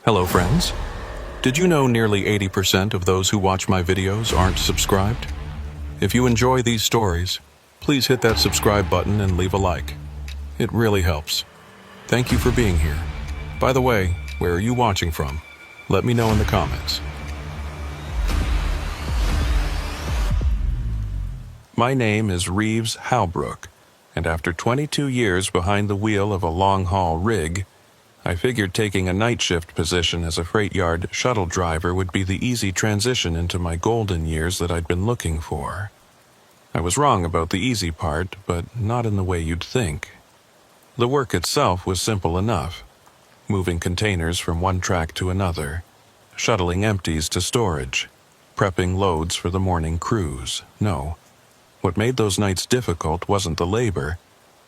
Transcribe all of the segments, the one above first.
Hello friends. Did you know nearly 80% of those who watch my videos aren't subscribed? If you enjoy these stories, please hit that subscribe button and leave a like. It really helps. Thank you for being here. By the way, where are you watching from? Let me know in the comments. My name is Reeves Halbrook, and after 22 years behind the wheel of a long-haul rig, I figured taking a night shift position as a freight yard shuttle driver would be the easy transition into my golden years that I'd been looking for. I was wrong about the easy part, but not in the way you'd think. The work itself was simple enough, moving containers from one track to another, shuttling empties to storage, prepping loads for the morning cruise. No, what made those nights difficult wasn't the labor,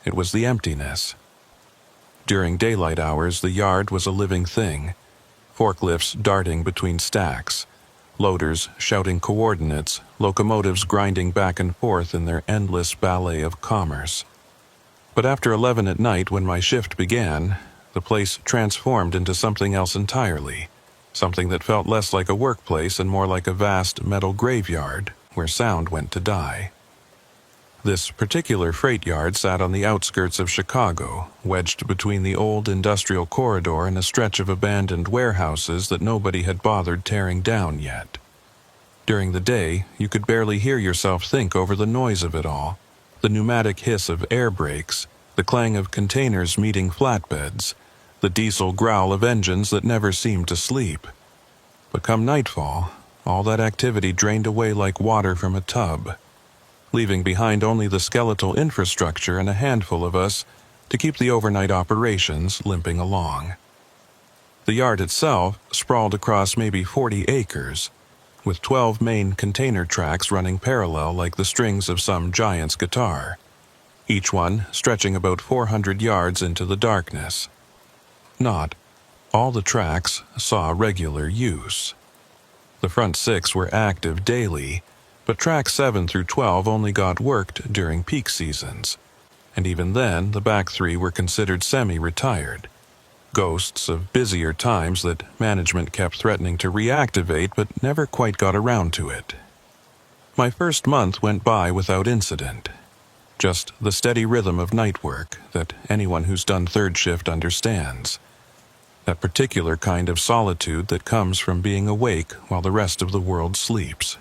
it was the emptiness. During daylight hours, the yard was a living thing, forklifts darting between stacks, loaders shouting coordinates, locomotives grinding back and forth in their endless ballet of commerce. But after 11 at night, when my shift began, the place transformed into something else entirely, something that felt less like a workplace and more like a vast metal graveyard where sound went to die. This particular freight yard sat on the outskirts of Chicago, wedged between the old industrial corridor and a stretch of abandoned warehouses that nobody had bothered tearing down yet. During the day, you could barely hear yourself think over the noise of it all, the pneumatic hiss of air brakes, the clang of containers meeting flatbeds, the diesel growl of engines that never seemed to sleep. But come nightfall, all that activity drained away like water from a tub, leaving behind only the skeletal infrastructure and a handful of us to keep the overnight operations limping along. The yard itself sprawled across maybe 40 acres, with 12 main container tracks running parallel like the strings of some giant's guitar, each one stretching about 400 yards into the darkness. Not all the tracks saw regular use. The front 6 were active daily, but tracks 7 through 12 only got worked during peak seasons, and even then the back 3 were considered semi-retired, ghosts of busier times that management kept threatening to reactivate but never quite got around to it. My first month went by without incident, just the steady rhythm of night work that anyone who's done third shift understands, that particular kind of solitude that comes from being awake while the rest of the world sleeps.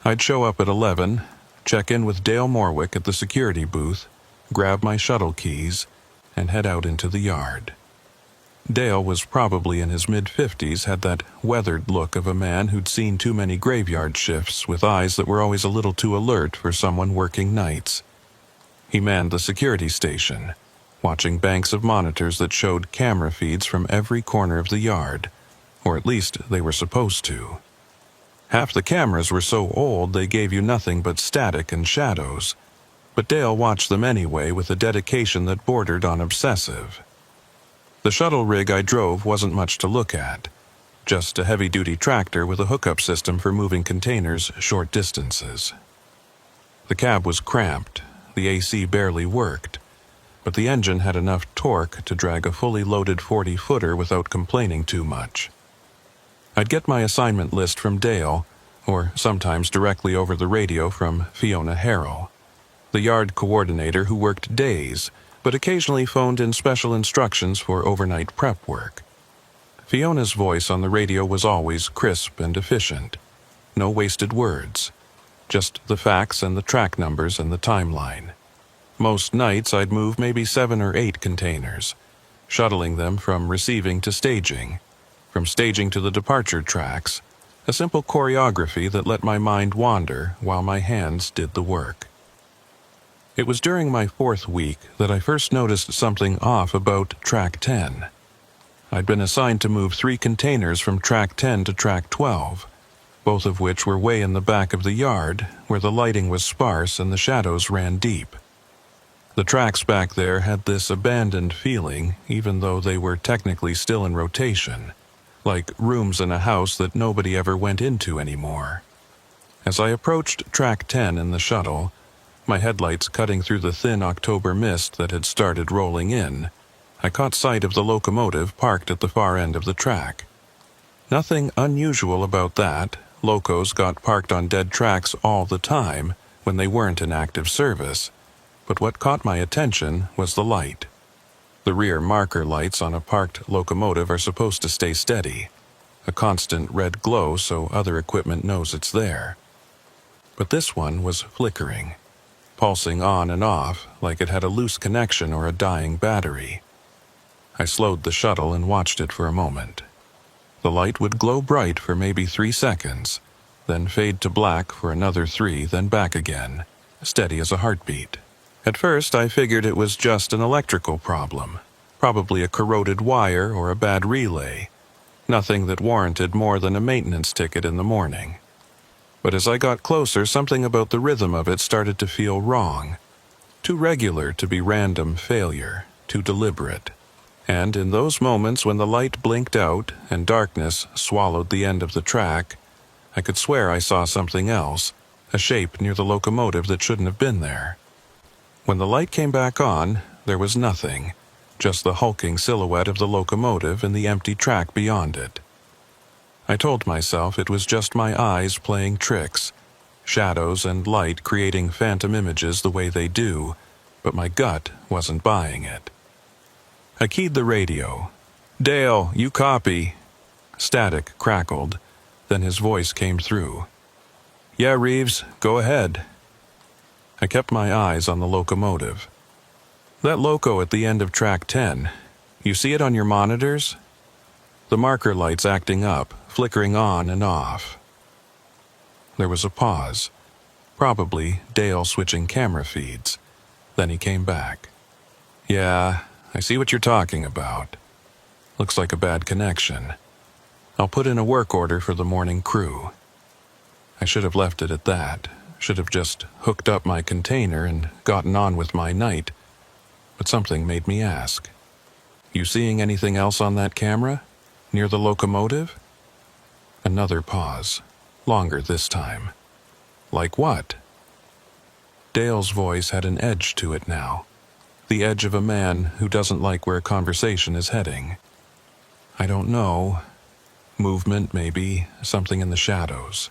I'd show up at 11, check in with Dale Morwick at the security booth, grab my shuttle keys, and head out into the yard. Dale was probably in his mid-50s, had that weathered look of a man who'd seen too many graveyard shifts with eyes that were always a little too alert for someone working nights. He manned the security station, watching banks of monitors that showed camera feeds from every corner of the yard, or at least they were supposed to. Half the cameras were so old they gave you nothing but static and shadows, but Dale watched them anyway with a dedication that bordered on obsessive. The shuttle rig I drove wasn't much to look at, just a heavy-duty tractor with a hookup system for moving containers short distances. The cab was cramped, the AC barely worked, but the engine had enough torque to drag a fully loaded 40-footer without complaining too much. I'd get my assignment list from Dale, or sometimes directly over the radio from Fiona Harrell, the yard coordinator who worked days, but occasionally phoned in special instructions for overnight prep work. Fiona's voice on the radio was always crisp and efficient. No wasted words, just the facts and the track numbers and the timeline. Most nights I'd move maybe 7 or 8 containers, shuttling them from receiving to staging, from staging to the departure tracks, a simple choreography that let my mind wander while my hands did the work. It was during my 4th week that I first noticed something off about track 10. I'd been assigned to move 3 containers from track 10 to track 12, both of which were way in the back of the yard, where the lighting was sparse and the shadows ran deep. The tracks back there had this abandoned feeling, even though they were technically still in rotation, like rooms in a house that nobody ever went into anymore. As I approached track 10 in the shuttle, my headlights cutting through the thin October mist that had started rolling in, I caught sight of the locomotive parked at the far end of the track. Nothing unusual about that. Locos got parked on dead tracks all the time when they weren't in active service, but what caught my attention was the light. The rear marker lights on a parked locomotive are supposed to stay steady, a constant red glow so other equipment knows it's there. But this one was flickering, pulsing on and off like it had a loose connection or a dying battery. I slowed the shuttle and watched it for a moment. The light would glow bright for maybe 3 seconds, then fade to black for another 3, then back again, steady as a heartbeat. At first, I figured it was just an electrical problem, probably a corroded wire or a bad relay, nothing that warranted more than a maintenance ticket in the morning. But as I got closer, something about the rhythm of it started to feel wrong, too regular to be random failure, too deliberate. And in those moments when the light blinked out and darkness swallowed the end of the track, I could swear I saw something else, a shape near the locomotive that shouldn't have been there. When the light came back on, there was nothing, just the hulking silhouette of the locomotive and the empty track beyond it. I told myself it was just my eyes playing tricks, shadows and light creating phantom images the way they do, but my gut wasn't buying it. I keyed the radio. "Dale, you copy." Static crackled, then his voice came through. "Yeah, Reeves, go ahead." I kept my eyes on the locomotive. "That loco at the end of track 10, you see it on your monitors?" The marker lights acting up, flickering on and off. There was a pause, probably Dale switching camera feeds. Then he came back. "Yeah, I see what you're talking about. Looks like a bad connection. I'll put in a work order for the morning crew." I should have left it at that. Should have just hooked up my container and gotten on with my night. But something made me ask. "You seeing anything else on that camera? Near the locomotive?" Another pause. Longer this time. "Like what?" Dale's voice had an edge to it now. The edge of a man who doesn't like where a conversation is heading. "I don't know. Movement, maybe. Something in the shadows."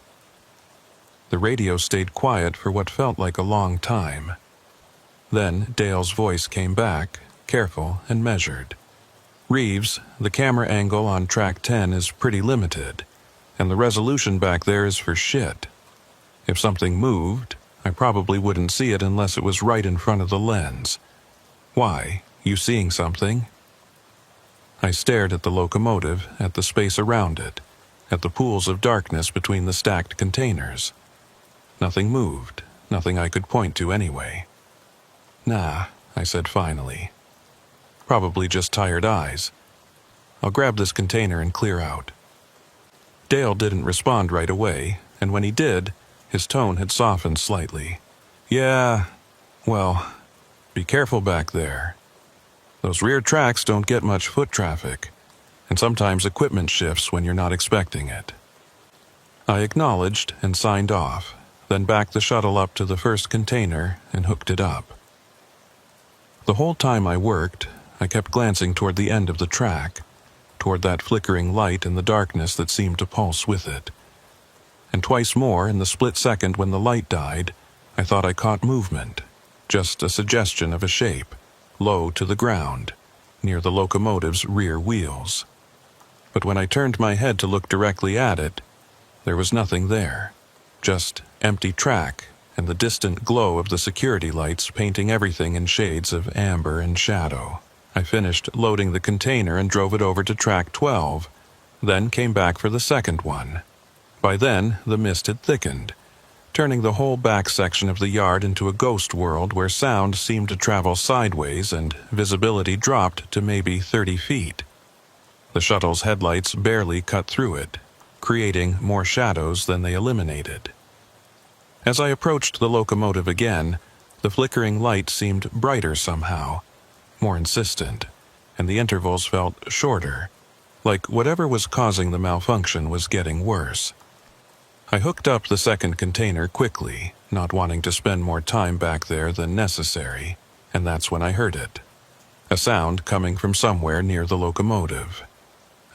The radio stayed quiet for what felt like a long time. Then Dale's voice came back, careful and measured. "Reeves, the camera angle on track 10 is pretty limited, and the resolution back there is for shit. If something moved, I probably wouldn't see it unless it was right in front of the lens. Why? You seeing something?" I stared at the locomotive, at the space around it, at the pools of darkness between the stacked containers. Nothing moved, nothing I could point to anyway. "Nah," I said finally. "Probably just tired eyes. I'll grab this container and clear out." Dale didn't respond right away, and when he did, his tone had softened slightly. "Yeah, well, be careful back there. Those rear tracks don't get much foot traffic, and sometimes equipment shifts when you're not expecting it." I acknowledged and signed off, then backed the shuttle up to the first container and hooked it up. The whole time I worked, I kept glancing toward the end of the track, toward that flickering light in the darkness that seemed to pulse with it. And twice more in the split second when the light died, I thought I caught movement. Just a suggestion of a shape, low to the ground, near the locomotive's rear wheels. But when I turned my head to look directly at it, there was nothing there. Just empty track and the distant glow of the security lights painting everything in shades of amber and shadow. I finished loading the container and drove it over to track 12, then came back for the second one. By then, the mist had thickened, turning the whole back section of the yard into a ghost world where sound seemed to travel sideways and visibility dropped to maybe 30 feet. The shuttle's headlights barely cut through it, creating more shadows than they eliminated. As I approached the locomotive again, the flickering light seemed brighter somehow, more insistent, and the intervals felt shorter, like whatever was causing the malfunction was getting worse. I hooked up the second container quickly, not wanting to spend more time back there than necessary, and that's when I heard it. a sound coming from somewhere near the locomotive.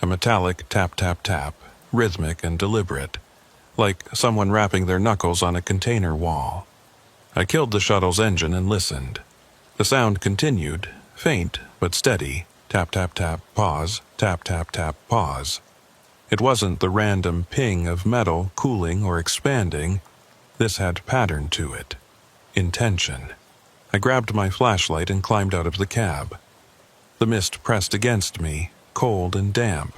A metallic tap-tap-tap, rhythmic and deliberate, like someone rapping their knuckles on a container wall. I killed the shuttle's engine and listened. The sound continued, faint but steady, tap-tap-tap, pause, tap-tap-tap, pause. It wasn't the random ping of metal cooling or expanding. This had pattern to it. Intention. I grabbed my flashlight and climbed out of the cab. The mist pressed against me, cold and damp,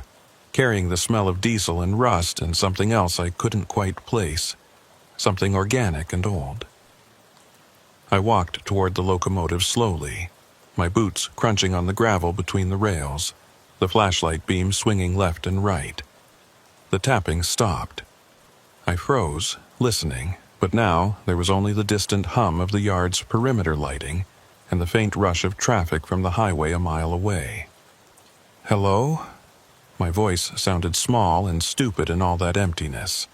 carrying the smell of diesel and rust and something else I couldn't quite place, something organic and old. I walked toward the locomotive slowly, my boots crunching on the gravel between the rails, the flashlight beam swinging left and right. The tapping stopped. I froze, listening, but now there was only the distant hum of the yard's perimeter lighting and the faint rush of traffic from the highway a mile away. "Hello?" My voice sounded small and stupid in all that emptiness,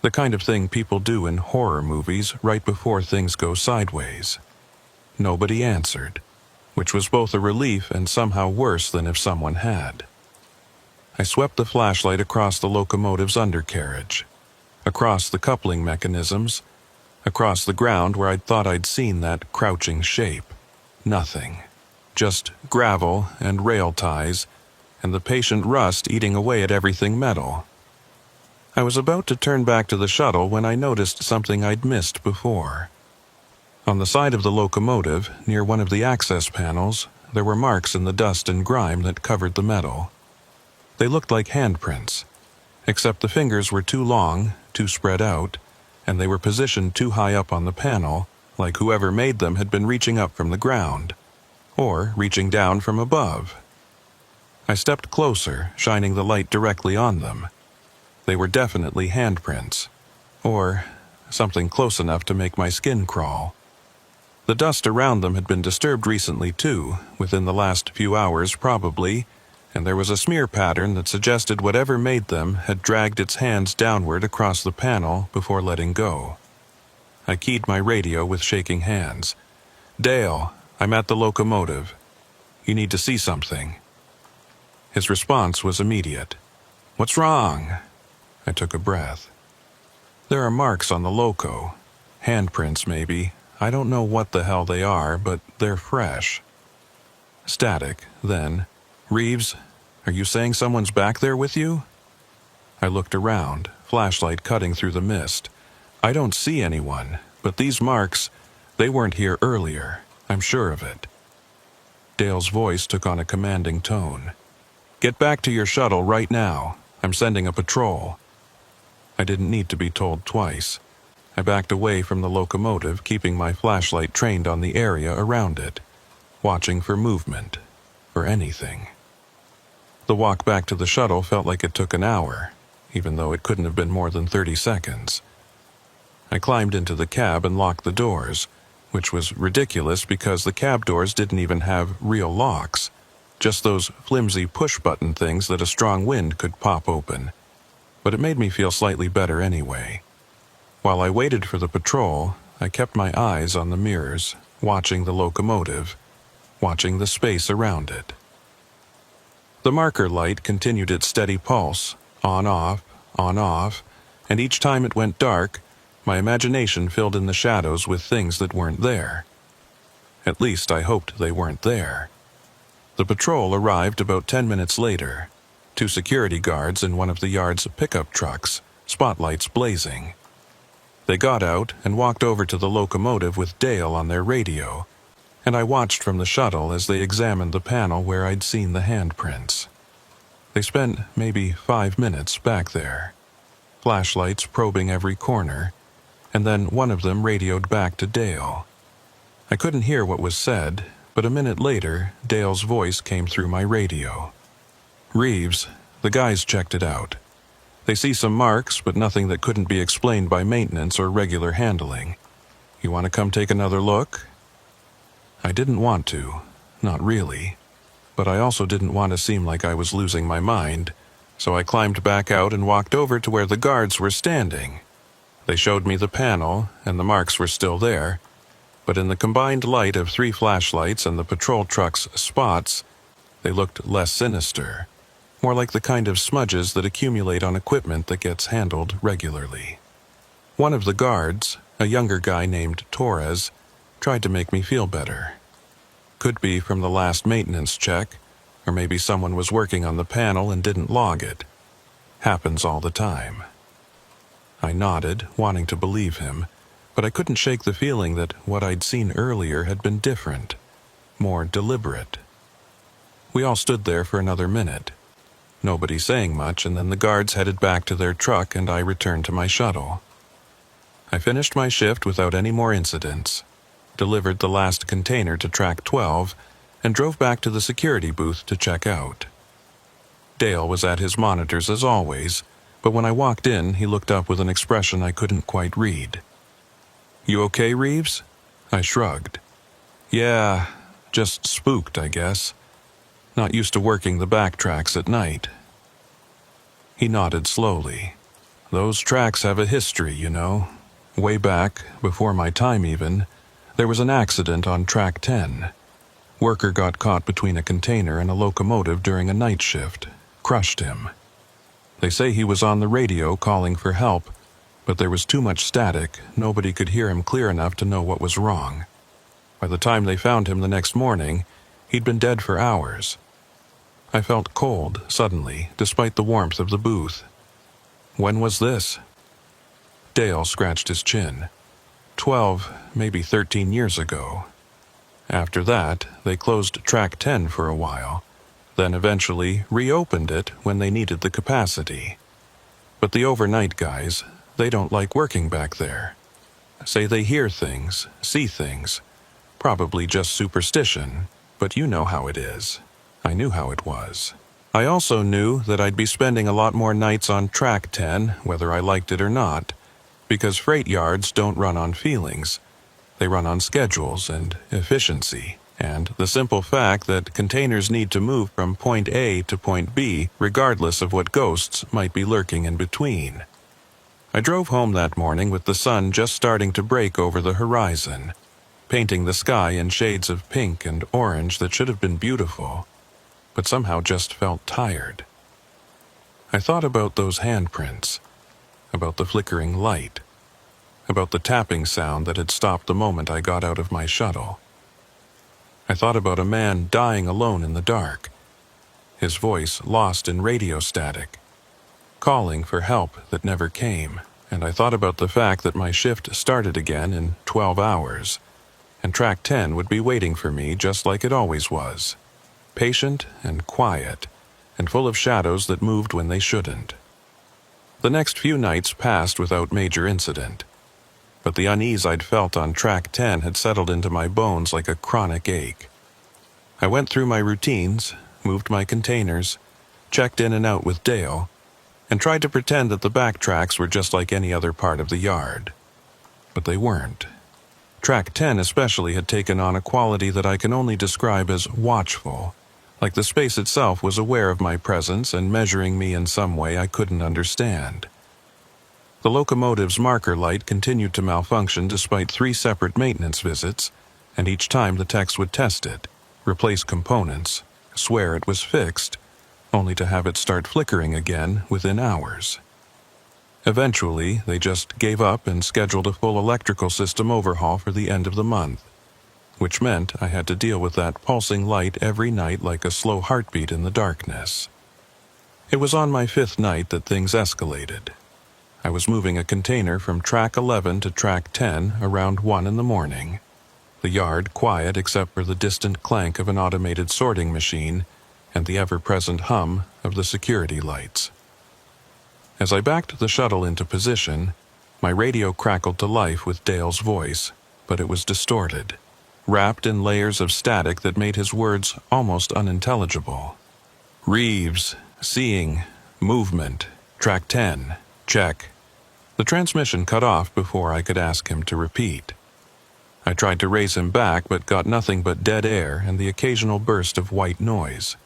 the kind of thing people do in horror movies right before things go sideways. Nobody answered, which was both a relief and somehow worse than if someone had. I swept the flashlight across the locomotive's undercarriage, across the coupling mechanisms, across the ground where I'd thought I'd seen that crouching shape. Nothing. Just gravel and rail ties, and the patient rust eating away at everything metal. I was about to turn back to the shuttle when I noticed something I'd missed before. On the side of the locomotive, near one of the access panels, there were marks in the dust and grime that covered the metal. They looked like handprints, except the fingers were too long, too spread out, and they were positioned too high up on the panel, like whoever made them had been reaching up from the ground, or reaching down from above. I stepped closer, shining the light directly on them. They were definitely handprints, or something close enough to make my skin crawl. The dust around them had been disturbed recently too, within the last few hours probably, and there was a smear pattern that suggested whatever made them had dragged its hands downward across the panel before letting go. I keyed my radio with shaking hands. "Dale, I'm at the locomotive. You need to see something." His response was immediate. "What's wrong?" I took a breath. "There are marks on the loco. Handprints, maybe. I don't know what the hell they are, but they're fresh." Static, then. "Reeves, are you saying someone's back there with you?" I looked around, flashlight cutting through the mist. "I don't see anyone, but these marks, they weren't here earlier. I'm sure of it." Dale's voice took on a commanding tone. "Get back to your shuttle right now. I'm sending a patrol." I didn't need to be told twice. I backed away from the locomotive, keeping my flashlight trained on the area around it, watching for movement, for anything. The walk back to the shuttle felt like it took an hour, even though it couldn't have been more than 30 seconds. I climbed into the cab and locked the doors, which was ridiculous because the cab doors didn't even have real locks, just those flimsy push-button things that a strong wind could pop open. But it made me feel slightly better anyway. While I waited for the patrol, I kept my eyes on the mirrors, watching the locomotive, watching the space around it. The marker light continued its steady pulse, on-off, and each time it went dark, my imagination filled in the shadows with things that weren't there. At least I hoped they weren't there. The patrol arrived about 10 minutes later, 2 security guards in one of the yard's pickup trucks, spotlights blazing. They got out and walked over to the locomotive with Dale on their radio, and I watched from the shuttle as they examined the panel where I'd seen the handprints. They spent maybe 5 minutes back there, flashlights probing every corner, and then one of them radioed back to Dale. I couldn't hear what was said, but a minute later, Dale's voice came through my radio. "Reeves, the guys checked it out. They see some marks, but nothing that couldn't be explained by maintenance or regular handling. You want to come take another look?" I didn't want to, not really, but I also didn't want to seem like I was losing my mind, so I climbed back out and walked over to where the guards were standing. They showed me the panel, and the marks were still there, but in the combined light of 3 flashlights and the patrol truck's spots, they looked less sinister, more like the kind of smudges that accumulate on equipment that gets handled regularly. One of the guards, a younger guy named Torres, tried to make me feel better. Could be from the last maintenance check, or maybe someone was working on the panel and didn't log it. Happens all the time. I nodded, wanting to believe him, but I couldn't shake the feeling that what I'd seen earlier had been different, more deliberate. We all stood there for another minute, nobody saying much, and then the guards headed back to their truck and I returned to my shuttle. I finished my shift without any more incidents, delivered the last container to Track 12, and drove back to the security booth to check out. Dale was at his monitors as always, but when I walked in, he looked up with an expression I couldn't quite read. "You okay, Reeves?" I shrugged. "Yeah, just spooked, I guess. Not used to working the backtracks at night." He nodded slowly. "Those tracks have a history, you know. Way back, before my time even, there was an accident on Track 10. Worker got caught between a container and a locomotive during a night shift, crushed him. They say he was on the radio calling for help, but there was too much static, nobody could hear him clear enough to know what was wrong. By the time they found him the next morning, he'd been dead for hours." I felt cold, suddenly, despite the warmth of the booth. "When was this?" Dale scratched his chin. 12, maybe 13 years ago. After that, they closed Track 10 for a while, then eventually reopened it when they needed the capacity. But the overnight guys, they don't like working back there. Say they hear things, see things. Probably just superstition, but you know how it is. I knew how it was. I also knew that I'd be spending a lot more nights on Track 10, whether I liked it or not, because freight yards don't run on feelings. They run on schedules and efficiency, and the simple fact that containers need to move from point A to point B regardless of what ghosts might be lurking in between. I drove home that morning with the sun just starting to break over the horizon, painting the sky in shades of pink and orange that should have been beautiful, but somehow just felt tired. I thought about those handprints, about the flickering light, about the tapping sound that had stopped the moment I got out of my shuttle. I thought about a man dying alone in the dark, his voice lost in radio static, calling for help that never came, and I thought about the fact that my shift started again in 12 hours, and Track 10 would be waiting for me just like it always was, patient and quiet, and full of shadows that moved when they shouldn't. The next few nights passed without major incident, but the unease I'd felt on Track 10 had settled into my bones like a chronic ache. I went through my routines, moved my containers, checked in and out with Dale, and tried to pretend that the backtracks were just like any other part of the yard. But they weren't. Track 10 especially had taken on a quality that I can only describe as watchful, like the space itself was aware of my presence and measuring me in some way I couldn't understand. The locomotive's marker light continued to malfunction despite 3 separate maintenance visits, and each time the techs would test it, replace components, swear it was fixed, only to have it start flickering again within hours. Eventually, they just gave up and scheduled a full electrical system overhaul for the end of the month, which meant I had to deal with that pulsing light every night like a slow heartbeat in the darkness. It was on my 5th night that things escalated. I was moving a container from Track 11 to Track 10 around 1 in the morning, the yard quiet except for the distant clank of an automated sorting machine and the ever-present hum of the security lights. As I backed the shuttle into position, my radio crackled to life with Dale's voice, but it was distorted, wrapped in layers of static that made his words almost unintelligible. "Reeves, seeing, movement, Track 10, check." The transmission cut off before I could ask him to repeat. I tried to raise him back but got nothing but dead air and the occasional burst of white noise.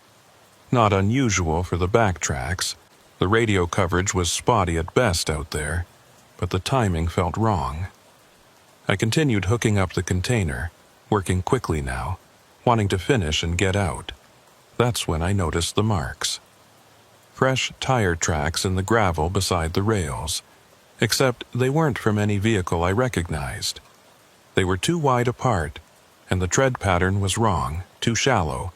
Not unusual for the backtracks. The radio coverage was spotty at best out there, but the timing felt wrong. I continued hooking up the container, working quickly now, wanting to finish and get out. That's when I noticed the marks. Fresh tire tracks in the gravel beside the rails, except they weren't from any vehicle I recognized. They were too wide apart, and the tread pattern was wrong, too shallow,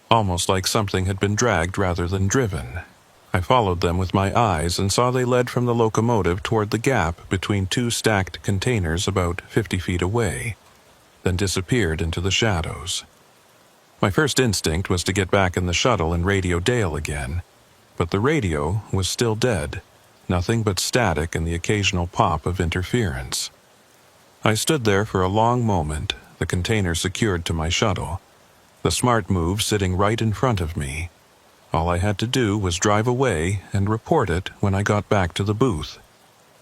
almost like something had been dragged rather than driven. I followed them with my eyes and saw they led from the locomotive toward the gap between two stacked containers about 50 feet away, then disappeared into the shadows. My first instinct was to get back in the shuttle and radio Dale again, but the radio was still dead, nothing but static and the occasional pop of interference. I stood there for a long moment, the container secured to my shuttle, the smart move sitting right in front of me. All I had to do was drive away and report it when I got back to the booth.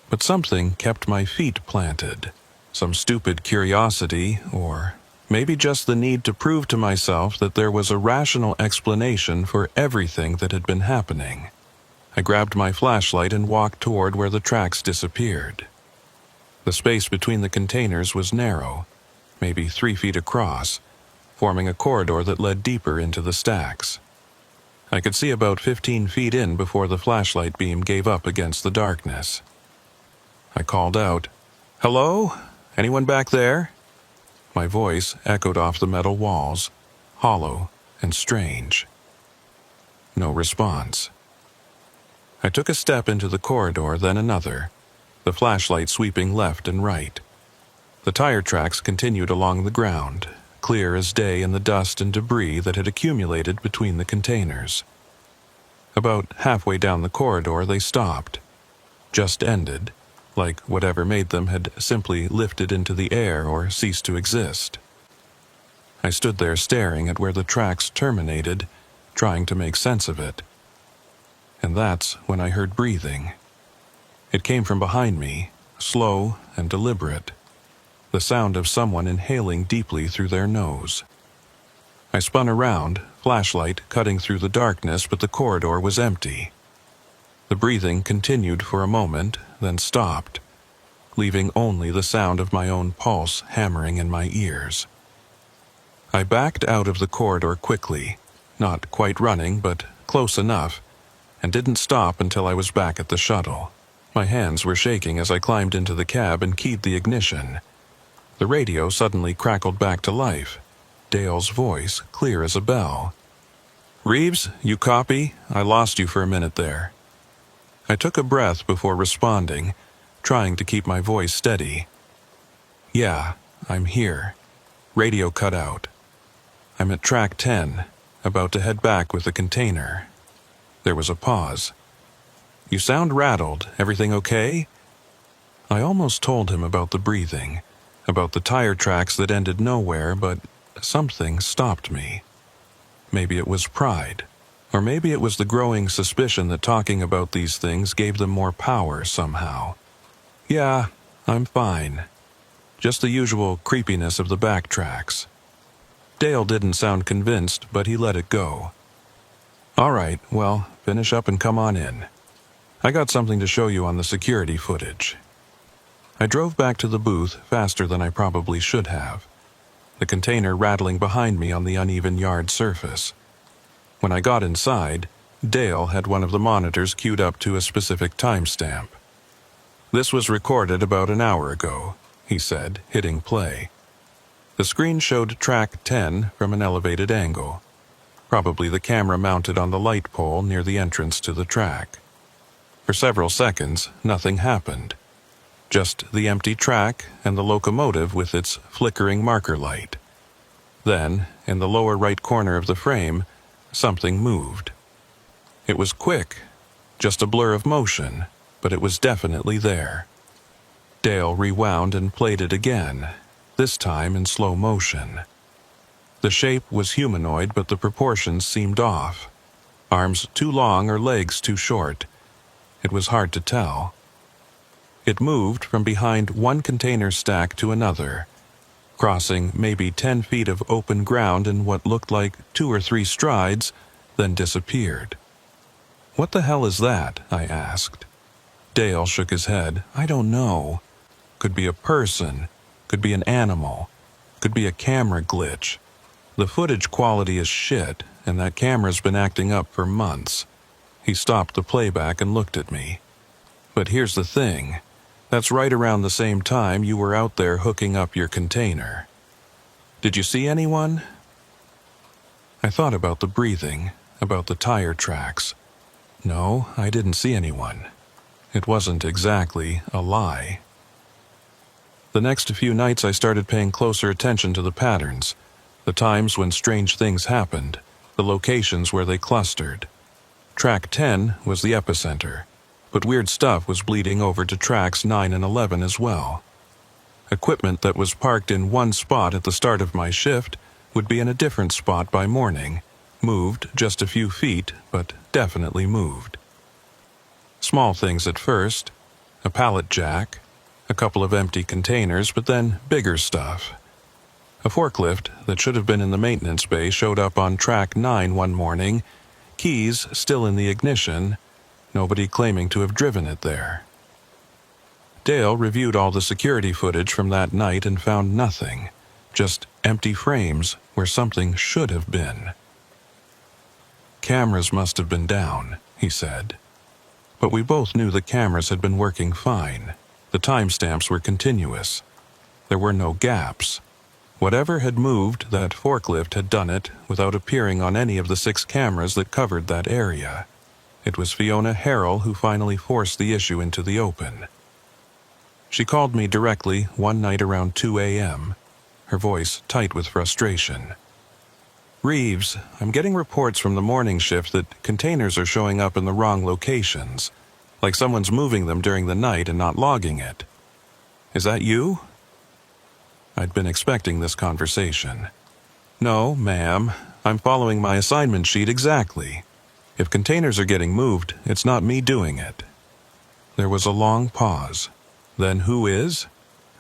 But something kept my feet planted. Some stupid curiosity, or maybe just the need to prove to myself that there was a rational explanation for everything that had been happening. I grabbed my flashlight and walked toward where the tracks disappeared. The space between the containers was narrow, maybe 3 feet across, forming a corridor that led deeper into the stacks. I could see about 15 feet in before the flashlight beam gave up against the darkness. I called out, "Hello? Anyone back there?" My voice echoed off the metal walls, hollow and strange. No response. I took a step into the corridor, then another, the flashlight sweeping left and right. The tire tracks continued along the ground, clear as day in the dust and debris that had accumulated between the containers. About halfway down the corridor, they stopped, just ended, like whatever made them had simply lifted into the air or ceased to exist. I stood there staring at where the tracks terminated, trying to make sense of it. And that's when I heard breathing. It came from behind me, slow and deliberate, the sound of someone inhaling deeply through their nose. I spun around, flashlight cutting through the darkness, but the corridor was empty. The breathing continued for a moment, then stopped, leaving only the sound of my own pulse hammering in my ears. I backed out of the corridor quickly, not quite running, but close enough, and didn't stop until I was back at the shuttle. My hands were shaking as I climbed into the cab and keyed the ignition. The radio suddenly crackled back to life, Dale's voice clear as a bell. "Reeves, you copy? I lost you for a minute there." I took a breath before responding, trying to keep my voice steady. "Yeah, I'm here." Radio cut out. "I'm at track 10, about to head back with the container." There was a pause. "You sound rattled. Everything okay?" I almost told him about the breathing, about the tire tracks that ended nowhere, but something stopped me. Maybe it was pride, or maybe it was the growing suspicion that talking about these things gave them more power somehow. "Yeah, I'm fine. Just the usual creepiness of the back tracks." Dale didn't sound convinced, but he let it go. "All right, well, finish up and come on in. I got something to show you on the security footage." I drove back to the booth faster than I probably should have, the container rattling behind me on the uneven yard surface. When I got inside, Dale had one of the monitors queued up to a specific timestamp. "This was recorded about an hour ago," he said, hitting play. The screen showed track 10 from an elevated angle, probably the camera mounted on the light pole near the entrance to the track. For several seconds, nothing happened. Just the empty track and the locomotive with its flickering marker light. Then, in the lower right corner of the frame, something moved. It was quick, just a blur of motion, but it was definitely there. Dale rewound and played it again, this time in slow motion. The shape was humanoid, but the proportions seemed off. Arms too long or legs too short. It was hard to tell. It moved from behind one container stack to another, crossing maybe 10 feet of open ground in what looked like 2 or 3 strides, then disappeared. "What the hell is that?" I asked. Dale shook his head. "I don't know. Could be a person. could be an animal, could be a camera glitch. The footage quality is shit, and that camera's been acting up for months. He stopped the playback and looked at me. But here's the thing. That's right around the same time you were out there hooking up your container. Did you see anyone? I thought about the breathing, about the tire tracks. No, I didn't see anyone. It wasn't exactly a lie. The next few nights I started paying closer attention to the patterns, the times when strange things happened, the locations where they clustered. Track 10 was the epicenter, but weird stuff was bleeding over to tracks 9 and 11 as well. Equipment that was parked in one spot at the start of my shift would be in a different spot by morning, moved just a few feet, but definitely moved. Small things at first, a pallet jack, a couple of empty containers, but then bigger stuff. A forklift that should have been in the maintenance bay showed up on track 9 one morning, keys still in the ignition, nobody claiming to have driven it there. Dale reviewed all the security footage from that night and found nothing, just empty frames where something should have been. Cameras must have been down, he said. But we both knew the cameras had been working fine. The timestamps were continuous. There were no gaps. Whatever had moved that forklift had done it without appearing on any of the 6 cameras that covered that area. It was Fiona Harrell who finally forced the issue into the open. She called me directly one night around 2 a.m., her voice tight with frustration. "Reeves, I'm getting reports from the morning shift that containers are showing up in the wrong locations, like someone's moving them during the night and not logging it. Is that you?" I'd been expecting this conversation. "No, ma'am. I'm following my assignment sheet exactly. If containers are getting moved, it's not me doing it." There was a long pause. Then who is?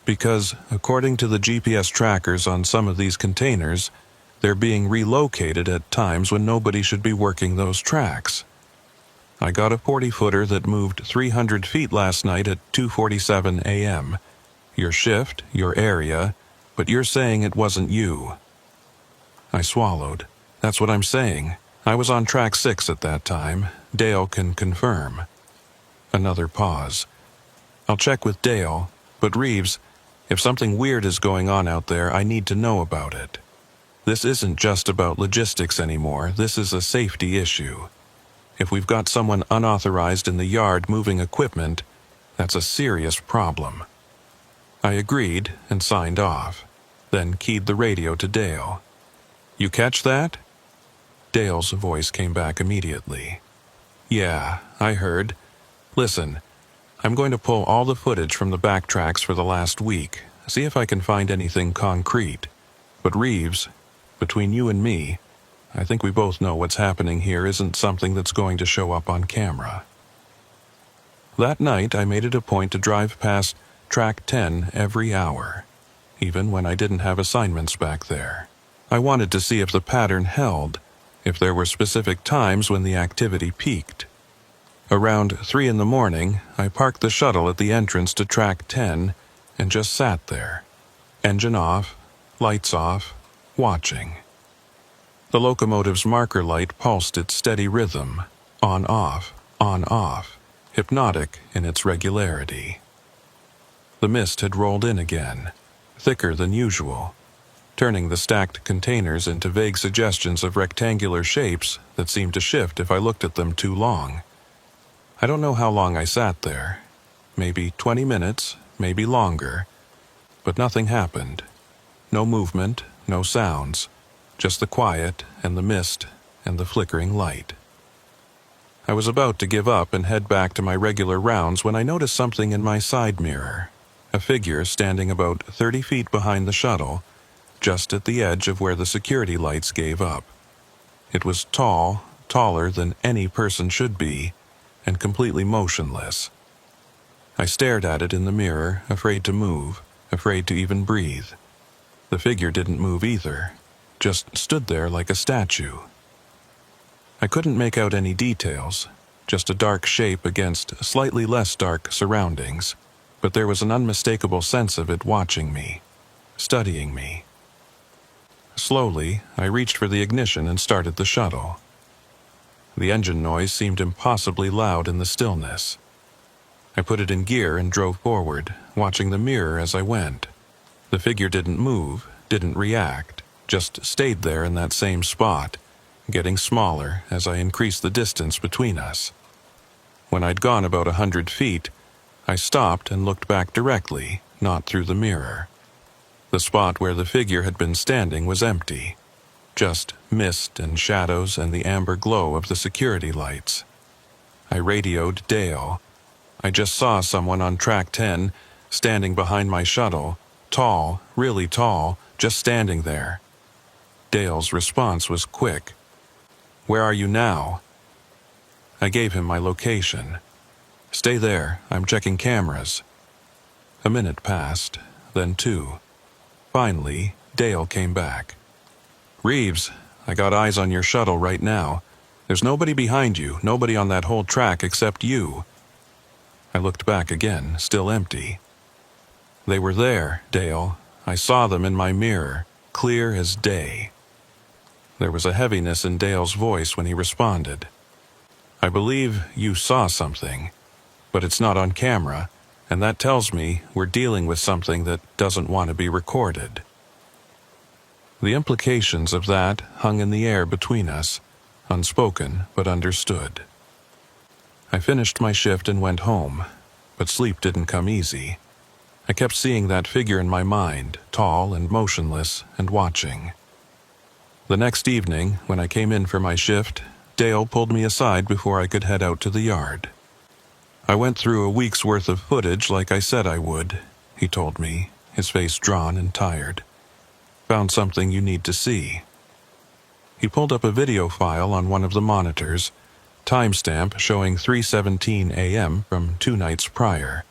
Because, according to the GPS trackers on some of these containers, they're being relocated at times when nobody should be working those tracks. I got a 40-footer that moved 300 feet last night at 2:47 a.m. Your shift, your area, but you're saying it wasn't you. I swallowed. That's what I'm saying. I was on track 6 at that time. Dale can confirm. Another pause. I'll check with Dale, but Reeves, if something weird is going on out there, I need to know about it. This isn't just about logistics anymore. This is a safety issue. If we've got someone unauthorized in the yard moving equipment, that's a serious problem. I agreed and signed off, then keyed the radio to Dale. "You catch that?" Dale's voice came back immediately. "Yeah, I heard. Listen, I'm going to pull all the footage from the backtracks for the last week, see if I can find anything concrete. But Reeves, between you and me, I think we both know what's happening here isn't something that's going to show up on camera." That night, I made it a point to drive past track 10 every hour, even when I didn't have assignments back there. I wanted to see if the pattern held, if there were specific times when the activity peaked. Around 3 in the morning, I parked the shuttle at the entrance to track 10 and just sat there, engine off, lights off, watching. The locomotive's marker light pulsed its steady rhythm, on-off, hypnotic in its regularity. The mist had rolled in again, thicker than usual, turning the stacked containers into vague suggestions of rectangular shapes that seemed to shift if I looked at them too long. I don't know how long I sat there. Maybe 20 minutes, maybe longer. But nothing happened. No movement, no sounds. Just the quiet and the mist and the flickering light. I was about to give up and head back to my regular rounds when I noticed something in my side mirror. A figure standing about 30 feet behind the shuttle, just at the edge of where the security lights gave up. It was tall, taller than any person should be, and completely motionless. I stared at it in the mirror, afraid to move, afraid to even breathe. The figure didn't move either, just stood there like a statue. I couldn't make out any details, just a dark shape against slightly less dark surroundings, but there was an unmistakable sense of it watching me, studying me. Slowly, I reached for the ignition and started the shuttle. The engine noise seemed impossibly loud in the stillness. I put it in gear and drove forward, watching the mirror as I went. The figure didn't move, didn't react, just stayed there in that same spot, getting smaller as I increased the distance between us. When I'd gone about 100 feet, I stopped and looked back directly, not through the mirror. The spot where the figure had been standing was empty, just mist and shadows and the amber glow of the security lights. I radioed Dale. I just saw someone on track 10, standing behind my shuttle, tall, really tall, just standing there. Dale's response was quick. "Where are you now?" I gave him my location. "Stay there, I'm checking cameras." A minute passed, then 2. Finally, Dale came back. "Reeves, I got eyes on your shuttle right now. There's nobody behind you, nobody on that whole track except you." I looked back again, still empty. "They were there, Dale. I saw them in my mirror, clear as day." There was a heaviness in Dale's voice when he responded. "I believe you saw something, but it's not on camera, and that tells me we're dealing with something that doesn't want to be recorded." The implications of that hung in the air between us, unspoken but understood. I finished my shift and went home, but sleep didn't come easy. I kept seeing that figure in my mind, tall and motionless and watching. The next evening, when I came in for my shift, Dale pulled me aside before I could head out to the yard. "I went through a week's worth of footage like I said I would," he told me, his face drawn and tired. "Found something you need to see." He pulled up a video file on one of the monitors, timestamp showing 3:17 a.m. from 2 nights prior.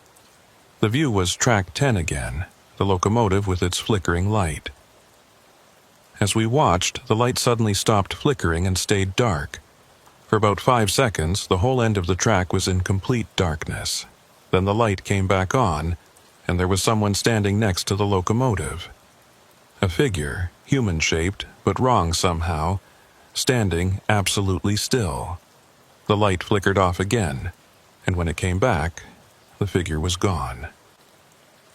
The view was track 10 again, the locomotive with its flickering light. As we watched, the light suddenly stopped flickering and stayed dark. For about 5 seconds, the whole end of the track was in complete darkness. Then the light came back on, and there was someone standing next to the locomotive. A figure, human-shaped, but wrong somehow, standing absolutely still. The light flickered off again, and when it came back, the figure was gone.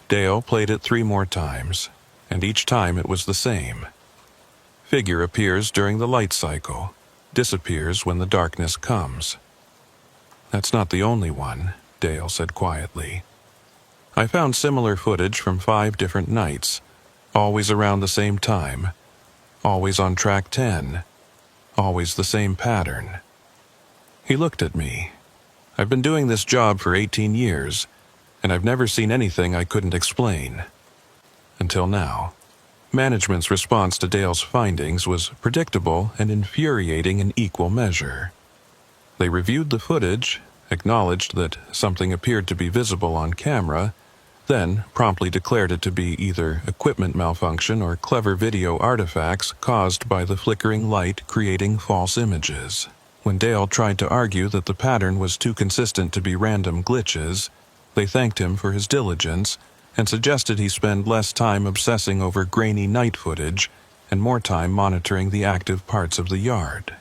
Dale played it 3 more times, and each time it was the same. Figure appears during the light cycle, disappears when the darkness comes. "That's not the only one," Dale said quietly. "I found similar footage from 5 different nights, always around the same time, always on track 10, always the same pattern." He looked at me. "I've been doing this job for 18 years, and I've never seen anything I couldn't explain. Until now." Management's response to Dale's findings was predictable and infuriating in equal measure. They reviewed the footage, acknowledged that something appeared to be visible on camera, then promptly declared it to be either equipment malfunction or clever video artifacts caused by the flickering light creating false images. When Dale tried to argue that the pattern was too consistent to be random glitches, they thanked him for his diligence and suggested he spend less time obsessing over grainy night footage and more time monitoring the active parts of the yard.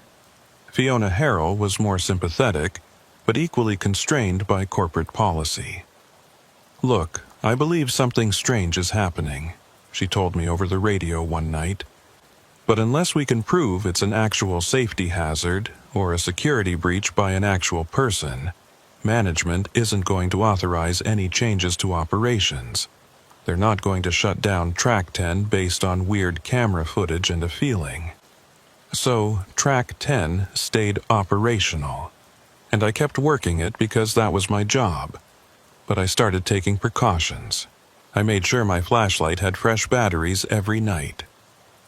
Fiona Harrell was more sympathetic, but equally constrained by corporate policy. "Look, I believe something strange is happening," she told me over the radio one night. "But unless we can prove it's an actual safety hazard or a security breach by an actual person, management isn't going to authorize any changes to operations. They're not going to shut down Track 10 based on weird camera footage and a feeling." So, Track 10 stayed operational, and I kept working it because that was my job. But I started taking precautions. I made sure my flashlight had fresh batteries every night.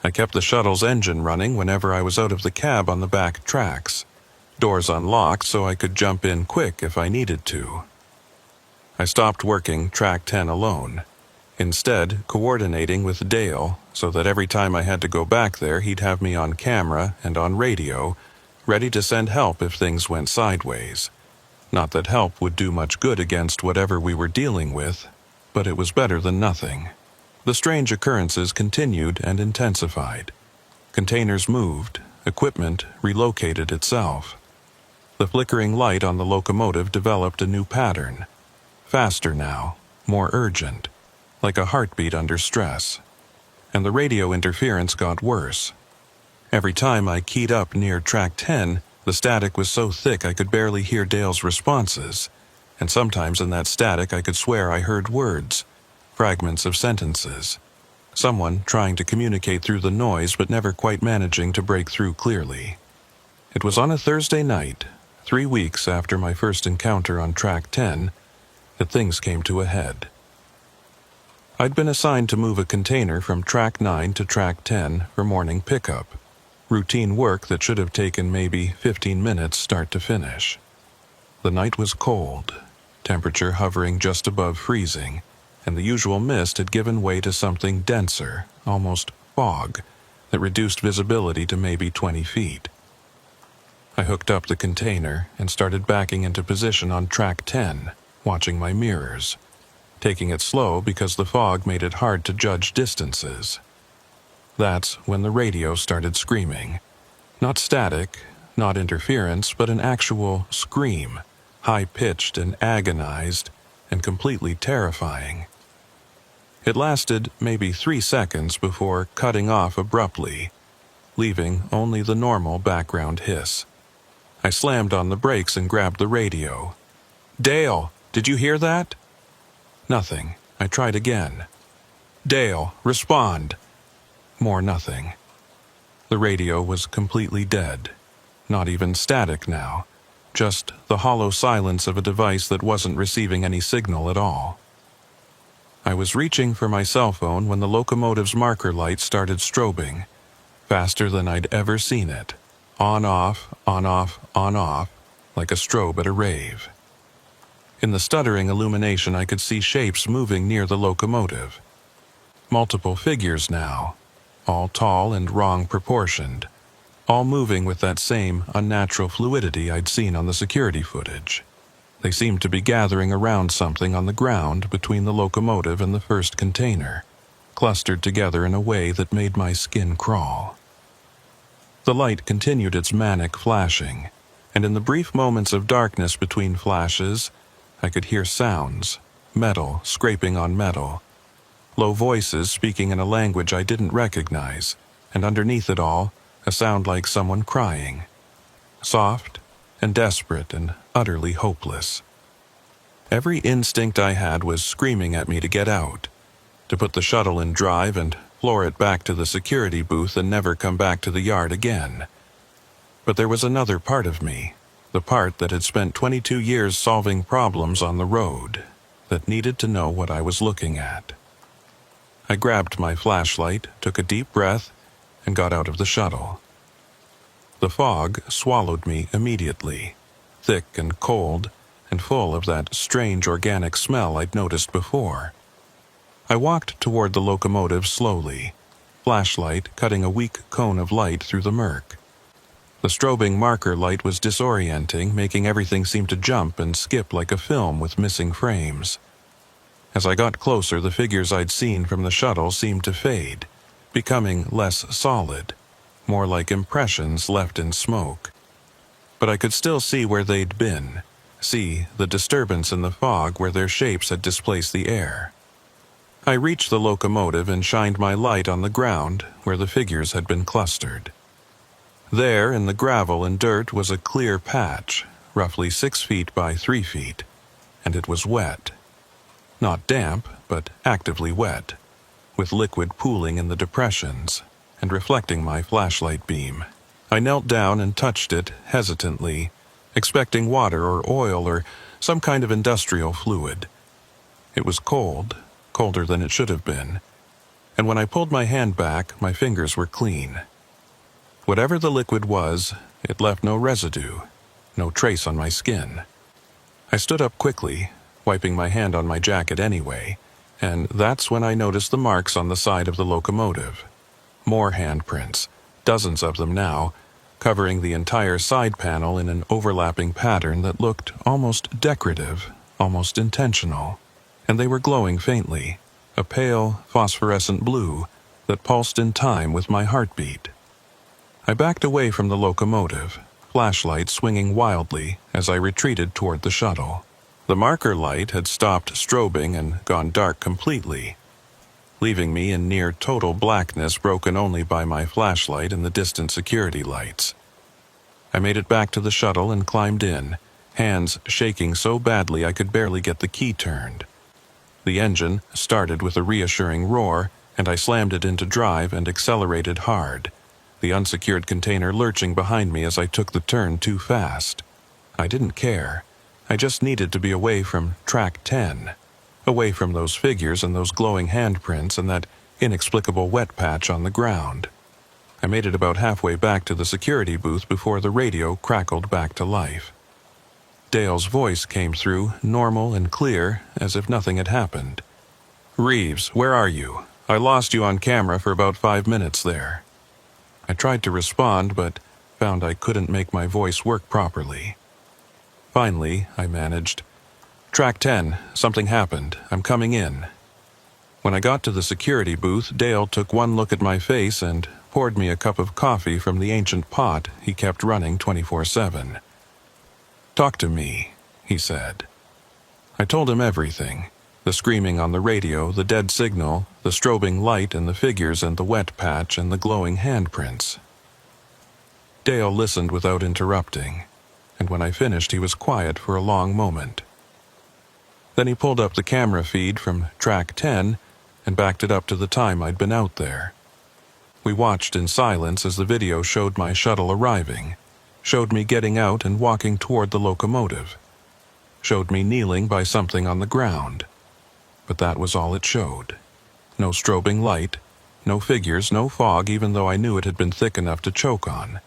I kept the shuttle's engine running whenever I was out of the cab on the back tracks. Doors unlocked so I could jump in quick if I needed to. I stopped working Track 10 alone, instead coordinating with Dale so that every time I had to go back there he'd have me on camera and on radio, ready to send help if things went sideways. Not that help would do much good against whatever we were dealing with, but it was better than nothing. The strange occurrences continued and intensified. Containers moved, equipment relocated itself. The flickering light on the locomotive developed a new pattern. Faster now, more urgent, like a heartbeat under stress. And the radio interference got worse. Every time I keyed up near track 10, the static was so thick I could barely hear Dale's responses, and sometimes in that static I could swear I heard words, fragments of sentences. Someone trying to communicate through the noise but never quite managing to break through clearly. It was on a Thursday night, 3 weeks after my first encounter on track 10, that things came to a head. I'd been assigned to move a container from track 9 to track 10 for morning pickup. Routine work that should have taken maybe 15 minutes start to finish. The night was cold, temperature hovering just above freezing, and the usual mist had given way to something denser, almost fog, that reduced visibility to maybe 20 feet. I hooked up the container and started backing into position on track 10, watching my mirrors, taking it slow because the fog made it hard to judge distances. That's when the radio started screaming. Not static, not interference, but an actual scream, high-pitched and agonized, and completely terrifying. It lasted maybe 3 seconds before cutting off abruptly, leaving only the normal background hiss. I slammed on the brakes and grabbed the radio. "Dale, did you hear that?" Nothing. I tried again. "Dale, respond." More nothing. The radio was completely dead. Not even static now. Just the hollow silence of a device that wasn't receiving any signal at all. I was reaching for my cell phone when the locomotive's marker light started strobing, faster than I'd ever seen it. On off, on off, on off, like a strobe at a rave. In the stuttering illumination I could see shapes moving near the locomotive. Multiple figures now, all tall and wrong proportioned, all moving with that same unnatural fluidity I'd seen on the security footage. They seemed to be gathering around something on the ground between the locomotive and the first container, clustered together in a way that made my skin crawl. The light continued its manic flashing, and in the brief moments of darkness between flashes, I could hear sounds, metal scraping on metal, low voices speaking in a language I didn't recognize, and underneath it all, a sound like someone crying. Soft and desperate and utterly hopeless. Every instinct I had was screaming at me to get out, to put the shuttle in drive and floor it back to the security booth and never come back to the yard again. But there was another part of me, the part that had spent 22 years solving problems on the road, that needed to know what I was looking at. I grabbed my flashlight, took a deep breath, and got out of the shuttle. The fog swallowed me immediately, thick and cold, and full of that strange organic smell I'd noticed before. I walked toward the locomotive slowly, flashlight cutting a weak cone of light through the murk. The strobing marker light was disorienting, making everything seem to jump and skip like a film with missing frames. As I got closer, the figures I'd seen from the shuttle seemed to fade, becoming less solid, more like impressions left in smoke. But I could still see where they'd been, see the disturbance in the fog where their shapes had displaced the air. I reached the locomotive and shined my light on the ground where the figures had been clustered. There, in the gravel and dirt, was a clear patch, roughly 6 feet by 3 feet, and it was wet. Not damp, but actively wet, with liquid pooling in the depressions and reflecting my flashlight beam. I knelt down and touched it hesitantly, expecting water or oil or some kind of industrial fluid. It was cold, colder than it should have been, and when I pulled my hand back, my fingers were clean. Whatever the liquid was, it left no residue, no trace on my skin. I stood up quickly, wiping my hand on my jacket anyway, and that's when I noticed the marks on the side of the locomotive. More handprints, dozens of them now, covering the entire side panel in an overlapping pattern that looked almost decorative, almost intentional, and they were glowing faintly, a pale, phosphorescent blue that pulsed in time with my heartbeat. I backed away from the locomotive, flashlight swinging wildly as I retreated toward the shuttle. The marker light had stopped strobing and gone dark completely, leaving me in near total blackness broken only by my flashlight and the distant security lights. I made it back to the shuttle and climbed in, hands shaking so badly I could barely get the key turned. The engine started with a reassuring roar, and I slammed it into drive and accelerated hard, the unsecured container lurching behind me as I took the turn too fast. I didn't care. I just needed to be away from track 10, away from those figures and those glowing handprints and that inexplicable wet patch on the ground. I made it about halfway back to the security booth before the radio crackled back to life. Dale's voice came through, normal and clear, as if nothing had happened. "Reeves, where are you? I lost you on camera for about 5 minutes there." I tried to respond, but found I couldn't make my voice work properly. Finally, I managed, "Track 10, something happened. I'm coming in." When I got to the security booth, Dale took one look at my face and poured me a cup of coffee from the ancient pot he kept running 24/7. "Talk to me," he said. I told him everything. The screaming on the radio, the dead signal, the strobing light and the figures and the wet patch and the glowing handprints. Dale listened without interrupting, and when I finished he was quiet for a long moment. Then he pulled up the camera feed from track 10 and backed it up to the time I'd been out there. We watched in silence as the video showed my shuttle arriving, showed me getting out and walking toward the locomotive, showed me kneeling by something on the ground. But that was all it showed. No strobing light, no figures, no fog, even though I knew it had been thick enough to choke on.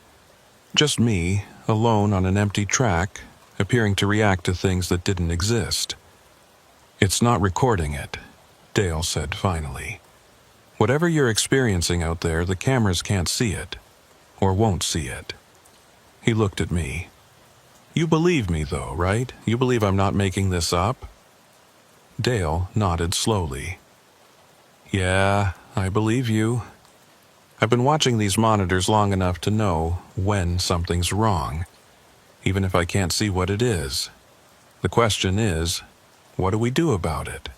Just me, alone on an empty track, appearing to react to things that didn't exist. "It's not recording it," Dale said finally. "Whatever you're experiencing out there, the cameras can't see it, or won't see it." He looked at me. "You believe me though, right? You believe I'm not making this up?" Dale nodded slowly. "Yeah, I believe you. I've been watching these monitors long enough to know when something's wrong, even if I can't see what it is. The question is, what do we do about it?"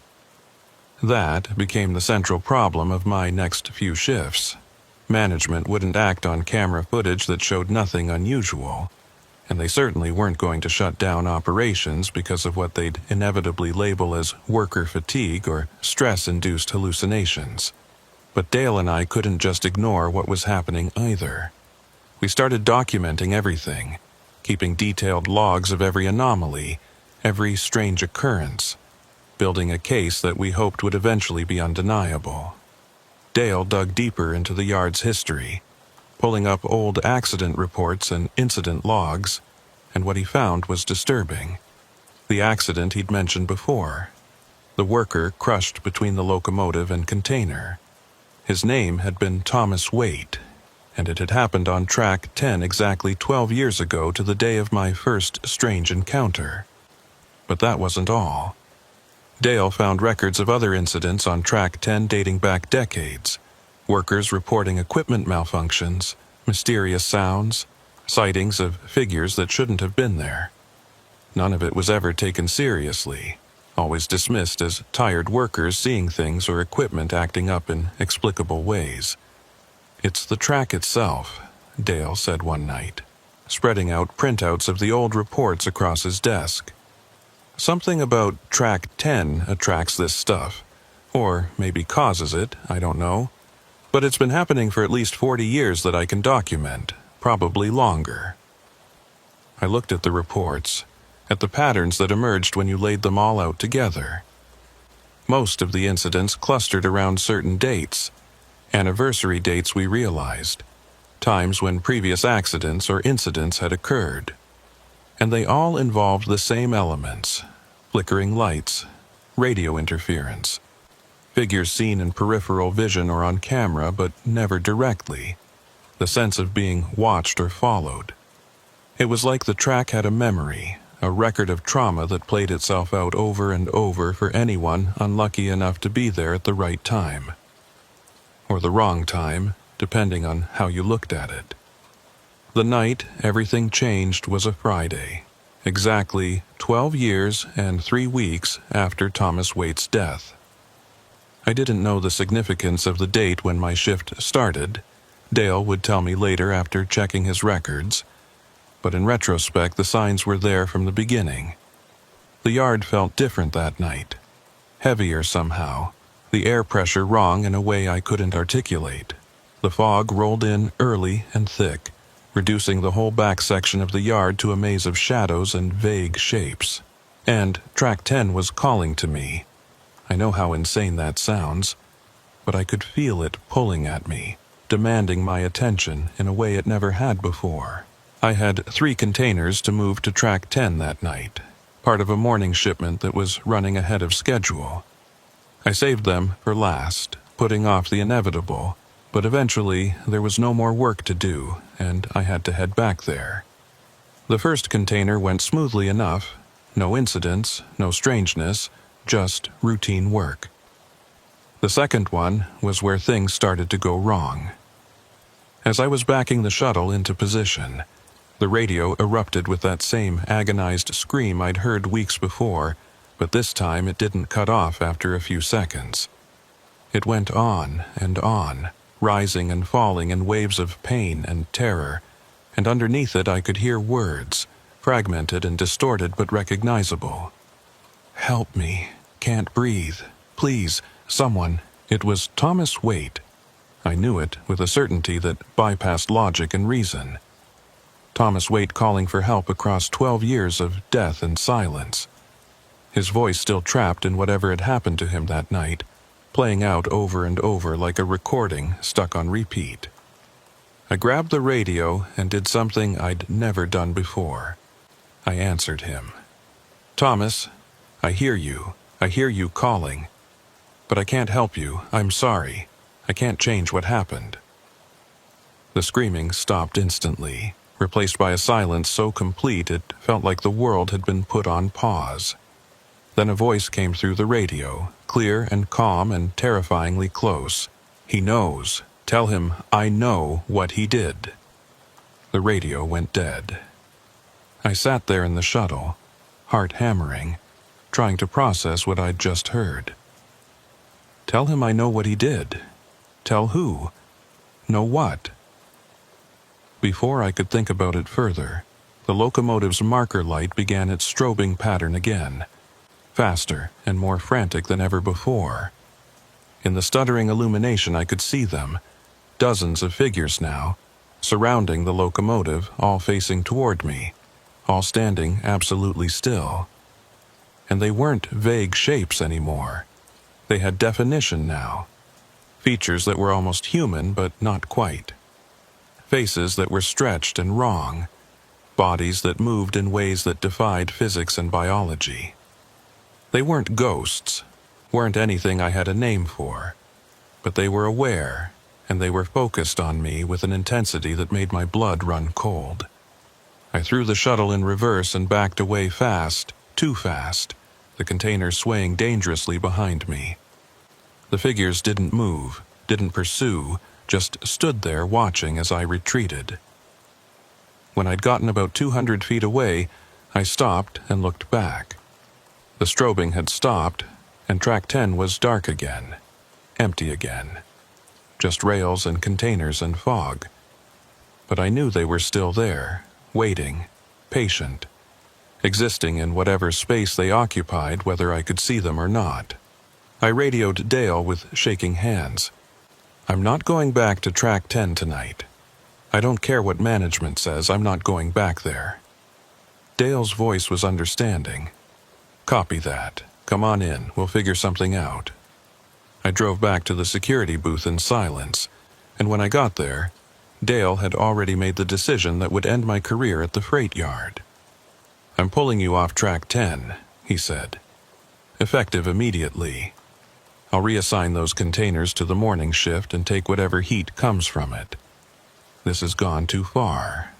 That became the central problem of my next few shifts. Management wouldn't act on camera footage that showed nothing unusual, and they certainly weren't going to shut down operations because of what they'd inevitably label as worker fatigue or stress-induced hallucinations. But Dale and I couldn't just ignore what was happening either. We started documenting everything, keeping detailed logs of every anomaly, every strange occurrence, building a case that we hoped would eventually be undeniable. Dale dug deeper into the yard's history, pulling up old accident reports and incident logs, and what he found was disturbing. The accident he'd mentioned before. The worker crushed between the locomotive and container. His name had been Thomas Waite, and it had happened on track 10 exactly 12 years ago to the day of my first strange encounter. But that wasn't all. Dale found records of other incidents on track 10 dating back decades. Workers reporting equipment malfunctions, mysterious sounds, sightings of figures that shouldn't have been there. None of it was ever taken seriously, always dismissed as tired workers seeing things or equipment acting up in explicable ways. "It's the track itself," Dale said one night, spreading out printouts of the old reports across his desk. "Something about track 10 attracts this stuff, or maybe causes it, I don't know. But it's been happening for at least 40 years that I can document, probably longer." I looked at the reports, at the patterns that emerged when you laid them all out together. Most of the incidents clustered around certain dates, anniversary dates we realized, times when previous accidents or incidents had occurred. And they all involved the same elements: flickering lights, radio interference, figures seen in peripheral vision or on camera but never directly, the sense of being watched or followed. It was like the track had a memory, a record of trauma that played itself out over and over for anyone unlucky enough to be there at the right time. Or the wrong time, depending on how you looked at it. The night everything changed was a Friday, exactly 12 years and 3 weeks after Thomas Waite's death. I didn't know the significance of the date when my shift started. Dale would tell me later after checking his records. But in retrospect, the signs were there from the beginning. The yard felt different that night. Heavier somehow. The air pressure wrong in a way I couldn't articulate. The fog rolled in early and thick, reducing the whole back section of the yard to a maze of shadows and vague shapes. And Track 10 was calling to me. I know how insane that sounds, but I could feel it pulling at me, demanding my attention in a way it never had before. I had 3 containers to move to Track 10 that night, part of a morning shipment that was running ahead of schedule. I saved them for last, putting off the inevitable, but eventually there was no more work to do, and I had to head back there. The first container went smoothly enough, no incidents, no strangeness, just routine work. The second one was where things started to go wrong. As I was backing the shuttle into position, the radio erupted with that same agonized scream I'd heard weeks before, but this time it didn't cut off after a few seconds. It went on, rising and falling in waves of pain and terror, and underneath it I could hear words, fragmented and distorted but recognizable. "Help me. Can't breathe. Please, someone." It was Thomas Waite. I knew it with a certainty that bypassed logic and reason. Thomas Waite calling for help across 12 years of death and silence. His voice still trapped in whatever had happened to him that night, playing out over and over like a recording stuck on repeat. I grabbed the radio and did something I'd never done before. I answered him. "Thomas, I hear you. I hear you calling. But I can't help you. I'm sorry. I can't change what happened." The screaming stopped instantly, replaced by a silence so complete it felt like the world had been put on pause. Then a voice came through the radio, clear and calm and terrifyingly close. "He knows. Tell him I know what he did." The radio went dead. I sat there in the shuttle, heart hammering, trying to process what I'd just heard. Tell him I know what he did. Tell who? Know what? Before I could think about it further, the locomotive's marker light began its strobing pattern again, faster and more frantic than ever before. In the stuttering illumination I could see them, dozens of figures now, surrounding the locomotive, all facing toward me, all standing absolutely still. And they weren't vague shapes anymore. They had definition now. Features that were almost human, but not quite. Faces that were stretched and wrong. Bodies that moved in ways that defied physics and biology. They weren't ghosts, weren't anything I had a name for, but they were aware, and they were focused on me with an intensity that made my blood run cold. I threw the shuttle in reverse and backed away fast, too fast, the container swaying dangerously behind me. The figures didn't move, didn't pursue, just stood there watching as I retreated. When I'd gotten about 200 feet away, I stopped and looked back. The strobing had stopped, and Track 10 was dark again, empty again. Just rails and containers and fog. But I knew they were still there, waiting, patient, existing in whatever space they occupied, whether I could see them or not. I radioed Dale with shaking hands. "I'm not going back to Track 10 tonight. I don't care what management says, I'm not going back there." Dale's voice was understanding. "Copy that. Come on in, we'll figure something out." I drove back to the security booth in silence, and when I got there, Dale had already made the decision that would end my career at the freight yard. "I'm pulling you off Track 10, he said. "Effective immediately. I'll reassign those containers to the morning shift and take whatever heat comes from it. This has gone too far."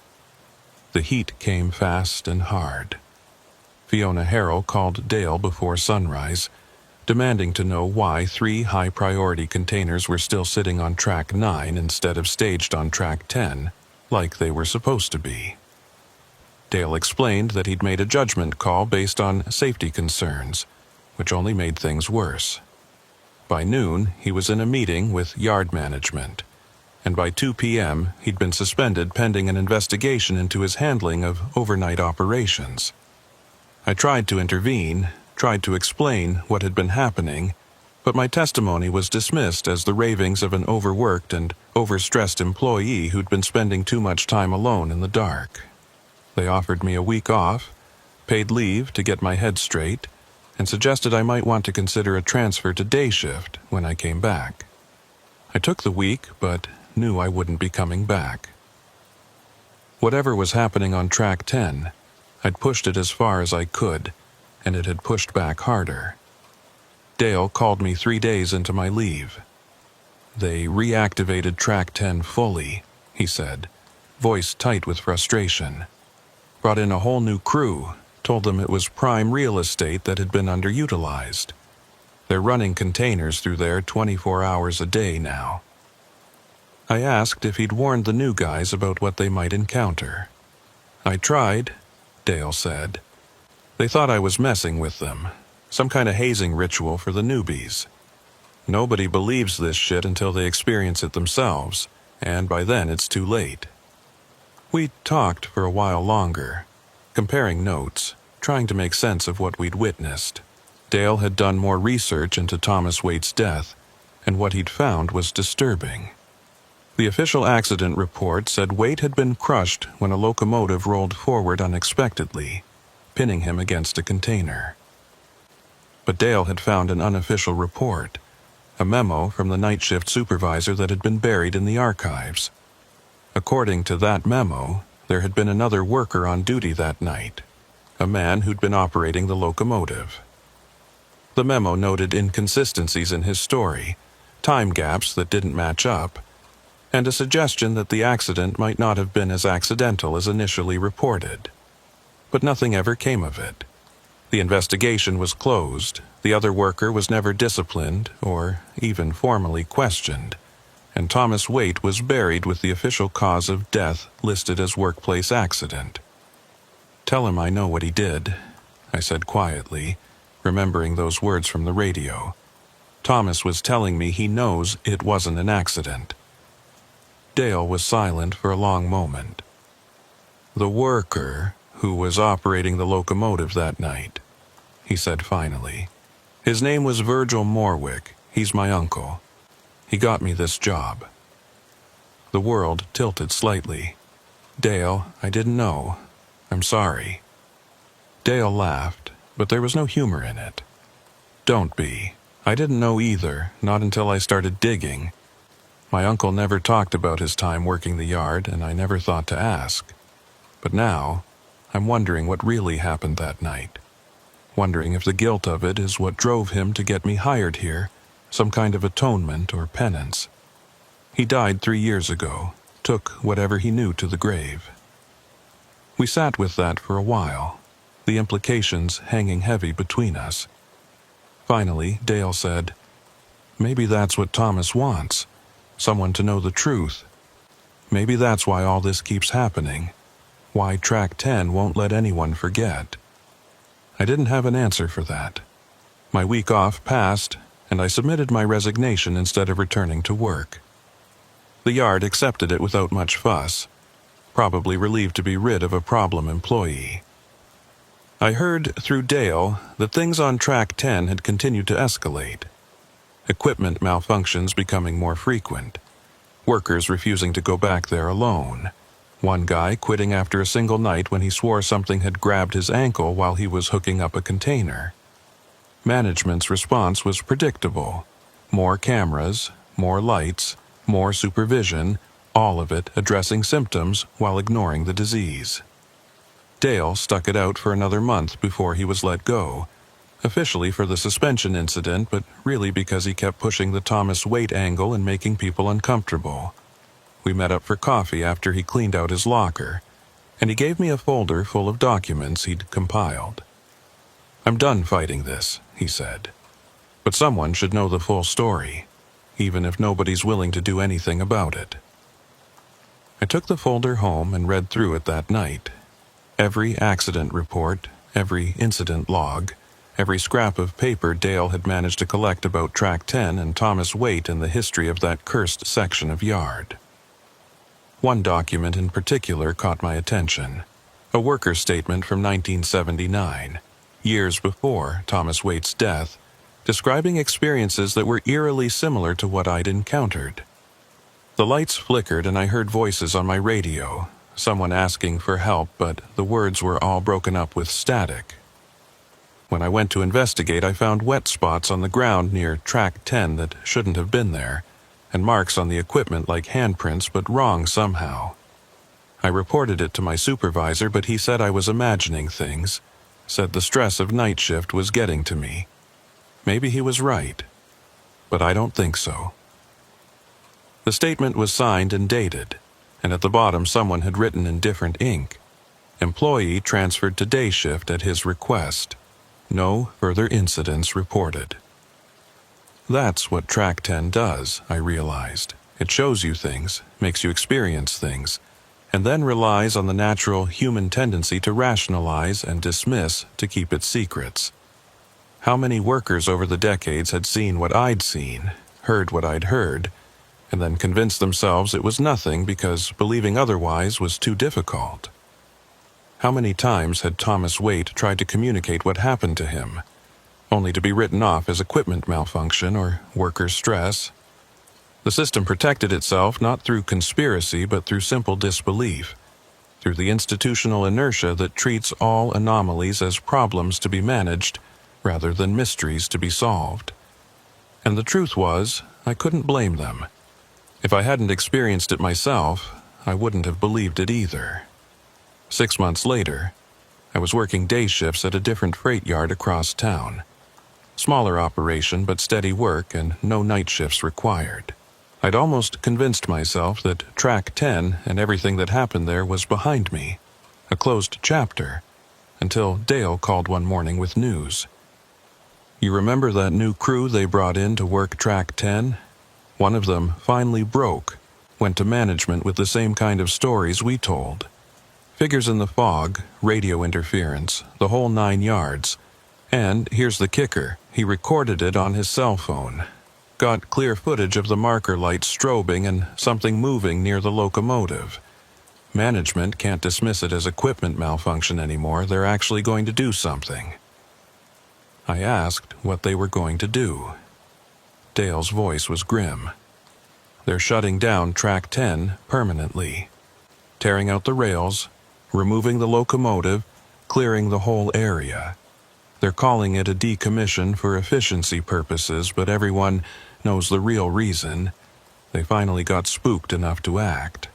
The heat came fast and hard. Fiona Harrell called Dale before sunrise, demanding to know why 3 high-priority containers were still sitting on Track 9 instead of staged on Track 10, like they were supposed to be. Dale explained that he'd made a judgment call based on safety concerns, which only made things worse. By noon, he was in a meeting with yard management, and by 2 p.m., he'd been suspended pending an investigation into his handling of overnight operations. I tried to intervene, tried to explain what had been happening, but my testimony was dismissed as the ravings of an overworked and overstressed employee who'd been spending too much time alone in the dark. They offered me a week off, paid leave to get my head straight, and suggested I might want to consider a transfer to day shift when I came back. I took the week, but knew I wouldn't be coming back. Whatever was happening on Track 10, I'd pushed it as far as I could, and it had pushed back harder. Dale called me 3 days into my leave. They reactivated Track 10 fully, he said, voice tight with frustration. Brought in a whole new crew, told them it was prime real estate that had been underutilized. They're running containers through there 24 hours a day now. I asked if he'd warned the new guys about what they might encounter. I tried, Dale said. They thought I was messing with them, some kind of hazing ritual for the newbies. Nobody believes this shit until they experience it themselves, and by then it's too late. We talked for a while longer, comparing notes, trying to make sense of what we'd witnessed. Dale had done more research into Thomas Waite's death, and what he'd found was disturbing. The official accident report said Waite had been crushed when a locomotive rolled forward unexpectedly, pinning him against a container. But Dale had found an unofficial report, a memo from the night shift supervisor that had been buried in the archives. According to that memo, there had been another worker on duty that night, a man who'd been operating the locomotive. The memo noted inconsistencies in his story, time gaps that didn't match up, and a suggestion that the accident might not have been as accidental as initially reported. But nothing ever came of it. The investigation was closed, the other worker was never disciplined or even formally questioned, and Thomas Waite was buried with the official cause of death listed as workplace accident. "Tell him I know what he did," I said quietly, remembering those words from the radio. Thomas was telling me he knows it wasn't an accident. Dale was silent for a long moment. "The worker who was operating the locomotive that night," he said finally. "His name was Virgil Morwick. He's my uncle. He got me this job." The world tilted slightly. "Dale, I didn't know. I'm sorry." Dale laughed, but there was no humor in it. "Don't be. I didn't know either, not until I started digging. My uncle never talked about his time working the yard, and I never thought to ask. But now, I'm wondering what really happened that night. Wondering if the guilt of it is what drove him to get me hired here, some kind of atonement or penance. He died 3 years ago, took whatever he knew to the grave." We sat with that for a while, the implications hanging heavy between us. Finally, Dale said, "Maybe that's what Thomas wants. Someone to know the truth. Maybe that's why all this keeps happening, why Track 10 won't let anyone forget." I didn't have an answer for that. My week off passed, and I submitted my resignation instead of returning to work. The yard accepted it without much fuss, probably relieved to be rid of a problem employee. I heard through Dale that things on Track 10 had continued to escalate. Equipment malfunctions becoming more frequent. Workers refusing to go back there alone. One guy quitting after a single night when he swore something had grabbed his ankle while he was hooking up a container. Management's response was predictable. More cameras, more lights, more supervision, all of it addressing symptoms while ignoring the disease. Dale stuck it out for another month before he was let go, officially for the suspension incident, but really because he kept pushing the Thomas Waite angle and making people uncomfortable. We met up for coffee after he cleaned out his locker, and he gave me a folder full of documents he'd compiled. "I'm done fighting this," he said. "But someone should know the full story, even if nobody's willing to do anything about it." I took the folder home and read through it that night. Every accident report, every incident log, every scrap of paper Dale had managed to collect about Track 10 and Thomas Waite and the history of that cursed section of yard. One document in particular caught my attention. A worker statement from 1979, years before Thomas Waite's death, describing experiences that were eerily similar to what I'd encountered. The lights flickered and I heard voices on my radio, someone asking for help, but the words were all broken up with static. When I went to investigate, I found wet spots on the ground near Track 10 that shouldn't have been there, and marks on the equipment like handprints but wrong somehow. I reported it to my supervisor, but he said I was imagining things, said the stress of night shift was getting to me. Maybe he was right, but I don't think so. The statement was signed and dated, and at the bottom someone had written in different ink, "Employee transferred to day shift at his request. No further incidents reported." That's what Track 10 does, I realized. It shows you things, makes you experience things, and then relies on the natural human tendency to rationalize and dismiss to keep its secrets. How many workers over the decades had seen what I'd seen, heard what I'd heard, and then convinced themselves it was nothing because believing otherwise was too difficult? How many times had Thomas Waite tried to communicate what happened to him, only to be written off as equipment malfunction or worker stress? The system protected itself not through conspiracy but through simple disbelief, through the institutional inertia that treats all anomalies as problems to be managed rather than mysteries to be solved. And the truth was, I couldn't blame them. If I hadn't experienced it myself, I wouldn't have believed it either. 6 months later, I was working day shifts at a different freight yard across town. Smaller operation but steady work and no night shifts required. I'd almost convinced myself that Track 10 and everything that happened there was behind me, a closed chapter, until Dale called one morning with news. "You remember that new crew they brought in to work Track 10? One of them finally broke, went to management with the same kind of stories we told. Figures in the fog, radio interference, the whole 9 yards. And here's the kicker, he recorded it on his cell phone. Got clear footage of the marker light strobing and something moving near the locomotive. Management can't dismiss it as equipment malfunction anymore. They're actually going to do something." I asked what they were going to do. Dale's voice was grim. "They're shutting down Track 10 permanently. Tearing out the rails, removing the locomotive, clearing the whole area. They're calling it a decommission for efficiency purposes, but everyone knows the real reason. They finally got spooked enough to act."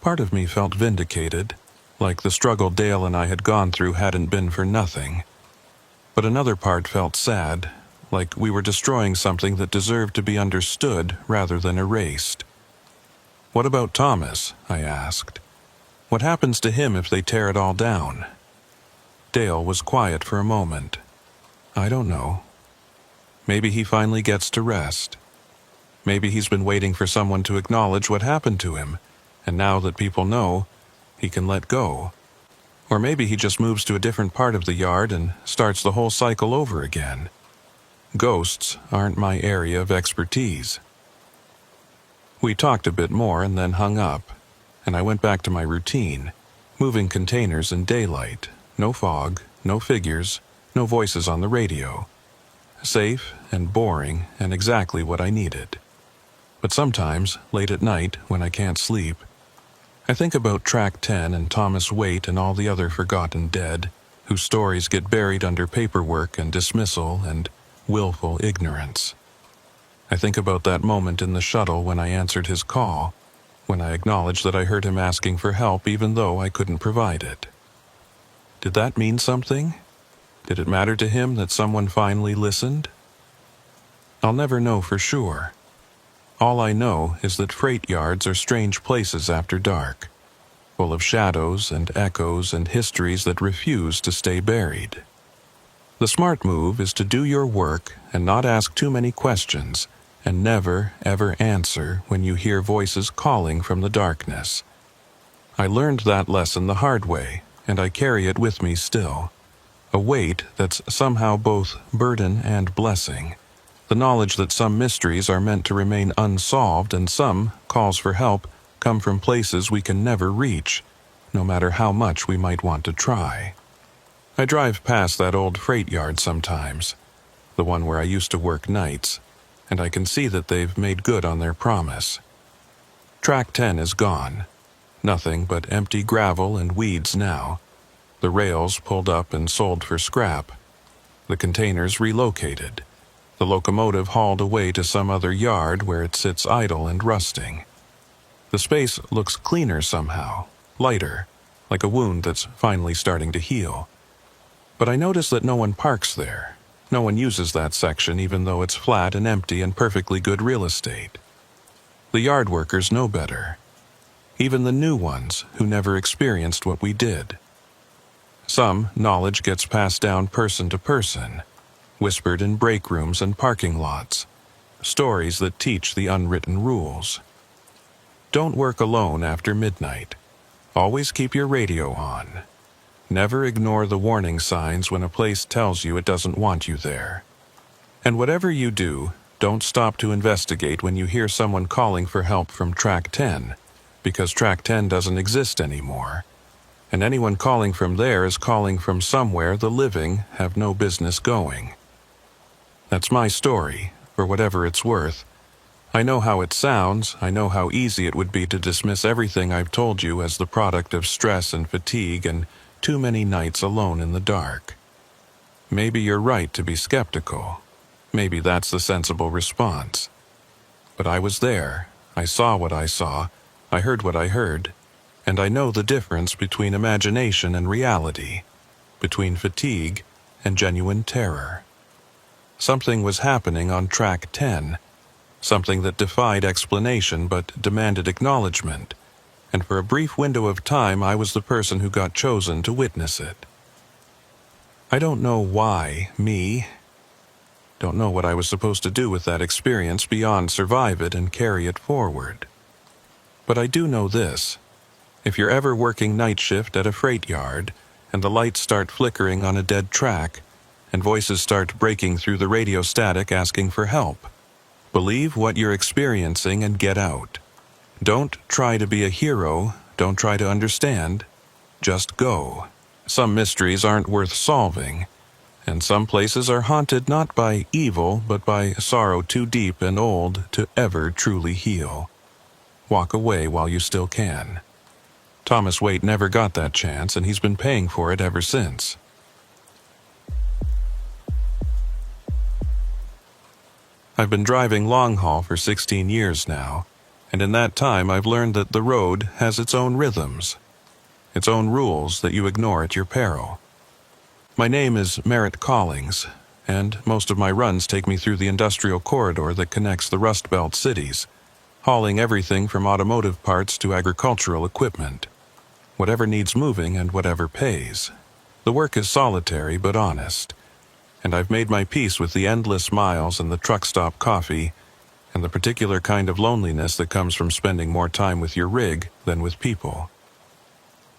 Part of me felt vindicated, like the struggle Dale and I had gone through hadn't been for nothing. But another part felt sad, like we were destroying something that deserved to be understood rather than erased. "What about Thomas?" I asked. "What happens to him if they tear it all down?" Dale was quiet for a moment. "I don't know. Maybe he finally gets to rest. Maybe he's been waiting for someone to acknowledge what happened to him, and now that people know, he can let go. Or maybe he just moves to a different part of the yard and starts the whole cycle over again. Ghosts aren't my area of expertise." We talked a bit more and then hung up, and I went back to my routine, moving containers in daylight. No fog, no figures, no voices on the radio. Safe and boring and exactly what I needed. But sometimes, late at night, when I can't sleep, I think about Track 10 and Thomas Waite and all the other forgotten dead, whose stories get buried under paperwork and dismissal and willful ignorance. I think about that moment in the shuttle when I answered his call, when I acknowledged that I heard him asking for help even though I couldn't provide it. Did that mean something? Did it matter to him that someone finally listened? I'll never know for sure. All I know is that freight yards are strange places after dark, full of shadows and echoes and histories that refuse to stay buried. The smart move is to do your work and not ask too many questions, and never, ever answer when you hear voices calling from the darkness. I learned that lesson the hard way, and I carry it with me still. A weight that's somehow both burden and blessing. The knowledge that some mysteries are meant to remain unsolved and some calls for help come from places we can never reach, no matter how much we might want to try. I drive past that old freight yard sometimes, the one where I used to work nights, and I can see that they've made good on their promise. Track 10 is gone. Nothing but empty gravel and weeds now. The rails pulled up and sold for scrap. The containers relocated. The locomotive hauled away to some other yard where it sits idle and rusting. The space looks cleaner somehow, lighter, like a wound that's finally starting to heal. But I notice that no one parks there. No one uses that section even though it's flat and empty and perfectly good real estate. The yard workers know better. Even the new ones who never experienced what we did. Some knowledge gets passed down person to person, whispered in break rooms and parking lots, stories that teach the unwritten rules. Don't work alone after midnight. Always keep your radio on. Never ignore the warning signs when a place tells you it doesn't want you there. And whatever you do, don't stop to investigate when you hear someone calling for help from Track 10, because Track 10 doesn't exist anymore. And anyone calling from there is calling from somewhere the living have no business going. That's my story, for whatever it's worth. I know how it sounds, I know how easy it would be to dismiss everything I've told you as the product of stress and fatigue and too many nights alone in the dark. Maybe you're right to be skeptical. Maybe that's the sensible response. But I was there, I saw what I saw, I heard what I heard, and I know the difference between imagination and reality, between fatigue and genuine terror. Something was happening on Track 10, something that defied explanation but demanded acknowledgement, and for a brief window of time I was the person who got chosen to witness it. I don't know why me. Don't know what I was supposed to do with that experience beyond survive it and carry it forward. But I do know this. If you're ever working night shift at a freight yard, and the lights start flickering on a dead track, and voices start breaking through the radio static asking for help, believe what you're experiencing and get out. Don't try to be a hero, don't try to understand, just go. Some mysteries aren't worth solving, and some places are haunted not by evil but by sorrow too deep and old to ever truly heal. Walk away while you still can. Thomas Waite never got that chance, and he's been paying for it ever since. I've been driving long haul for 16 years now, and in that time I've learned that the road has its own rhythms, its own rules that you ignore at your peril. My name is Merritt Collings, and most of my runs take me through the industrial corridor that connects the Rust Belt cities, hauling everything from automotive parts to agricultural equipment. Whatever needs moving and whatever pays. The work is solitary but honest, and I've made my peace with the endless miles and the truck stop coffee and the particular kind of loneliness that comes from spending more time with your rig than with people.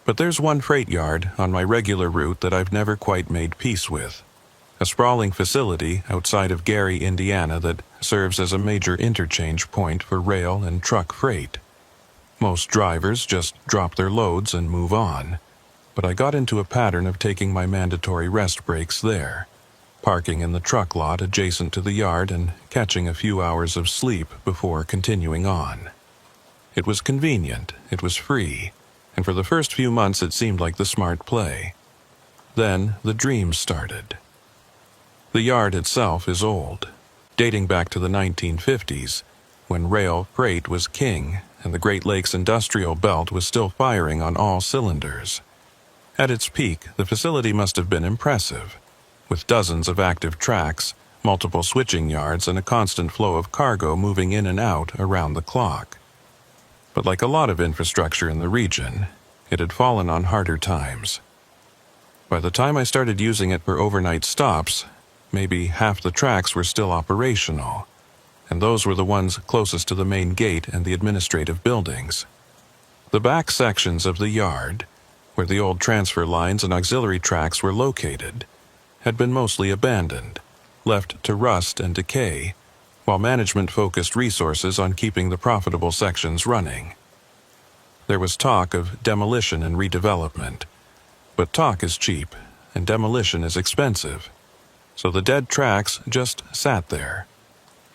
But there's one freight yard on my regular route that I've never quite made peace with. A sprawling facility outside of Gary, Indiana that serves as a major interchange point for rail and truck freight. Most drivers just drop their loads and move on, but I got into a pattern of taking my mandatory rest breaks there, parking in the truck lot adjacent to the yard and catching a few hours of sleep before continuing on. It was convenient, it was free, and for the first few months it seemed like the smart play. Then the dreams started. The yard itself is old, dating back to the 1950s, when rail freight was king and the Great Lakes industrial belt was still firing on all cylinders. At its peak, the facility must have been impressive, with dozens of active tracks, multiple switching yards, and a constant flow of cargo moving in and out around the clock. But like a lot of infrastructure in the region, it had fallen on harder times. By the time I started using it for overnight stops, maybe half the tracks were still operational, and those were the ones closest to the main gate and the administrative buildings. The back sections of the yard, where the old transfer lines and auxiliary tracks were located, had been mostly abandoned, left to rust and decay, while management focused resources on keeping the profitable sections running. There was talk of demolition and redevelopment, but talk is cheap and demolition is expensive, so the dead tracks just sat there,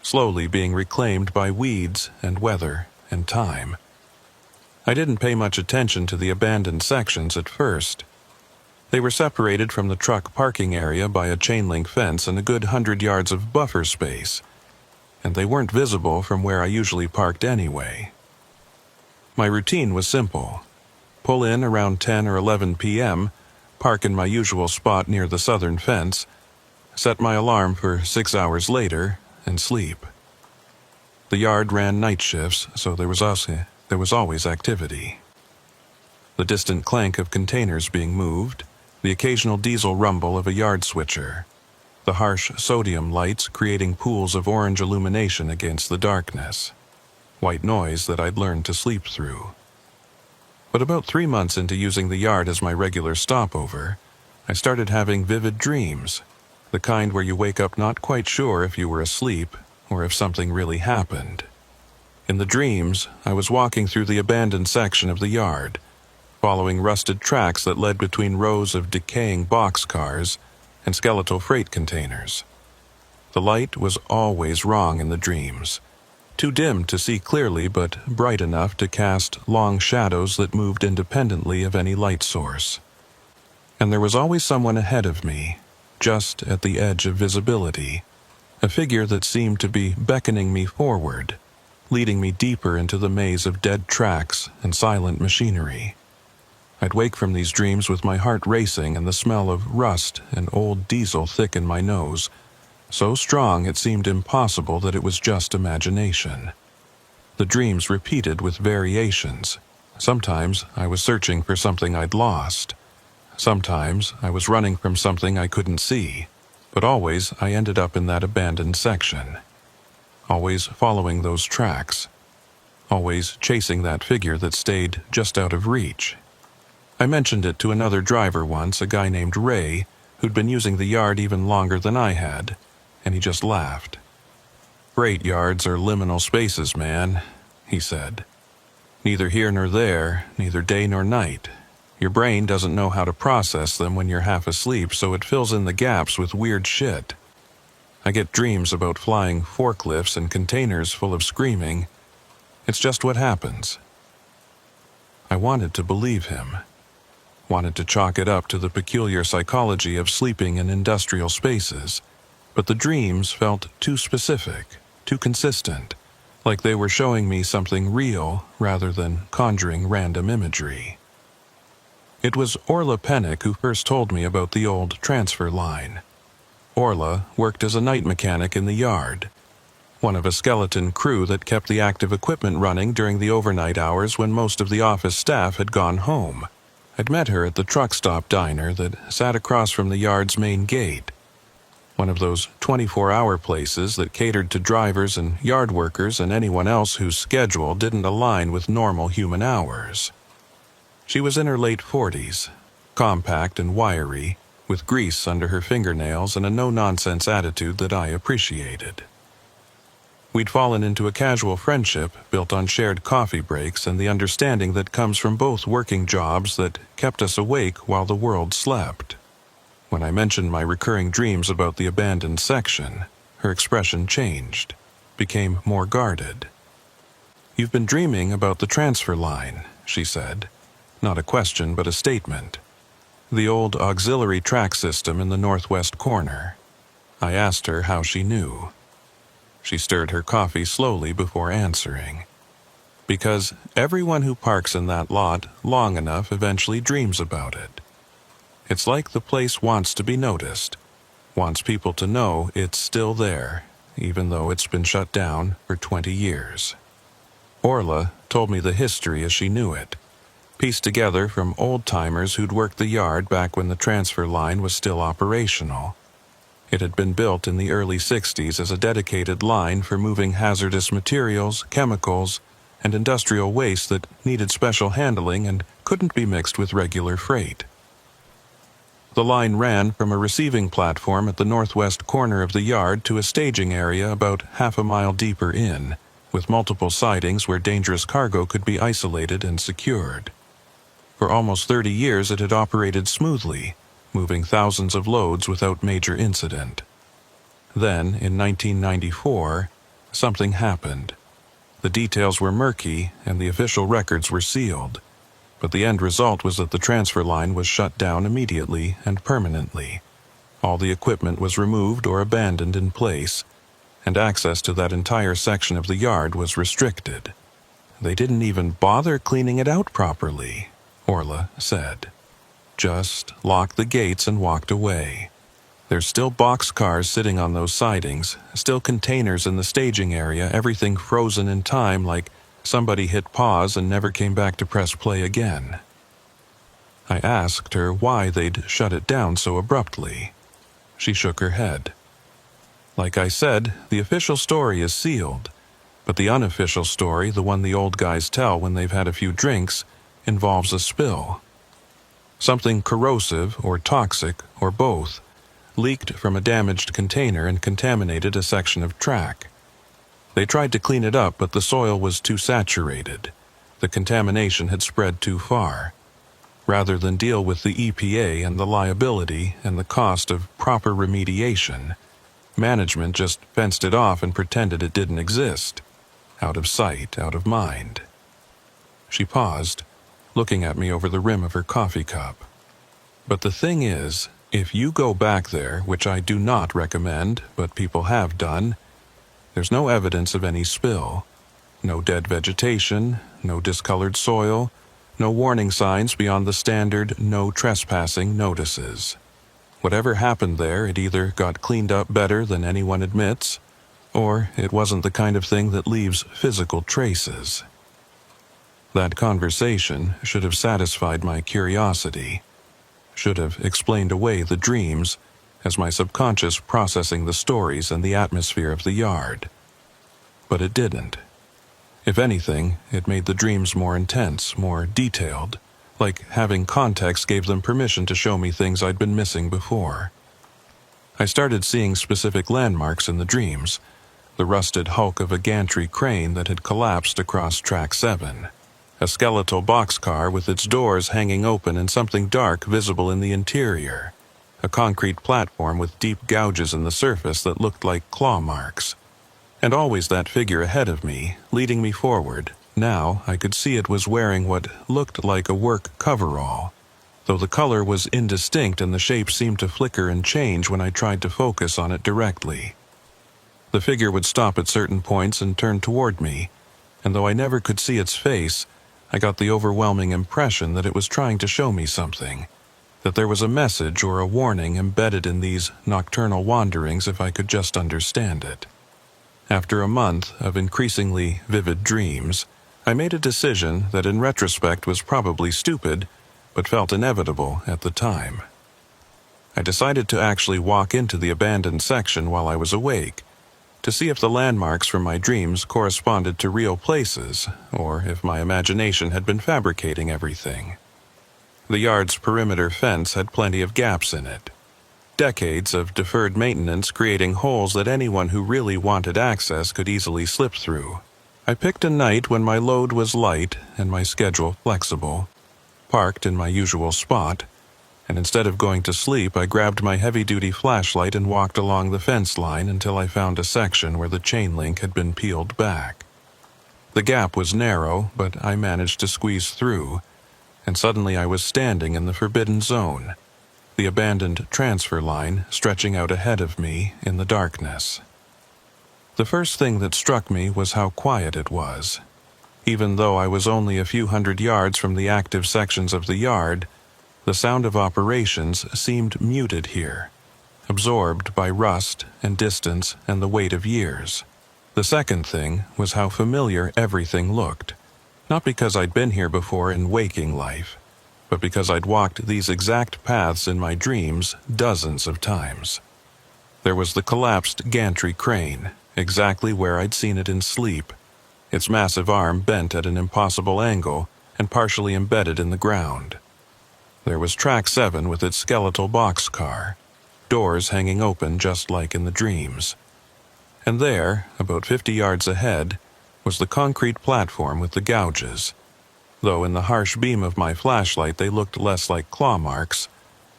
slowly being reclaimed by weeds and weather and time. I didn't pay much attention to the abandoned sections at first. They were separated from the truck parking area by a chain-link fence and a good 100 yards of buffer space, and they weren't visible from where I usually parked anyway. My routine was simple. Pull in around 10 or 11 p.m., park in my usual spot near the southern fence, set my alarm for 6 hours later, and sleep. The yard ran night shifts, so there was always activity. The distant clank of containers being moved, the occasional diesel rumble of a yard switcher, the harsh sodium lights creating pools of orange illumination against the darkness. White noise that I'd learned to sleep through. But about 3 months into using the yard as my regular stopover, I started having vivid dreams, the kind where you wake up not quite sure if you were asleep or if something really happened. In the dreams, I was walking through the abandoned section of the yard, following rusted tracks that led between rows of decaying boxcars and skeletal freight containers. The light was always wrong in the dreams, too dim to see clearly but bright enough to cast long shadows that moved independently of any light source. And there was always someone ahead of me, just at the edge of visibility, a figure that seemed to be beckoning me forward, leading me deeper into the maze of dead tracks and silent machinery. I'd wake from these dreams with my heart racing and the smell of rust and old diesel thick in my nose, so strong it seemed impossible that it was just imagination. The dreams repeated with variations. Sometimes I was searching for something I'd lost. Sometimes I was running from something I couldn't see, but always I ended up in that abandoned section. Always following those tracks. Always chasing that figure that stayed just out of reach. I mentioned it to another driver once, a guy named Ray, who'd been using the yard even longer than I had, and he just laughed. "Freight yards are liminal spaces, man," he said. "Neither here nor there, neither day nor night. Your brain doesn't know how to process them when you're half asleep, so it fills in the gaps with weird shit. I get dreams about flying forklifts and containers full of screaming. It's just what happens." I wanted to believe him. Wanted to chalk it up to the peculiar psychology of sleeping in industrial spaces, but the dreams felt too specific, too consistent, like they were showing me something real rather than conjuring random imagery. It was Orla Pennick who first told me about the old transfer line. Orla worked as a night mechanic in the yard, one of a skeleton crew that kept the active equipment running during the overnight hours when most of the office staff had gone home. I'd met her at the truck stop diner that sat across from the yard's main gate, one of those 24-hour places that catered to drivers and yard workers and anyone else whose schedule didn't align with normal human hours. She was in her late 40s, compact and wiry, with grease under her fingernails and a no-nonsense attitude that I appreciated. We'd fallen into a casual friendship built on shared coffee breaks and the understanding that comes from both working jobs that kept us awake while the world slept. When I mentioned my recurring dreams about the abandoned section, her expression changed, became more guarded. "You've been dreaming about the transfer line," she said. Not a question, but a statement. The old auxiliary track system in the northwest corner. I asked her how she knew. She stirred her coffee slowly before answering. "Because everyone who parks in that lot long enough eventually dreams about it. It's like the place wants to be noticed, wants people to know it's still there, even though it's been shut down for 20 years. Orla told me the history as she knew it. pieced together from old-timers who'd worked the yard back when the transfer line was still operational. It had been built in the early 60s as a dedicated line for moving hazardous materials, chemicals, and industrial waste that needed special handling and couldn't be mixed with regular freight. The line ran from a receiving platform at the northwest corner of the yard to a staging area about half a mile deeper in, with multiple sidings where dangerous cargo could be isolated and secured. For almost 30 years it had operated smoothly, moving thousands of loads without major incident. Then, in 1994, something happened. The details were murky and the official records were sealed, but the end result was that the transfer line was shut down immediately and permanently. All the equipment was removed or abandoned in place, and access to that entire section of the yard was restricted. They didn't even bother cleaning it out properly, Orla said. Just locked the gates and walked away. There's still boxcars sitting on those sidings, still containers in the staging area, everything frozen in time like somebody hit pause and never came back to press play again. I asked her why they'd shut it down so abruptly. She shook her head. Like I said, the official story is sealed, but the unofficial story, the one the old guys tell when they've had a few drinks, involves a spill. Something corrosive or toxic, or both, leaked from a damaged container and contaminated a section of track. They tried to clean it up, but the soil was too saturated. The contamination had spread too far. Rather than deal with the EPA and the liability and the cost of proper remediation, management just fenced it off and pretended it didn't exist. Out of sight, out of mind. She paused, looking at me over the rim of her coffee cup. But the thing is, if you go back there, which I do not recommend, but people have done, there's no evidence of any spill. No dead vegetation, no discolored soil, no warning signs beyond the standard no trespassing notices. Whatever happened there, it either got cleaned up better than anyone admits, or it wasn't the kind of thing that leaves physical traces. That conversation should have satisfied my curiosity, should have explained away the dreams, as my subconscious processing the stories and the atmosphere of the yard. But it didn't. If anything, it made the dreams more intense, more detailed, like having context gave them permission to show me things I'd been missing before. I started seeing specific landmarks in the dreams, the rusted hulk of a gantry crane that had collapsed across Track 7, a skeletal boxcar with its doors hanging open and something dark visible in the interior, a concrete platform with deep gouges in the surface that looked like claw marks. And always that figure ahead of me, leading me forward. Now I could see it was wearing what looked like a work coverall, though the color was indistinct and the shape seemed to flicker and change when I tried to focus on it directly. The figure would stop at certain points and turn toward me, and though I never could see its face, I got the overwhelming impression that it was trying to show me something, that there was a message or a warning embedded in these nocturnal wanderings if I could just understand it. After a month of increasingly vivid dreams, I made a decision that in retrospect was probably stupid, but felt inevitable at the time. I decided to actually walk into the abandoned section while I was awake, to see if the landmarks from my dreams corresponded to real places, or if my imagination had been fabricating everything. The yard's perimeter fence had plenty of gaps in it. Decades of deferred maintenance creating holes that anyone who really wanted access could easily slip through. I picked a night when my load was light and my schedule flexible, parked in my usual spot, and instead of going to sleep, I grabbed my heavy-duty flashlight and walked along the fence line until I found a section where the chain link had been peeled back. The gap was narrow, but I managed to squeeze through, and suddenly I was standing in the forbidden zone, the abandoned transfer line stretching out ahead of me in the darkness. The first thing that struck me was how quiet it was. Even though I was only a few hundred yards from the active sections of the yard, the sound of operations seemed muted here, absorbed by rust and distance and the weight of years. The second thing was how familiar everything looked. Not because I'd been here before in waking life, but because I'd walked these exact paths in my dreams dozens of times. There was the collapsed gantry crane, exactly where I'd seen it in sleep, its massive arm bent at an impossible angle and partially embedded in the ground. There was Track 7 with its skeletal boxcar, doors hanging open just like in the dreams. And there, about 50 yards ahead, was the concrete platform with the gouges, though in the harsh beam of my flashlight they looked less like claw marks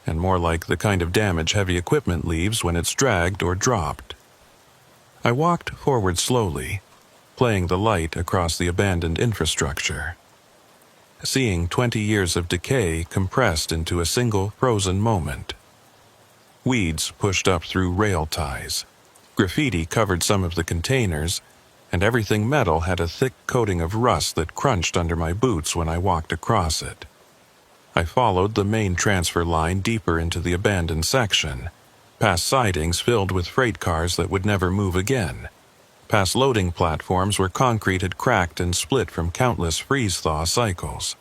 and more like the kind of damage heavy equipment leaves when it's dragged or dropped. I walked forward slowly, playing the light across the abandoned infrastructure, seeing 20 years of decay compressed into a single frozen moment. Weeds pushed up through rail ties, graffiti covered some of the containers, and everything metal had a thick coating of rust that crunched under my boots when I walked across it. I followed the main transfer line deeper into the abandoned section, past sidings filled with freight cars that would never move again, past loading platforms where concrete had cracked and split from countless freeze-thaw cycles.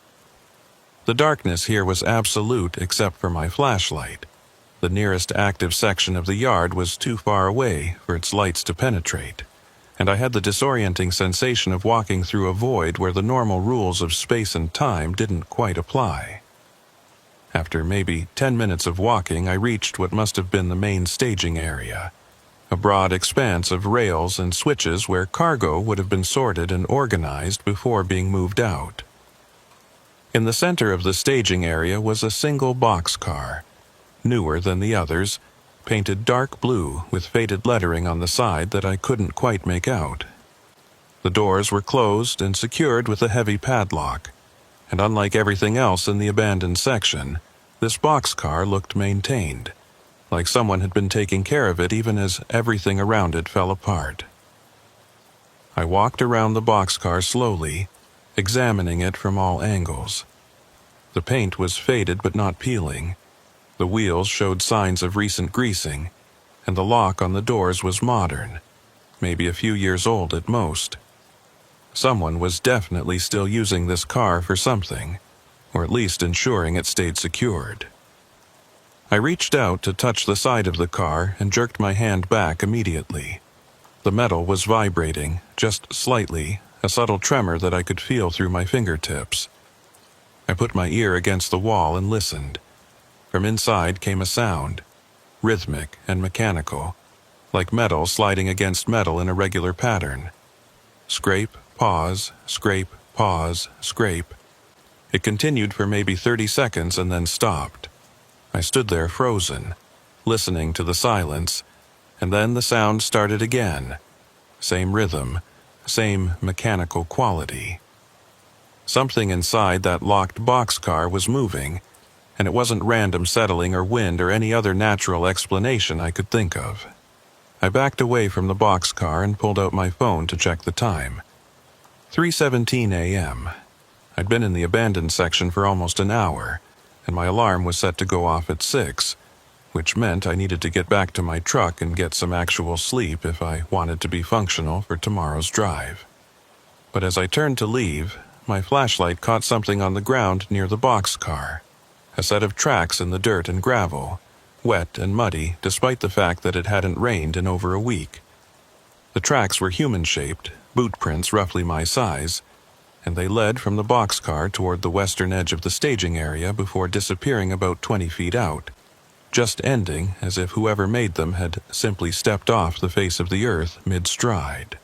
The darkness here was absolute except for my flashlight. The nearest active section of the yard was too far away for its lights to penetrate, and I had the disorienting sensation of walking through a void where the normal rules of space and time didn't quite apply. After maybe 10 minutes of walking, I reached what must have been the main staging area, a broad expanse of rails and switches where cargo would have been sorted and organized before being moved out. In the center of the staging area was a single boxcar, newer than the others, painted dark blue with faded lettering on the side that I couldn't quite make out. The doors were closed and secured with a heavy padlock, and unlike everything else in the abandoned section, this boxcar looked maintained, like someone had been taking care of it even as everything around it fell apart. I walked around the boxcar slowly, examining it from all angles. The paint was faded but not peeling. The wheels showed signs of recent greasing, and the lock on the doors was modern, maybe a few years old at most. Someone was definitely still using this car for something, or at least ensuring it stayed secured. I reached out to touch the side of the car and jerked my hand back immediately. The metal was vibrating, just slightly, a subtle tremor that I could feel through my fingertips. I put my ear against the wall and listened. From inside came a sound, rhythmic and mechanical, like metal sliding against metal in a regular pattern. Scrape, pause, scrape, pause, scrape. It continued for maybe 30 seconds and then stopped. I stood there frozen, listening to the silence, and then the sound started again. Same rhythm, same mechanical quality. Something inside that locked boxcar was moving, and it wasn't random settling or wind or any other natural explanation I could think of. I backed away from the boxcar and pulled out my phone to check the time. 3:17 a.m. I'd been in the abandoned section for almost an hour, and my alarm was set to go off at 6, which meant I needed to get back to my truck and get some actual sleep if I wanted to be functional for tomorrow's drive. But as I turned to leave, my flashlight caught something on the ground near the boxcar. A set of tracks in the dirt and gravel, wet and muddy despite the fact that it hadn't rained in over a week. The tracks were human-shaped, boot prints roughly my size, and they led from the boxcar toward the western edge of the staging area before disappearing about 20 feet out, just ending as if whoever made them had simply stepped off the face of the earth mid-stride.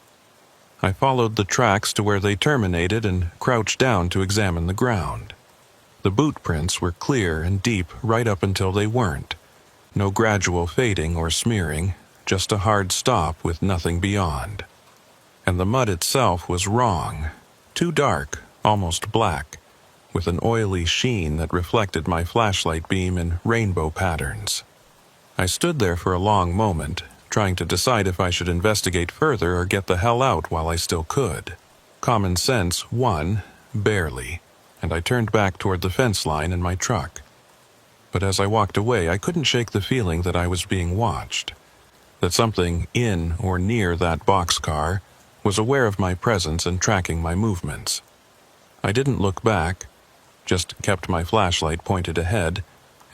I followed the tracks to where they terminated and crouched down to examine the ground. The boot prints were clear and deep right up until they weren't. No gradual fading or smearing, just a hard stop with nothing beyond. And the mud itself was wrong. Too dark, almost black, with an oily sheen that reflected my flashlight beam in rainbow patterns. I stood there for a long moment, trying to decide if I should investigate further or get the hell out while I still could. Common sense won, barely, and I turned back toward the fence line and my truck. But as I walked away, I couldn't shake the feeling that I was being watched, that something in or near that boxcar was aware of my presence and tracking my movements. I didn't look back, just kept my flashlight pointed ahead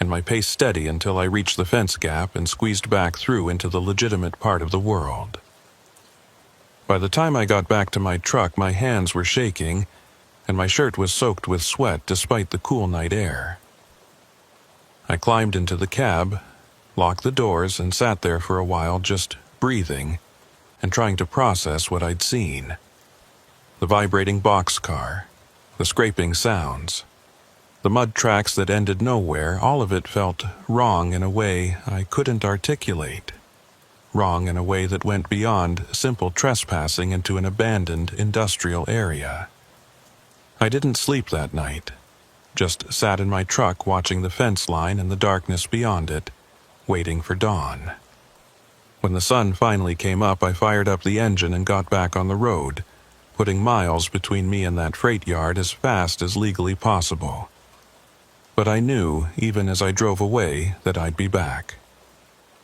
and my pace steady until I reached the fence gap and squeezed back through into the legitimate part of the world. By the time I got back to my truck, my hands were shaking and my shirt was soaked with sweat despite the cool night air. I climbed into the cab, locked the doors, and sat there for a while just breathing and trying to process what I'd seen. The vibrating boxcar, the scraping sounds, the mud tracks that ended nowhere, all of it felt wrong in a way I couldn't articulate. Wrong in a way that went beyond simple trespassing into an abandoned industrial area. I didn't sleep that night, just sat in my truck watching the fence line and the darkness beyond it, waiting for dawn. When the sun finally came up, I fired up the engine and got back on the road, putting miles between me and that freight yard as fast as legally possible. But I knew, even as I drove away, that I'd be back.